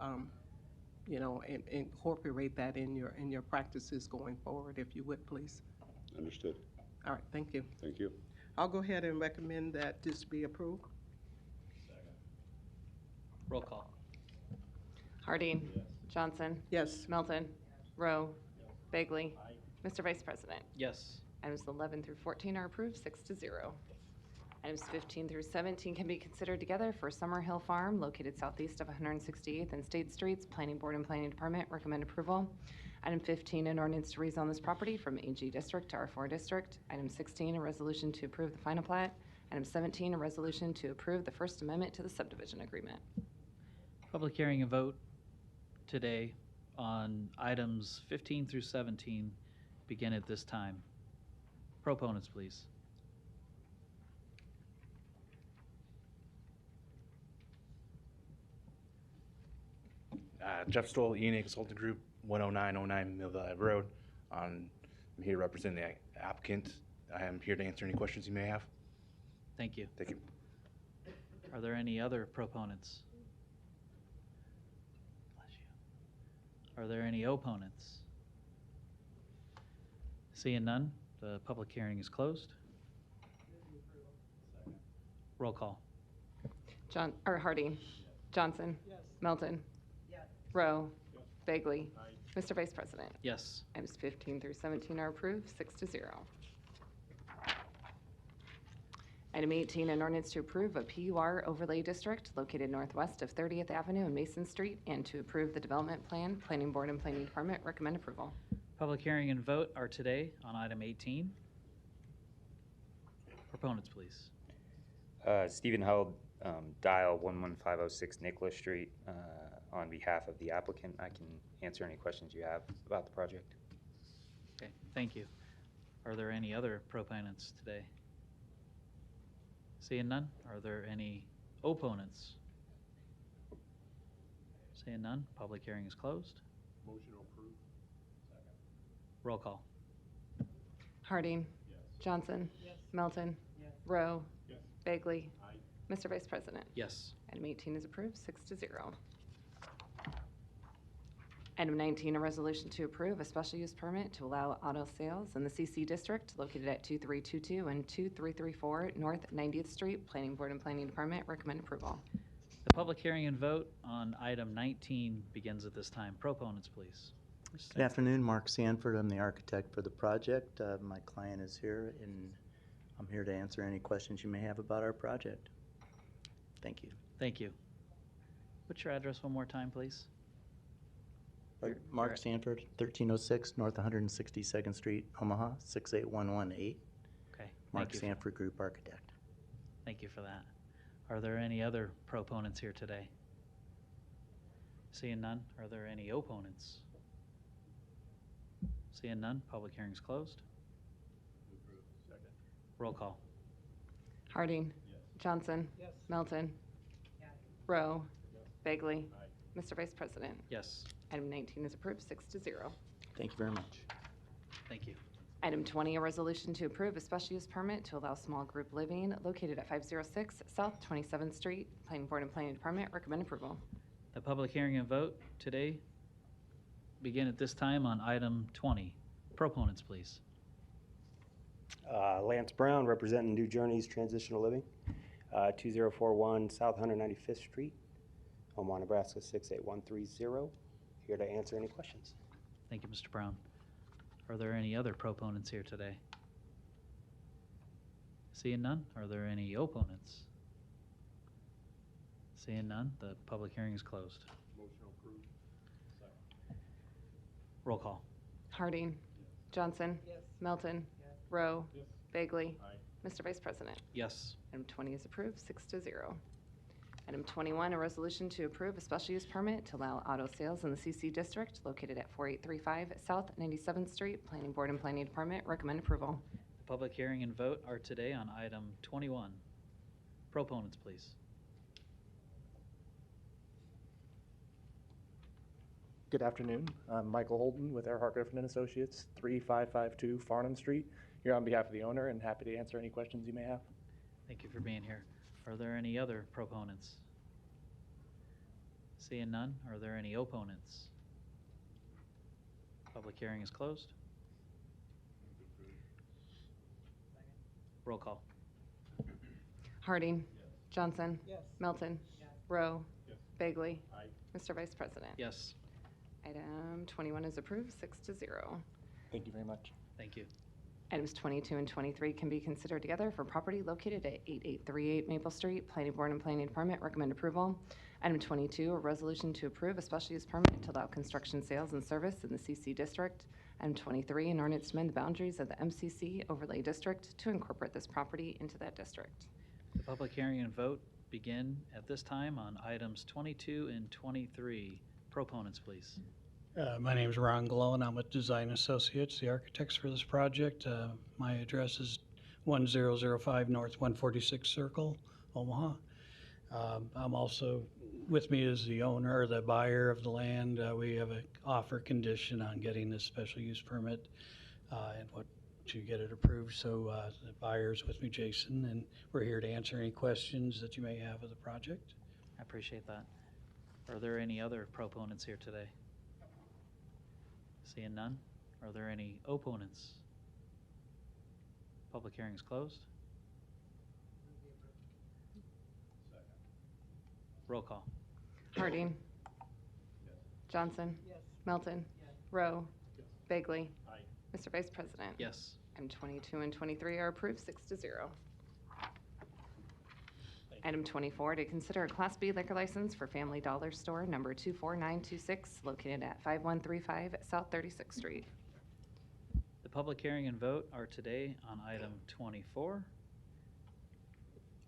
incorporate that in your practices going forward, if you would, please. Understood. All right, thank you. Thank you. I'll go ahead and recommend that this be approved. Roll call. Harding. Johnson. Yes. Melton. Rowe. Bagley. Mr. Vice President. Yes. Items 11 through 14 are approved, 6-0. Items 15 through 17 can be considered together for Summer Hill Farm, located southeast of 168th and State Streets. Planning Board and Planning Department recommend approval. Item 15, an ordinance to rezone this property from AG District to R4 District. Item 16, a resolution to approve the final plat. Item 17, a resolution to approve the First Amendment to the subdivision agreement. Public hearing and vote today on items 15 through 17 begin at this time. Proponents, please. Jeff Stoll, E&A Consulting Group, 10909 Millville Ave Road. I'm here representing the applicant. I am here to answer any questions you may have. Thank you. Thank you. Are there any other proponents? Bless you. Are there any opponents? Seeing none, the public hearing is closed. Roll call. Harding. Johnson. Melton. Rowe. Bagley. Mr. Vice President. Yes. Items 15 through 17 are approved, 6-0. Item 18, an ordinance to approve a PUR overlay district located northwest of 30th Avenue and Mason Street, and to approve the development plan. Planning Board and Planning Department recommend approval. Public hearing and vote are today on item 18. Proponents, please. Stephen Held, dial 11506 Nicholas Street. On behalf of the applicant, I can answer any questions you have about the project. Okay, thank you. Are there any other proponents today? Seeing none, are there any opponents? Seeing none, public hearing is closed. Motion approved. Roll call. Harding. Johnson. Melton. Rowe. Bagley. Mr. Vice President. Yes. Item 18 is approved, 6-0. Item 19, a resolution to approve a special use permit to allow auto sales in the CC District located at 2322 and 2334 North 90th Street. Planning Board and Planning Department recommend approval. The public hearing and vote on item 19 begins at this time. Proponents, please. Good afternoon, Mark Sanford. I'm the architect for the project. My client is here, and I'm here to answer any questions you may have about our project. Thank you. Thank you. What's your address one more time, please? Mark Sanford, 1306 North 162nd Street, Omaha, 68118. Okay. Mark thank you. Sanford Group Architect. Thank you for that. Are there any other proponents here today? Seeing none, are there any opponents? Seeing none, public hearing is closed. Roll call. Harding. Johnson. Melton. Rowe. Bagley. Mr. Vice President. Yes. Item 19 is approved, 6-0. Thank you very much. Thank you. Item 20, a resolution to approve a special use permit to allow small group living located at 506 South 27th Street. Planning Board and Planning Department recommend approval. The public hearing and vote today begin at this time on item 20. Proponents, please. Lance Brown, representing New Journeys Transitional Living, 2041 South 195th Street, Omaha, Nebraska 68130. Here to answer any questions. Thank you, Mr. Brown. Are there any other proponents here today? Seeing none, are there any opponents? Seeing none, the public hearing is closed. Motion approved. Second. Roll call. Harding. Johnson. Melton. Rowe. Bagley. Mr. Vice President. Yes. Item 20 is approved, 6-0. Item 21, a resolution to approve a special use permit to allow auto sales in the CC District located at 4835 South 97th Street. Planning Board and Planning Department recommend approval. The public hearing and vote are today on item 21. Proponents, please. Good afternoon. I'm Michael Holden with Earhart Griffin and Associates, 3552 Farnham Street. Here on behalf of the owner and happy to answer any questions you may have. Thank you for being here. Are there any other proponents? Seeing none, are there any opponents? Public hearing is closed. Roll call. Harding. Johnson. Melton. Rowe. Bagley. Mr. Vice President. Yes. Item 21 is approved, 6-0. Thank you very much. Thank you. Items 22 and 23 can be considered together for property located at 8838 Maple Street. Planning Board and Planning Department recommend approval. Item 22, a resolution to approve a special use permit to allow construction sales and service in the CC District. Item 23, an ordinance to amend the boundaries of the MCC Overlay District to incorporate this property into that district. The public hearing and vote begin at this time on items 22 and 23. Proponents, please. My name is Ron Glow, and I'm with Design Associates, the architects for this project. My address is 1005 North 146 Circle, Omaha. I'm also, with me is the owner or the buyer of the land. We have an offer condition on getting this special use permit and what to get it approved. So the buyer's with me, Jason, and we're here to answer any questions that you may have of the project. I appreciate that. Are there any other proponents here today? Seeing none, are there any opponents? Public hearing is closed. Roll call. Harding. Johnson. Melton. Rowe. Bagley. Mr. Vice President. Yes. Item 22 and 23 are approved, 6-0. Item 24, to consider a Class B liquor license for Family Dollar Store number 24926 located at 5135 South 36th Street. The public hearing and vote are today on item 24.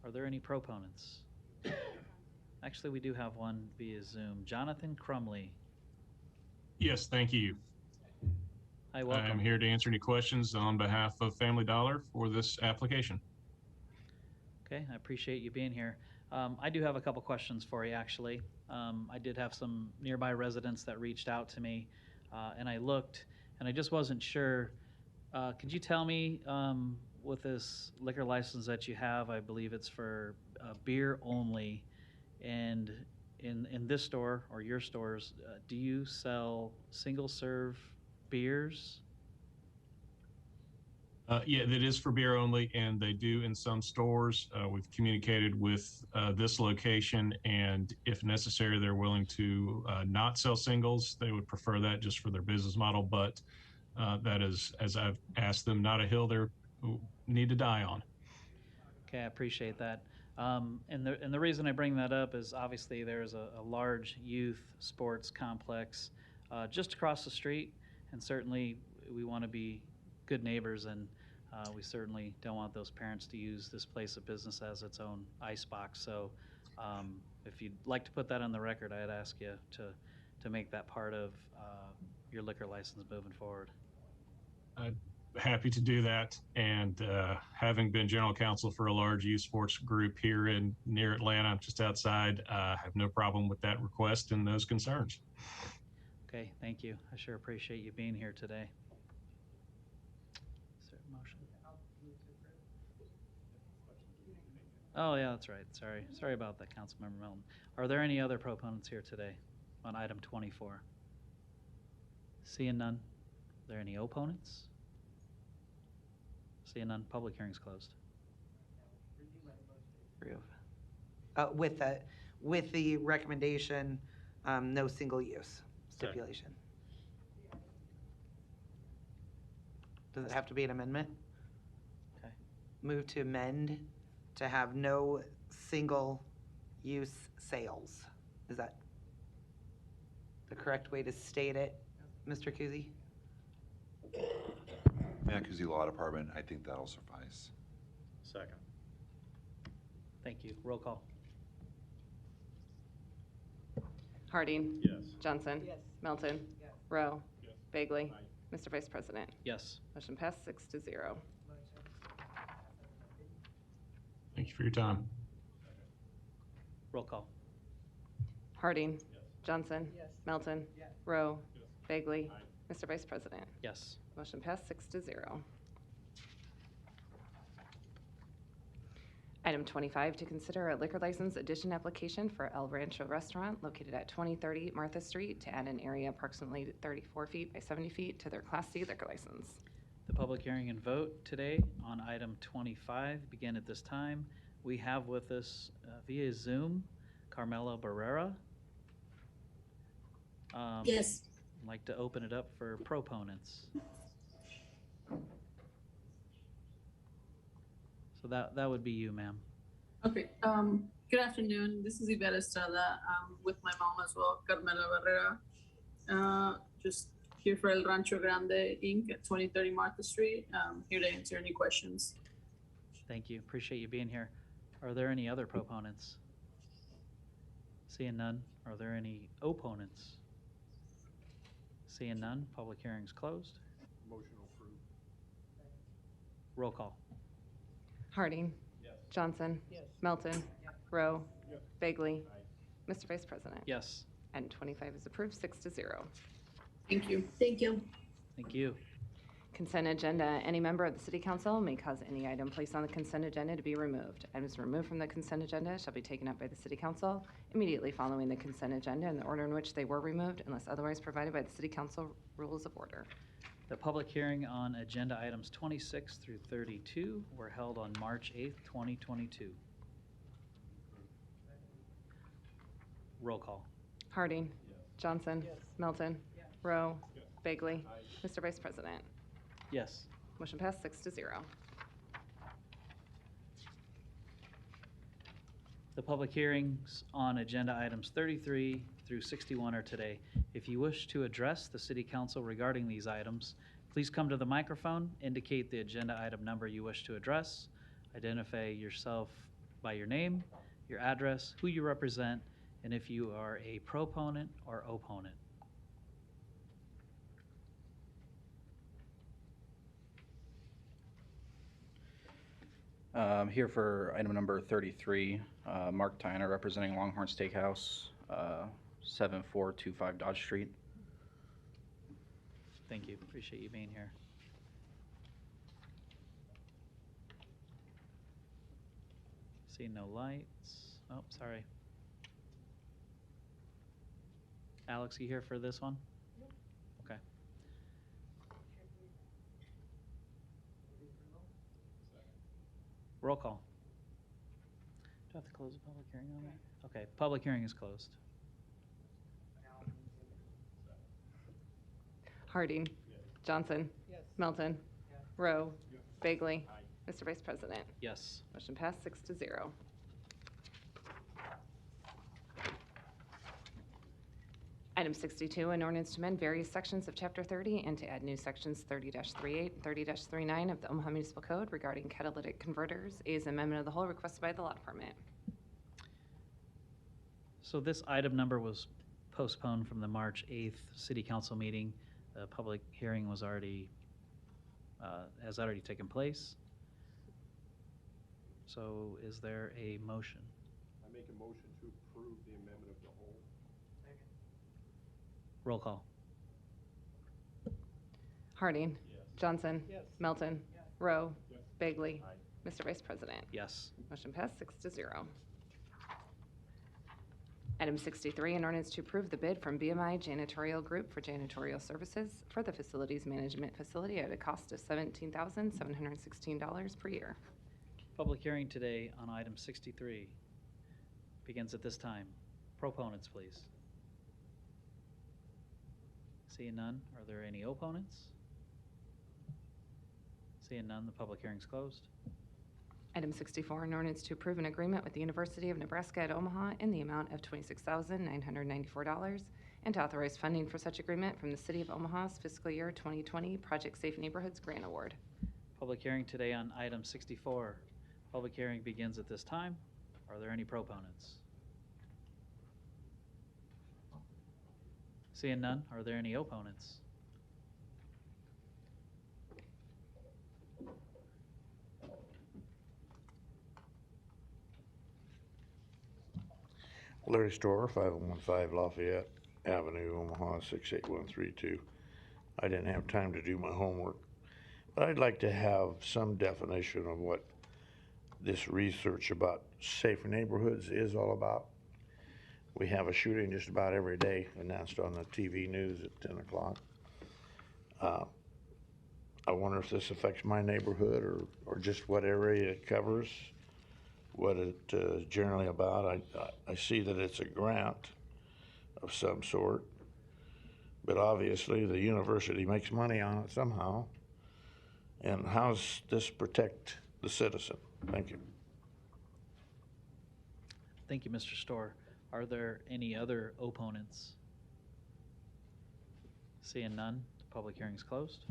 Are there any proponents? Actually, we do have one via Zoom. Jonathan Crumley. Yes, thank you. Hi, welcome. I'm here to answer any questions on behalf of Family Dollar for this application. Okay, I appreciate you being here. I do have a couple questions for you, actually. I did have some nearby residents that reached out to me, and I looked, and I just wasn't sure. Could you tell me, with this liquor license that you have, I believe it's for beer only, and in this store or your stores, do you sell single-serve beers? Yeah, that is for beer only, and they do in some stores. We've communicated with this location, and if necessary, they're willing to not sell singles. They would prefer that just for their business model, but that is, as I've asked them, not a hill they need to die on. Okay, I appreciate that. And the reason I bring that up is obviously there's a large youth sports complex just across the street, and certainly we want to be good neighbors, and we certainly don't want those parents to use this place of business as its own icebox. So if you'd like to put that on the record, I'd ask you to to make that part of your liquor license moving forward. Happy to do that. And having been general counsel for a large youth sports group here in near Atlanta, just outside, I have no problem with that request and those concerns. Okay, thank you. I sure appreciate you being here today. Is there a motion? Oh, yeah, that's right. Sorry about that, Councilmember Melton. Are there any other proponents here today on item 24? Seeing none. Are there any opponents? Seeing none, public hearing's closed. With the recommendation, no single use stipulation. Does it have to be an amendment? Okay. Move to amend to have no single use sales. Is that the correct way to state it, Mr. Kuzi? Mancusi Law Department, I think that'll suffice. Second. Thank you. Roll call. Harding. Yes. Johnson. Yes. Melton. Rowe. Bagley. Mr. Vice President. Yes. Motion passed 6-0. Thank you for your time. Roll call. Harding. Johnson. Melton. Rowe. Bagley. Mr. Vice President. Yes. Motion passed 6-0. Item 25, to consider a liquor license addition application for El Rancho Restaurant located at 2030 Martha Street to add an area approximately 34 feet by 70 feet to their Class C liquor license. The public hearing and vote today on item 25 begin at this time. We have with us via Zoom, Carmela Barrera. Yes. I'd like to open it up for proponents. So that would be you, ma'am. Okay. Good afternoon. This is Yvette Estrada. I'm with my mom as well, Carmela Barrera. Just here for El Rancho Grande Inc. at 2030 Martha Street. Here to answer any questions. Thank you. Appreciate you being here. Are there any other proponents? Seeing none. Are there any opponents? Seeing none. Public hearing's closed. Motion approved. Roll call. Harding. Yes. Johnson. Melton. Rowe. Bagley. Mr. Vice President. Yes. Item 25 is approved 6-0. Thank you. Thank you. Thank you. Consent agenda. Any member of the City Council may cause any item placed on the consent agenda to be removed. Items removed from the consent agenda shall be taken up by the City Council immediately following the consent agenda in the order in which they were removed unless otherwise provided by the City Council Rules of Order. The public hearing on agenda items 26 through 32 were held on March 8th, 2022. Roll call. Harding. Johnson. Melton. Rowe. Bagley. Mr. Vice President. Yes. Motion passed 6-0. The public hearings on agenda items 33 through 61 are today. If you wish to address the City Council regarding these items, please come to the microphone, indicate the agenda item number you wish to address, identify yourself by your name, your address, who you represent, and if you are a proponent or opponent. Here for item number 33, Mark Tyner representing Longhorn Steakhouse, 7425 Dodge Street. Thank you. Appreciate you being here. See no lights. Oh, sorry. Alex, you here for this one? Okay. Roll call. Do I have to close the public hearing on that? Okay, public hearing is closed. Harding. Johnson. Melton. Rowe. Bagley. Mr. Vice President. Yes. Motion passed 6-0. Item 62, an ordinance to amend various sections of Chapter 30 and to add new sections 30-38 and 30-39 of the Omaha Municipal Code regarding catalytic converters. A is amendment of the whole requested by the Law Department. So this item number was postponed from the March 8th city council meeting. The public hearing was already, has already taken place. So is there a motion? I make a motion to approve the amendment of the whole. Roll call. Harding. Johnson. Melton. Rowe. Bagley. Aye. Mr. Vice President. Yes. Motion passed 6-0. Item 63, an ordinance to approve the bid from BMI Janitorial Group for janitorial services for the facilities management facility at a cost of $17,716 per year. Public hearing today on item 63 begins at this time. Proponents, please. Seeing none, are there any opponents? Seeing none, the public hearing is closed. Item 64, an ordinance to approve an agreement with the University of Nebraska at Omaha in the amount of $26,994 and to authorize funding for such agreement from the City of Omaha's fiscal year 2020 Project Safe Neighborhoods Grant Award. Public hearing today on item 64. Public hearing begins at this time. Are there any proponents? Seeing none, are there any opponents? Larry Storer, 5015 Lafayette Avenue, Omaha, 68132. I didn't have time to do my homework, but I'd like to have some definition of what this research about safe neighborhoods is all about. We have a shooting just about every day announced on the TV news at 10 o'clock. I wonder if this affects my neighborhood or just what area it covers, what it is generally about. I see that it's a grant of some sort, but obviously the university makes money on it somehow. And how's this protect the citizen? Thank you. Thank you, Mr. Storr. Are there any other opponents? Seeing none, the public hearing is closed.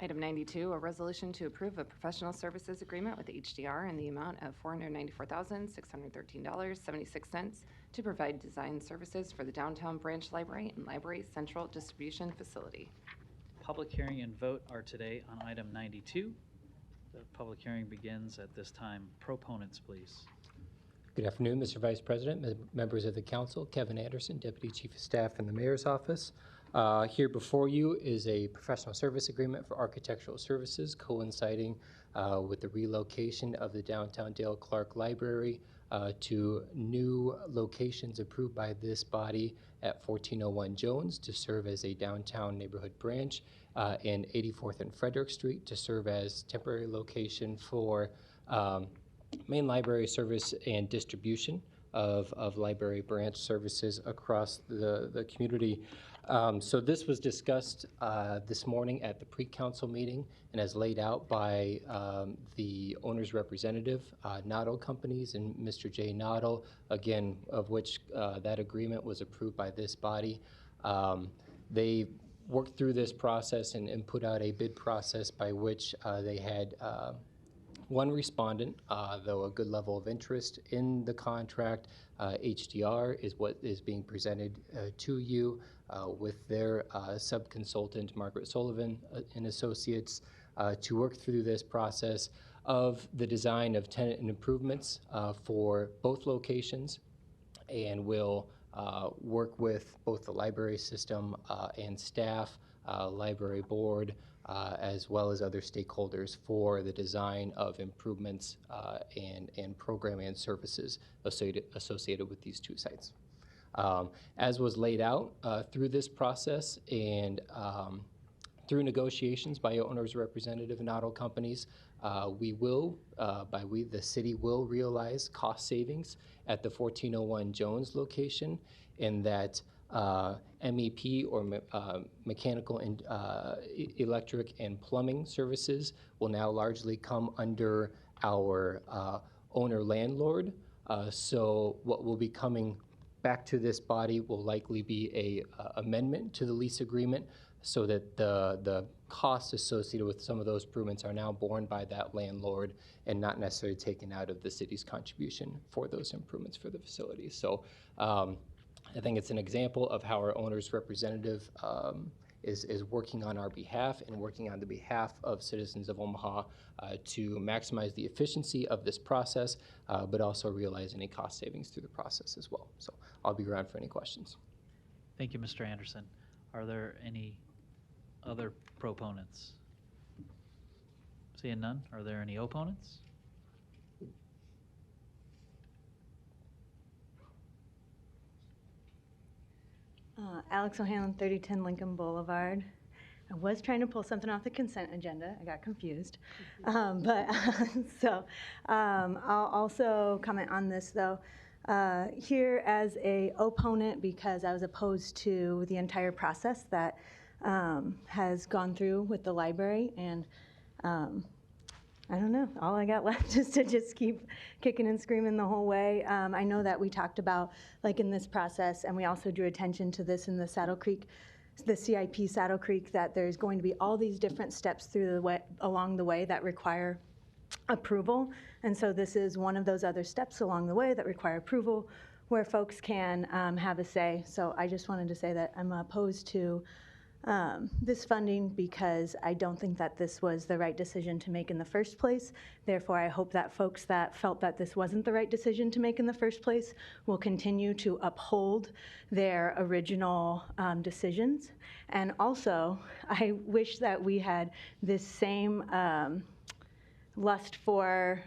Item 92, a resolution to approve a professional services agreement with HDR in the amount of $494,613.76 to provide design services for the downtown branch library and library central distribution facility. Public hearing and vote are today on item 92. The public hearing begins at this time. Proponents, please. Good afternoon, Mr. Vice President, members of the council. Kevin Anderson, Deputy Chief of Staff in the Mayor's Office. Here before you is a professional service agreement for architectural services coinciding with the relocation of the downtown Dale Clark Library to new locations approved by this body at 1401 Jones to serve as a downtown neighborhood branch, and 84th and Frederick Street to serve as temporary location for main library service and distribution of library branch services across the community. So this was discussed this morning at the pre-council meeting and as laid out by the owner's representative, Noddle Companies, and Mr. J. Noddle, again, of which that agreement was approved by this body. They worked through this process and put out a bid process by which they had one respondent, though a good level of interest in the contract. HDR is what is being presented to you with their sub-consultant, Margaret Sullivan and Associates, to work through this process of the design of tenant and improvements for both locations, and will work with both the library system and staff, library board, as well as other stakeholders for the design of improvements and programming and services associated with these two sites. As was laid out through this process and through negotiations by owner's representative and Noddle Companies, the city will realize cost savings at the 1401 Jones location, in that MEP or mechanical and electric and plumbing services will now largely come under our owner landlord. So what will be coming back to this body will likely be a amendment to the lease agreement, so that the costs associated with some of those improvements are now borne by that landlord and not necessarily taken out of the city's contribution for those improvements for the facilities. So I think it's an example of how our owner's representative is working on our behalf and working on the behalf of citizens of Omaha to maximize the efficiency of this process, but also realize any cost savings through the process as well. So I'll be around for any questions. Thank you, Mr. Anderson. Are there any other proponents? Seeing none, are there any opponents? Alex O'Hanlon, 3010 Lincoln Boulevard. I was trying to pull something off the consent agenda. I got confused. I'll also comment on this, though. Here as a opponent, because I was opposed to the entire process that has gone through with the library, and I don't know. All I got left is to just keep kicking and screaming the whole way. I know that we talked about, like in this process, and we also drew attention to this in the Saddle Creek, the CIP Saddle Creek, that there's going to be all these different steps through the way, along the way that require approval. And so this is one of those other steps along the way that require approval where folks can have a say. So I just wanted to say that I'm opposed to this funding because I don't think that this was the right decision to make in the first place. Therefore, I hope that folks that felt that this wasn't the right decision to make in the first place will continue to uphold their original decisions. And also, I wish that we had this same lust for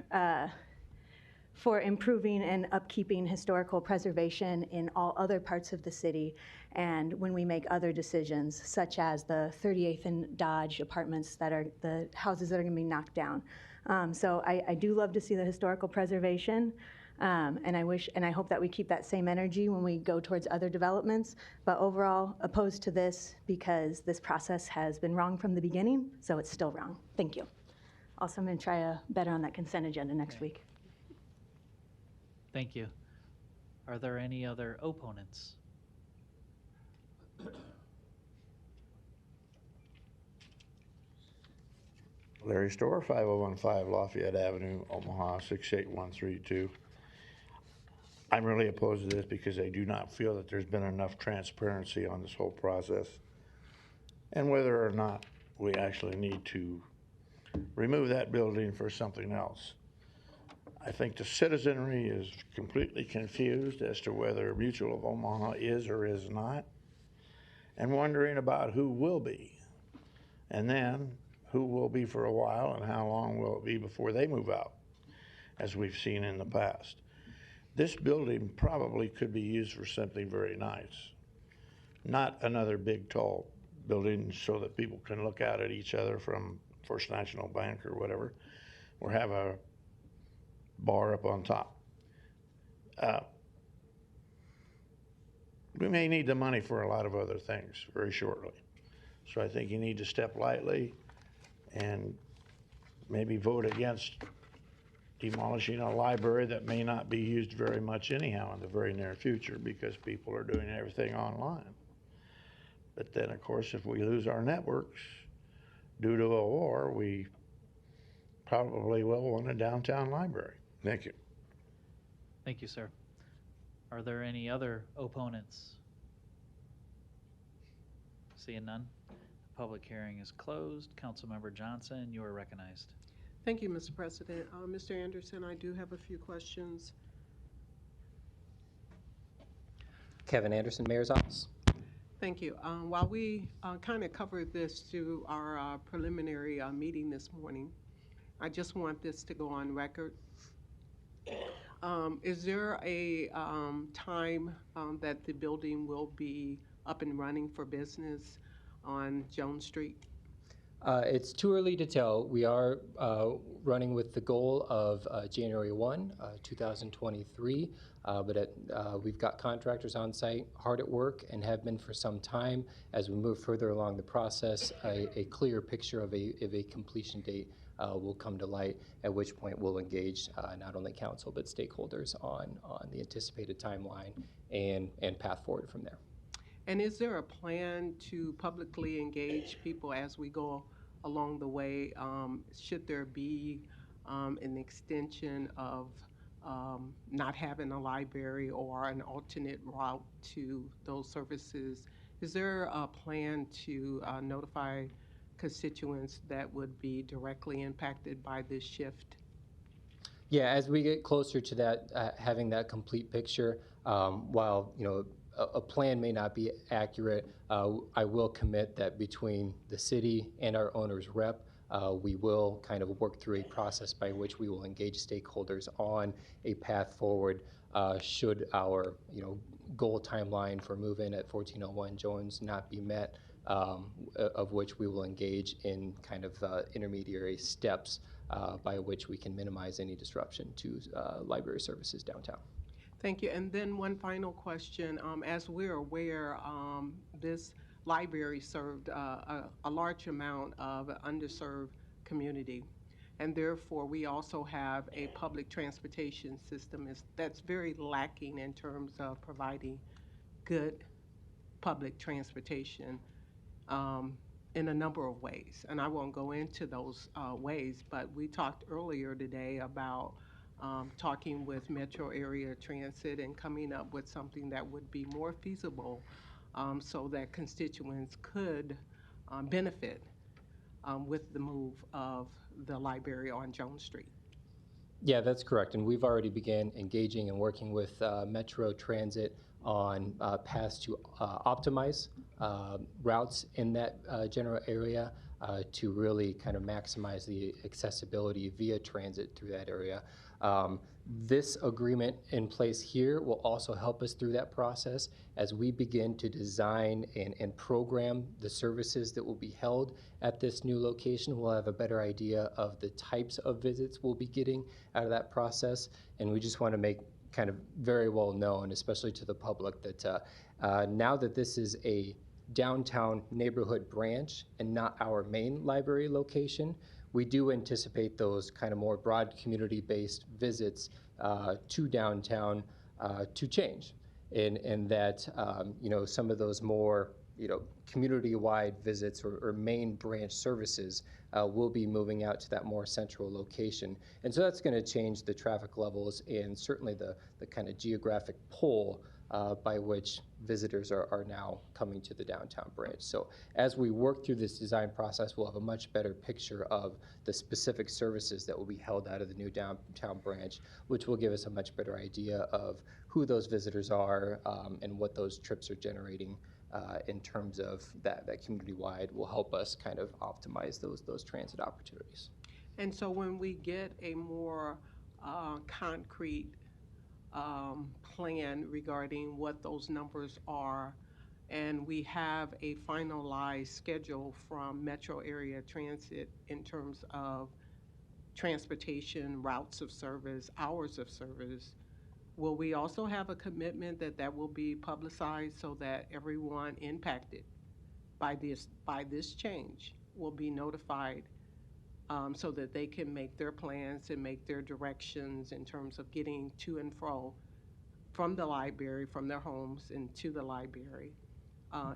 improving and upkeeping historical preservation in all other parts of the city, and when we make other decisions, such as the 38th and Dodge apartments that are the houses that are going to be knocked down. So I do love to see the historical preservation, and I hope that we keep that same energy when we go towards other developments. But overall, opposed to this because this process has been wrong from the beginning, so it's still wrong. Thank you. Also, I'm going to try better on that consent agenda next week. Thank you. Are there any other opponents? Larry Storr, 5015 Lafayette Avenue, Omaha, 68132. I'm really opposed to this because I do not feel that there's been enough transparency on this whole process, and whether or not we actually need to remove that building for something else. I think the citizenry is completely confused as to whether Mutual of Omaha is or is not, and wondering about who will be, and then who will be for a while, and how long will it be before they move out, as we've seen in the past. This building probably could be used for something very nice, not another big tall building so that people can look out at each other from First National Bank or whatever, or have a bar up on top. We may need the money for a lot of other things very shortly. So I think you need to step lightly and maybe vote against demolishing a library that may not be used very much anyhow in the very near future because people are doing everything online. But then, of course, if we lose our networks due to a war, we probably will want a downtown library. Thank you. Thank you, sir. Are there any other opponents? Seeing none, the public hearing is closed. Councilmember Johnson, you are recognized. Thank you, Mr. President. Mr. Anderson, I do have a few questions. Kevin Anderson, Mayor's Office. Thank you. While we kind of covered this through our preliminary meeting this morning, I just want this to go on record. Is there a time that the building will be up and running for business on Jones Street? It's too early to tell. We are running with the goal of January 1, 2023, but we've got contractors on site, hard at work, and have been for some time. As we move further along the process, a clear picture of a completion date will come to light, at which point we'll engage not only council but stakeholders on the anticipated timeline and path forward from there. And is there a plan to publicly engage people as we go along the way? Should there be an extension of not having a library or an alternate route to those services. Is there a plan to notify constituents that would be directly impacted by this shift? Yeah, as we get closer to that, having that complete picture, while a plan may not be accurate, I will commit that between the city and our owner's rep, we will kind of work through a process by which we will engage stakeholders on a path forward should our goal timeline for move-in at 1401 Jones not be met, of which we will engage in kind of intermediary steps by which we can minimize any disruption to library services downtown. Thank you. And then one final question. As we're aware, this library served a large amount of underserved community. And therefore, we also have a public transportation system that's very lacking in terms of providing good public transportation in a number of ways. And I won't go into those ways, but we talked earlier today about talking with Metro Area Transit and coming up with something that would be more feasible so that constituents could benefit with the move of the library on Jones Street. Yeah, that's correct. And we've already began engaging and working with Metro Transit on paths to optimize routes in that general area to really kind of maximize the accessibility via transit through that area. This agreement in place here will also help us through that process as we begin to design and program the services that will be held at this new location. We'll have a better idea of the types of visits we'll be getting out of that process, and we just want to make kind of very well known, especially to the public, that now that this is a downtown neighborhood branch and not our main library location, we do anticipate those kind of more broad community-based visits to downtown to change, and that some of those more community-wide visits or main branch services will be moving out to that more central location. And so that's going to change the traffic levels and certainly the kind of geographic pull by which visitors are now coming to the downtown branch. So as we work through this design process, we'll have a much better picture of the specific services that will be held out of the new downtown branch, which will give us a much better idea of who those visitors are and what those trips are generating in terms of that community-wide will help us kind of optimize those transit opportunities. And so when we get a more concrete plan regarding what those numbers are, and we have a finalized schedule from Metro Area Transit in terms of transportation, routes of service, hours of service, will we also have a commitment that will be publicized so that everyone impacted by this change will be notified so that they can make their plans and make their directions in terms of getting to and fro from the library, from their homes and to the library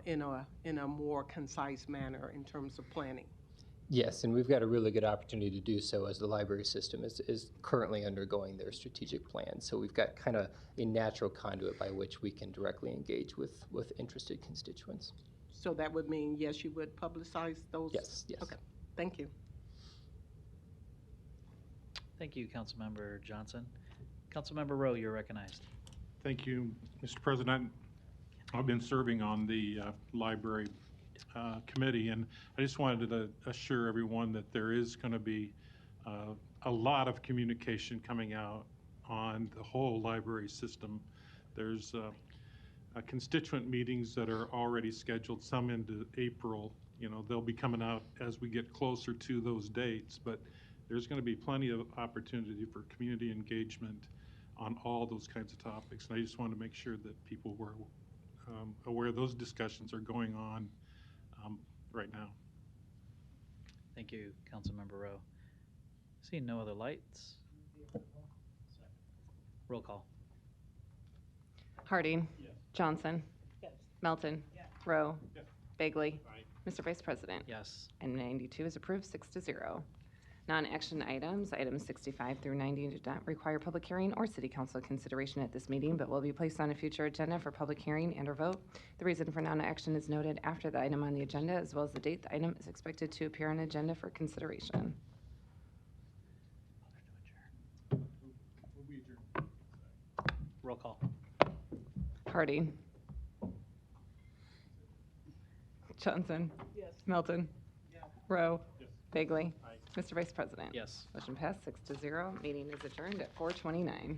in a more concise manner in terms of planning? Yes, and we've got a really good opportunity to do so as the library system is currently undergoing their strategic plan. So we've got kind of a natural conduit by which we can directly engage with interested constituents. So that would mean, yes, you would publicize those? Yes, yes. Okay, thank you. Thank you, Councilmember Johnson. Councilmember Rowe, you're recognized. Thank you, Mr. President. I've been serving on the library committee, and I just wanted to assure everyone that there is going to be a lot of communication coming out on the whole library system. There's constituent meetings that are already scheduled, some into April. They'll be coming out as we get closer to those dates, but there's going to be plenty of opportunity for community engagement on all those kinds of topics. And I just want to make sure that people were aware those discussions are going on right now. Thank you, Councilmember Rowe. Seeing no other lights. Roll call. Harding. Yes. Johnson. Yes. Melton. Rowe. Yes. Bagley. Aye. Mr. Vice President. Yes. Item 92 is approved 6-0. Non-action items, items 65 through 90 do not require public hearing or city council consideration at this meeting, but will be placed on a future agenda for public hearing and or vote. The reason for non-action is noted after the item on the agenda, as well as the date the item is expected to appear on agenda for consideration. Roll call. Harding. Johnson. Yes. Melton. Rowe. Bagley. Mr. Vice President. Yes. Motion passed 6-0. Meeting is adjourned at 4:29.